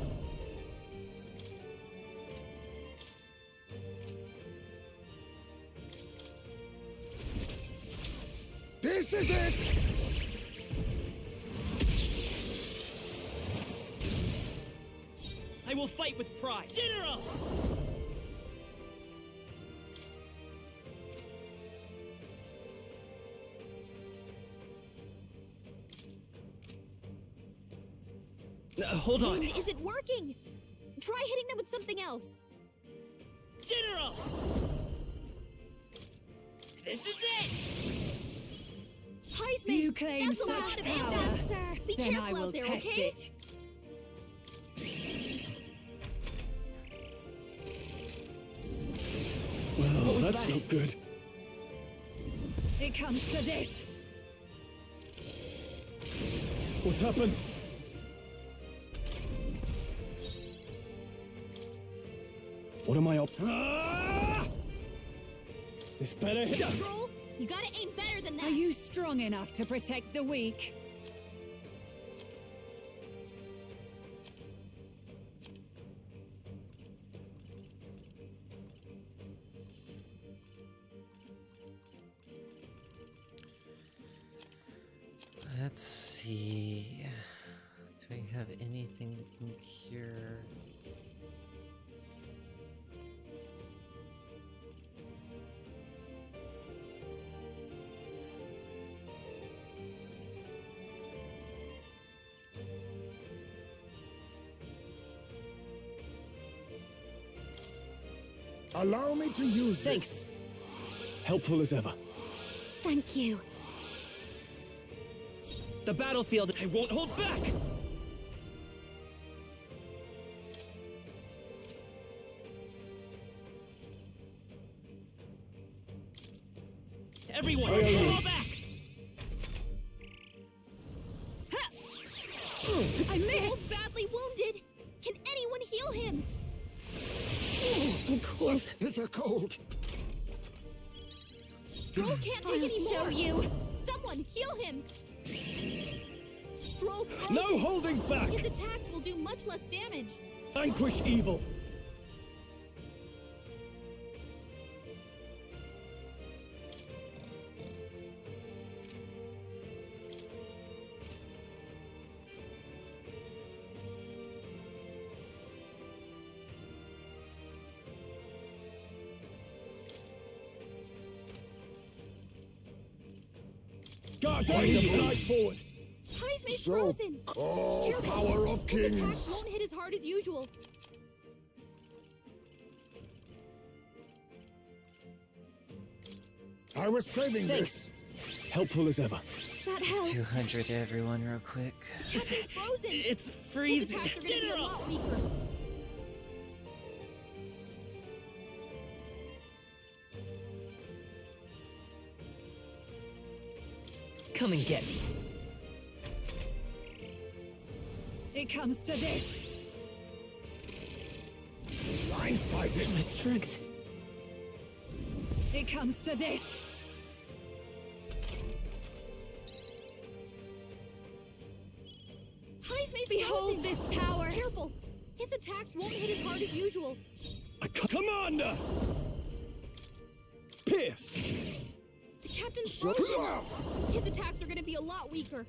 This is it! I will fight with pride. General! Hold on. Is it working? Try hitting them with something else. General! This is it! Heisman, You claim that's a such lot of power. impact, sir. Be Then careful I will out there, test okay? it. Well, that's not good. It comes to this. What's happened? What am I up? Ah! This better hit. Troll, you gotta aim better than that. Are you strong enough to protect the weak? Let's see. Do I have anything that can cure? Allow me to use Thanks. this. Helpful as ever. Thank you. The battlefield, I won't hold back! Everyone, fall back! I missed. Badly wounded. Can anyone heal him? Of course. It's a cold. Stroll can't take any more. Show you. Someone heal him. Stroll's frozen. No holding back! His attacks will do much less damage. Vanquish evil! Guards, slide forward! Heisman's So, frozen. oh, Careful. power of His attacks kings! won't hit as hard as usual. I was saving Thanks. this. Helpful as ever. That helps. 200 to everyone real quick. Captain's frozen. It's His freezing. attacks are gonna be a General! lot weaker. Come and get me. It comes to this. Blindsided. My strength. It comes to this. Behold this power! Careful! His attacks won't hit as hard as usual. Commander! Pierce! The captain's frozen! His attacks are gonna be a lot weaker.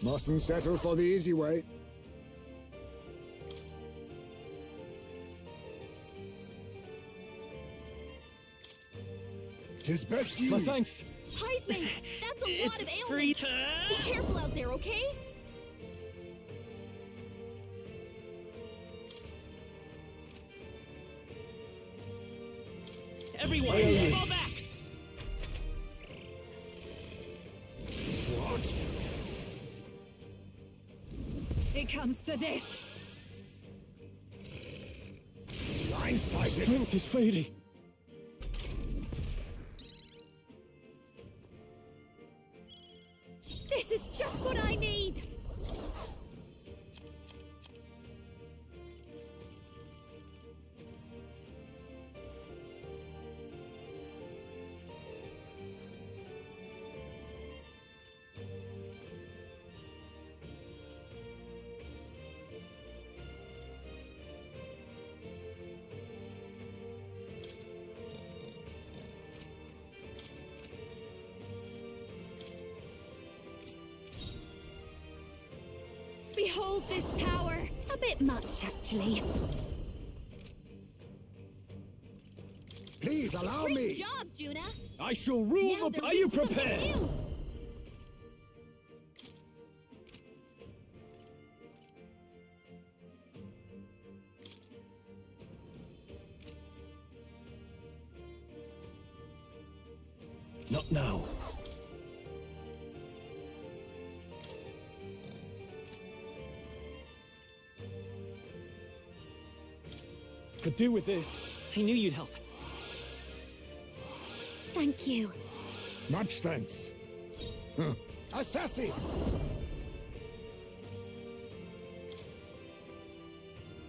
Mustn't settle for the easy way. Tis best you. My thanks. Heisman, that's a lot of ailments. Be careful out there, okay? Everyone, fall back! What? It comes to this. Blindsided. Strength is fading. This is just what I need! Behold this power! A bit much, actually. Please allow Great me. job, Juna! I shall rule Now the... they're Are you doing something prepared? new. Not now. Could do with this. I knew you'd help. Thank you. Much thanks. Huh. Assassin!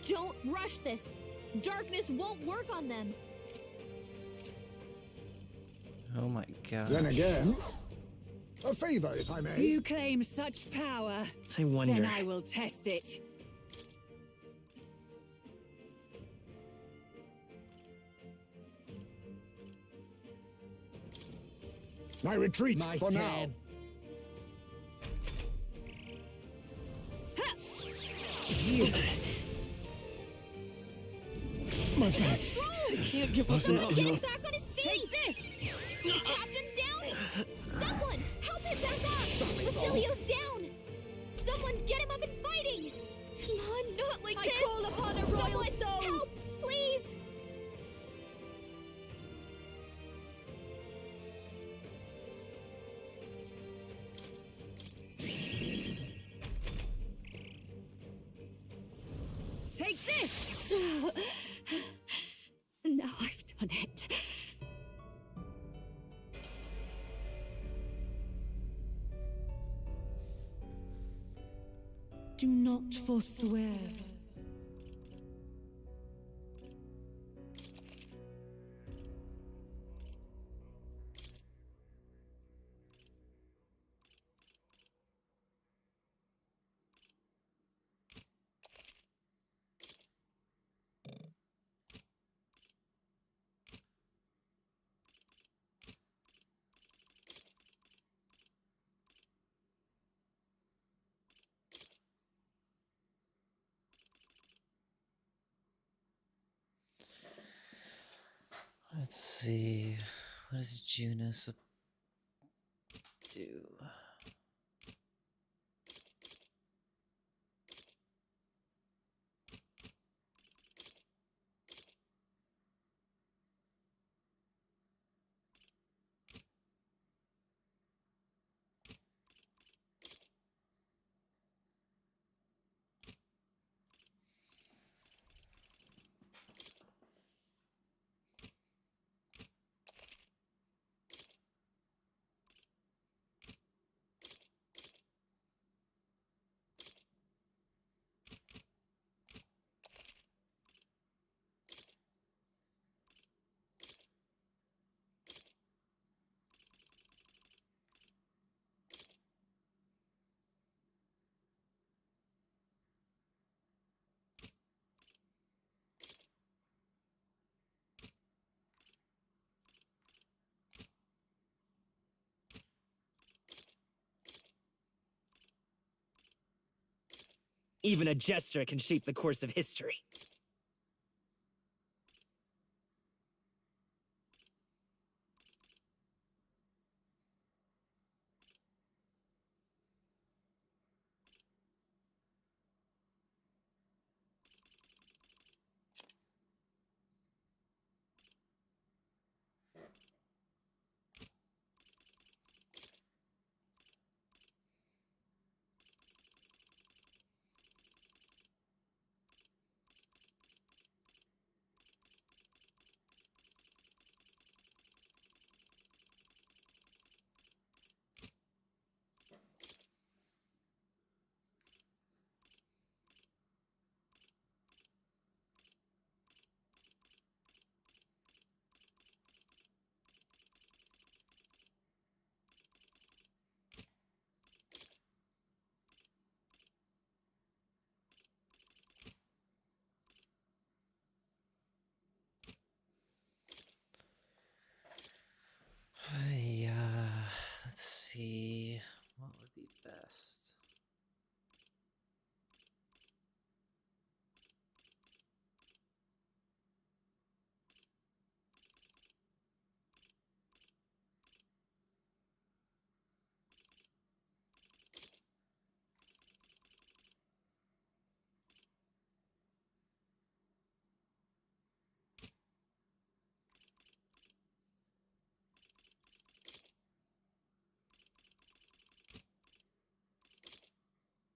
Don't rush this. Darkness won't work on them. Oh my god. Then again, a favor, if I may. You claim such power. I wonder. Then I will test it. I retreat My for now. turn. My best. Strong! Can't give us Get him enough. back on his feet! Take this! Captain down! Someone! Help him back up! Basilio's down! Someone get him up and fighting! Come on, not like this! I call upon a royal soul! Help! Please! Take this! Now I've done it. Do not forswear. Let's see. What does Junus do? Even a gesture can shape the course of history. Let's see. What would be best?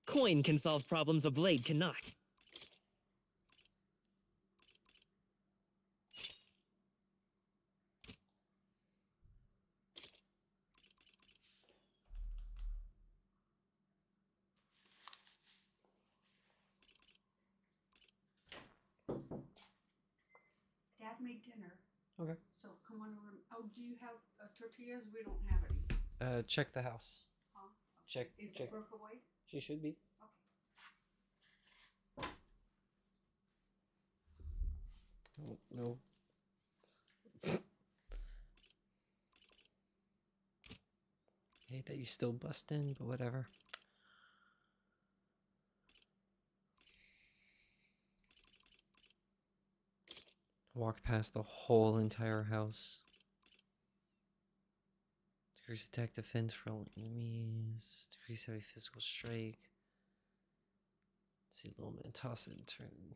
Coin can solve problems a blade cannot. Dad made dinner. Okay. So come on over. Oh, do you have tortillas? We don't have any. Check the house. Huh? Check. Is check. Brooke away? She should be. Oh, no. Hate that you still bust in, but whatever. Walk past the whole entire house. Decrease attack defense for all enemies. Decrease heavy physical strike. See a little bit, toss it and turn.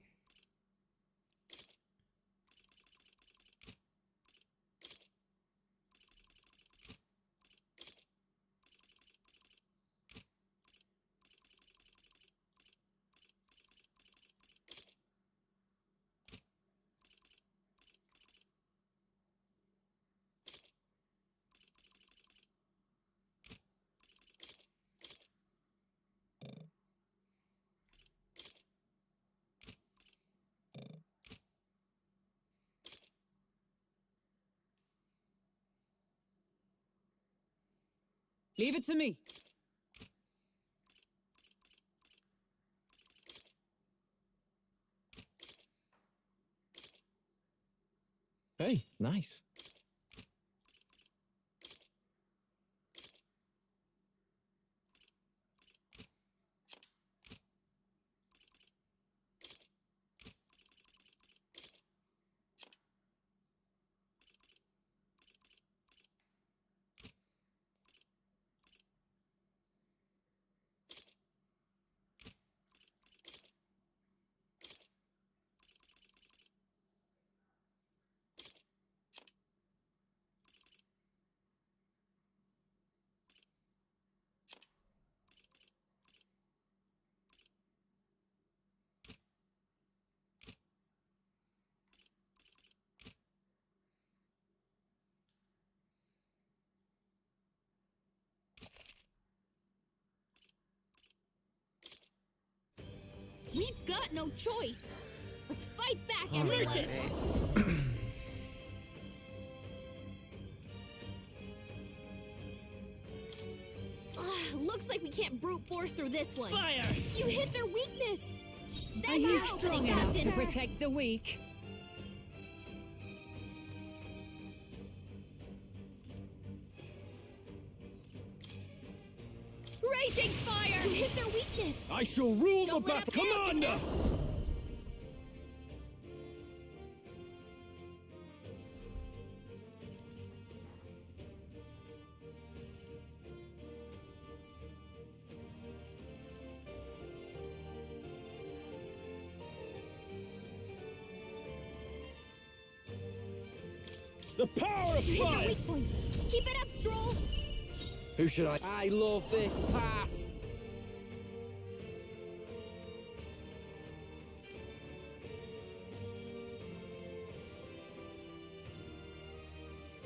Leave it to me. Hey, nice. We've got no choice. Let's fight back, All everyone. right. Looks like we can't brute force through this one. Fire! You hit their weakness. That's Are you our strong opening, enough to Captain. protect the weak? Raging fire! hit their weakness. I shall rule Don't the let battle. up there, Commander! The power of You hit their fire! weak point. Keep it up, Stroll. Who should I love this path.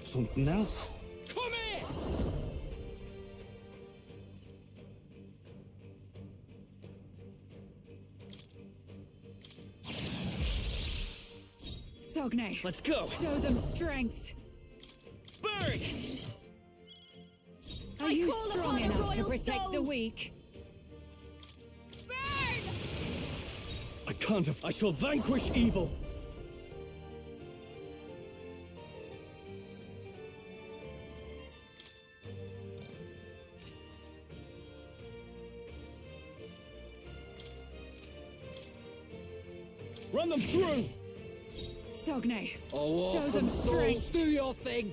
Something else? Come here! Sogne, Let's go. show them strength. Burn! Are you call strong upon a enough to royal protect the soul. weak? Burn! I can't. I shall vanquish evil. Run them through! Sogne, Oh, show awesome them souls, strength. do your thing.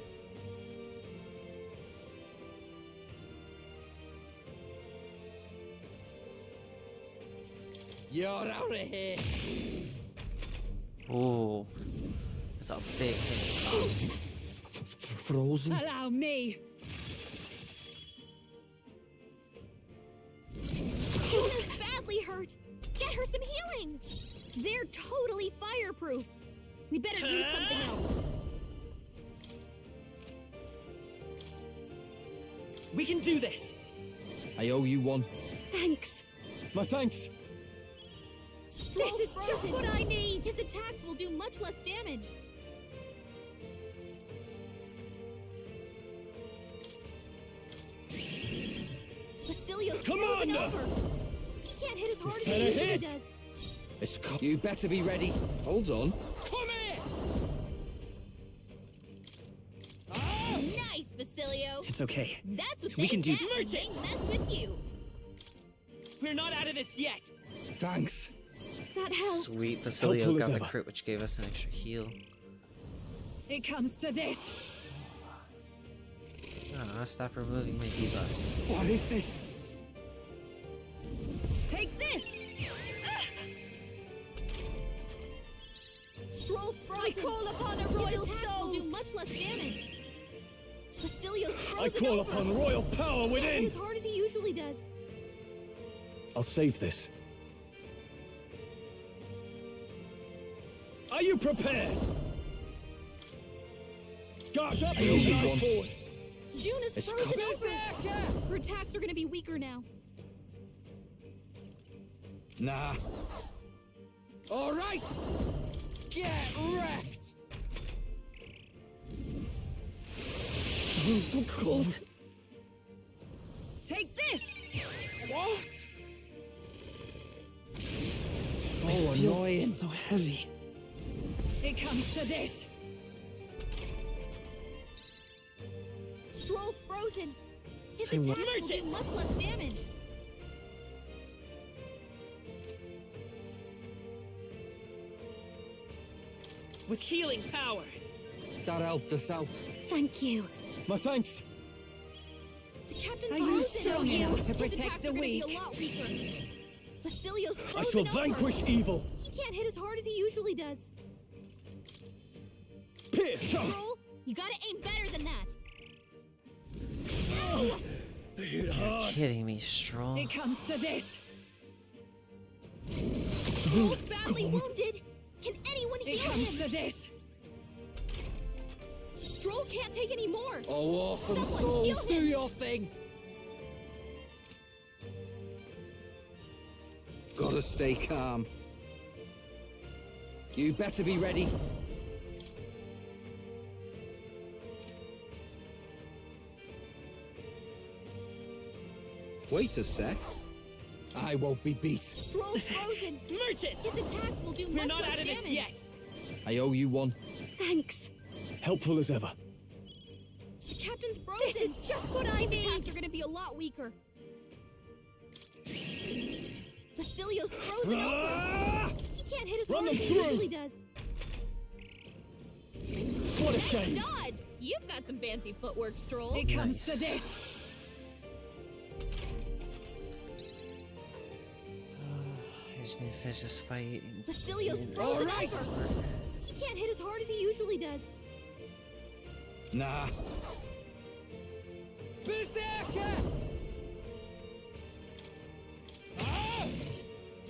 You're out of here. Oh, that's a big hit. Frozen? Allow me. Juna's badly hurt. Get her some healing. They're totally fireproof. We better use something else. We can do this. I owe you one. Thanks. My thanks. This is just what I need. His attacks will do much less damage. Basilio's frozen Commander! over. He can't hit as hard as better he usually hit. does. You better be ready. Hold on. Come here! Nice, Basilio. It's okay. That's what We they can do get when they mess with you. We're not out of this yet. Thanks. That helps. Sweet, Basilio Helpful got as the ever. crit, which gave us an extra heal. It comes to this. Ah, stop removing my debuffs. What is this? Take this. Stroll's frozen. I call upon a royal soul. Will do much less damage. Basilio's frozen I call over. upon royal power He can't hit within! as hard as he usually does. I'll save this. Are you prepared? Guards up I and owe you guide one. forward! Juna's It's frozen co- over. Her attacks are gonna be weaker now. Nah. All right. Get wrecked. So cold. Take this. What? So annoying. So heavy. It comes to this. Stroll's frozen. His I wa- attacks will do much less damage. With healing power. That helped us out. Thank you. My thanks! The captain's Are you frozen. strong enough to His protect attacks the are gonna weak? be a lot weaker. Basilio's I frozen shall over. vanquish evil! He can't hit as hard as he usually does. Pierce! Stroll, you gotta aim better than that. They hit You're hard! kidding me, Stroll. It comes to this. Stroll's badly wounded. Can anyone It heal comes him? to this. Stroll can't take any more. Oh, awesome Someone souls, heal do him. your thing. Gotta stay calm. You better be ready. Wait a sec. I won't be beat. Stroll's frozen. Merchant! His attacks will do We're much not less out of this damage. yet. I owe you one. Thanks. Helpful as ever. The captain's frozen. This is just what I need. His attacks are gonna be a lot weaker. Basilio's frozen over! He can't hit as Run hard as them he through. usually does! What a Nice shame. dodge! You've got some fancy footwork, Stroll. It comes to this. I just need to finish this fight. Basilio's and- frozen over! He can't hit as hard as he usually does. Nah. Berserker!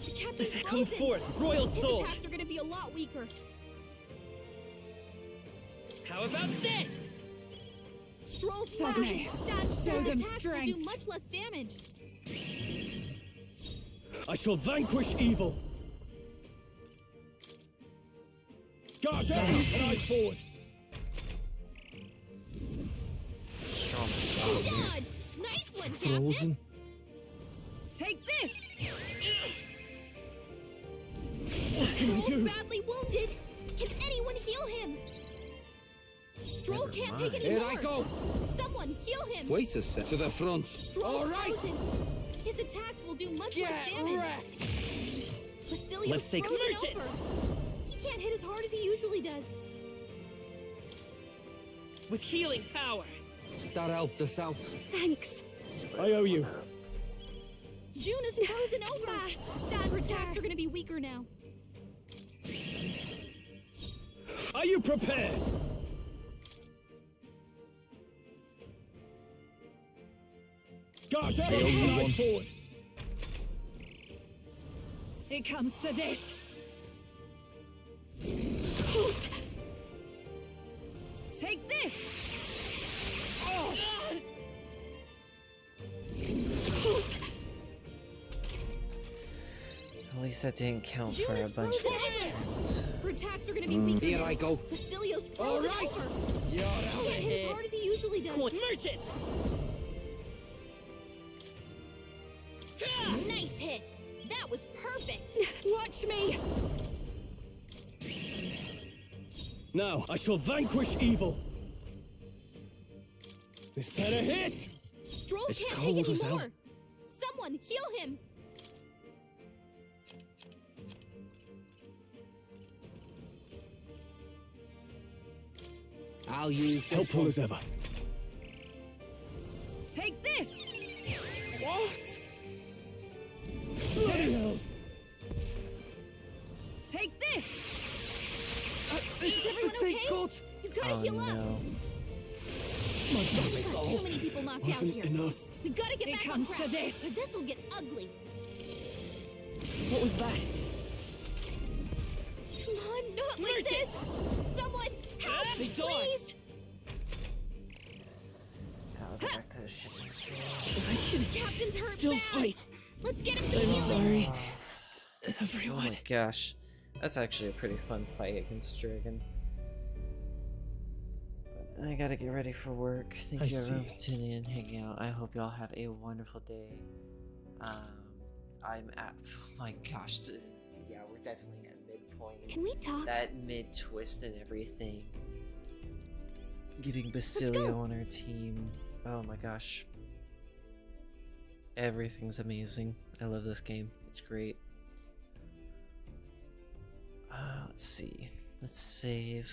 The captain's frozen! Come forth, Royal His Sword! attacks are gonna be a lot weaker. How about this? Stroll's Suddenly, fast! show His them attacks will do strength. much less damage. I shall vanquish evil. Guard down and eyes forward. Strong. Dodge! Nice one, Captain! Frozen? Take this. What can I Stroll's do? badly wounded. Can anyone heal him? Stroll Never can't mind. take any Here more. I go. Someone heal him. Wait a sec. To the front. Stroll's All right. frozen. His attacks will do much Get less damage. wrecked. Basilio's Let's take frozen merchant. over. He can't hit as hard as he usually does. With healing power. That helped us out. Thanks. I owe you. June is frozen over. Her attacks are going to be weaker now. Are you prepared? Guard down and eyes forward. It comes to this. Take this. Oh. At least that didn't count June for a is bunch of frozen extra over. turns. Her attacks are going to be weaker Here now. I go. Basilio's All frozen right. over. You're He out can't of hit as here. hard as he usually does. Merchant! Nice hit. That was perfect. Watch me. Now I shall vanquish evil. This better hit. Stroll It's can't cold take as any hell. more. Someone heal him. I'll use this Helpful one. as ever. Take this. What? Bloody hell. Take this. Is everyone okay? You've got to Oh heal up. no. My We've damn got too many people knocked out wasn't here. enough. We've got to get It back on comes track. to this. Or this will get ugly. What was that? Come on, not like Merchant! this. Someone help, They please. dodged. I'll go back to the ship. The captain's hurt Still bad. fight. Let's get him some I'm healing. sorry. Oh Everyone. my gosh. That's actually a pretty fun fight against Dragon. But I gotta get ready for work. Thank I you everyone see. for tuning in and hanging out. I hope y'all have a wonderful day. I'm at, oh my gosh, yeah, we're definitely at midpoint. Can we talk? That mid twist and everything. Getting Basilio on our team. Oh my gosh. Everything's amazing. I love this game. It's great. Let's see. Let's save.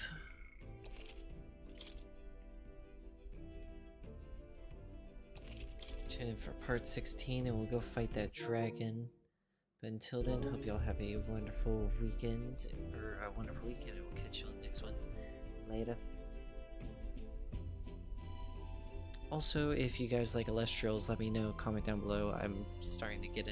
Tune in for part 16 and we'll go fight that dragon. But until then, hope y'all have a wonderful weekend. Or a wonderful weekend. I will catch you on the next one. Later. Also, if you guys like Illustrials, let me know. Comment down below. I'm starting to get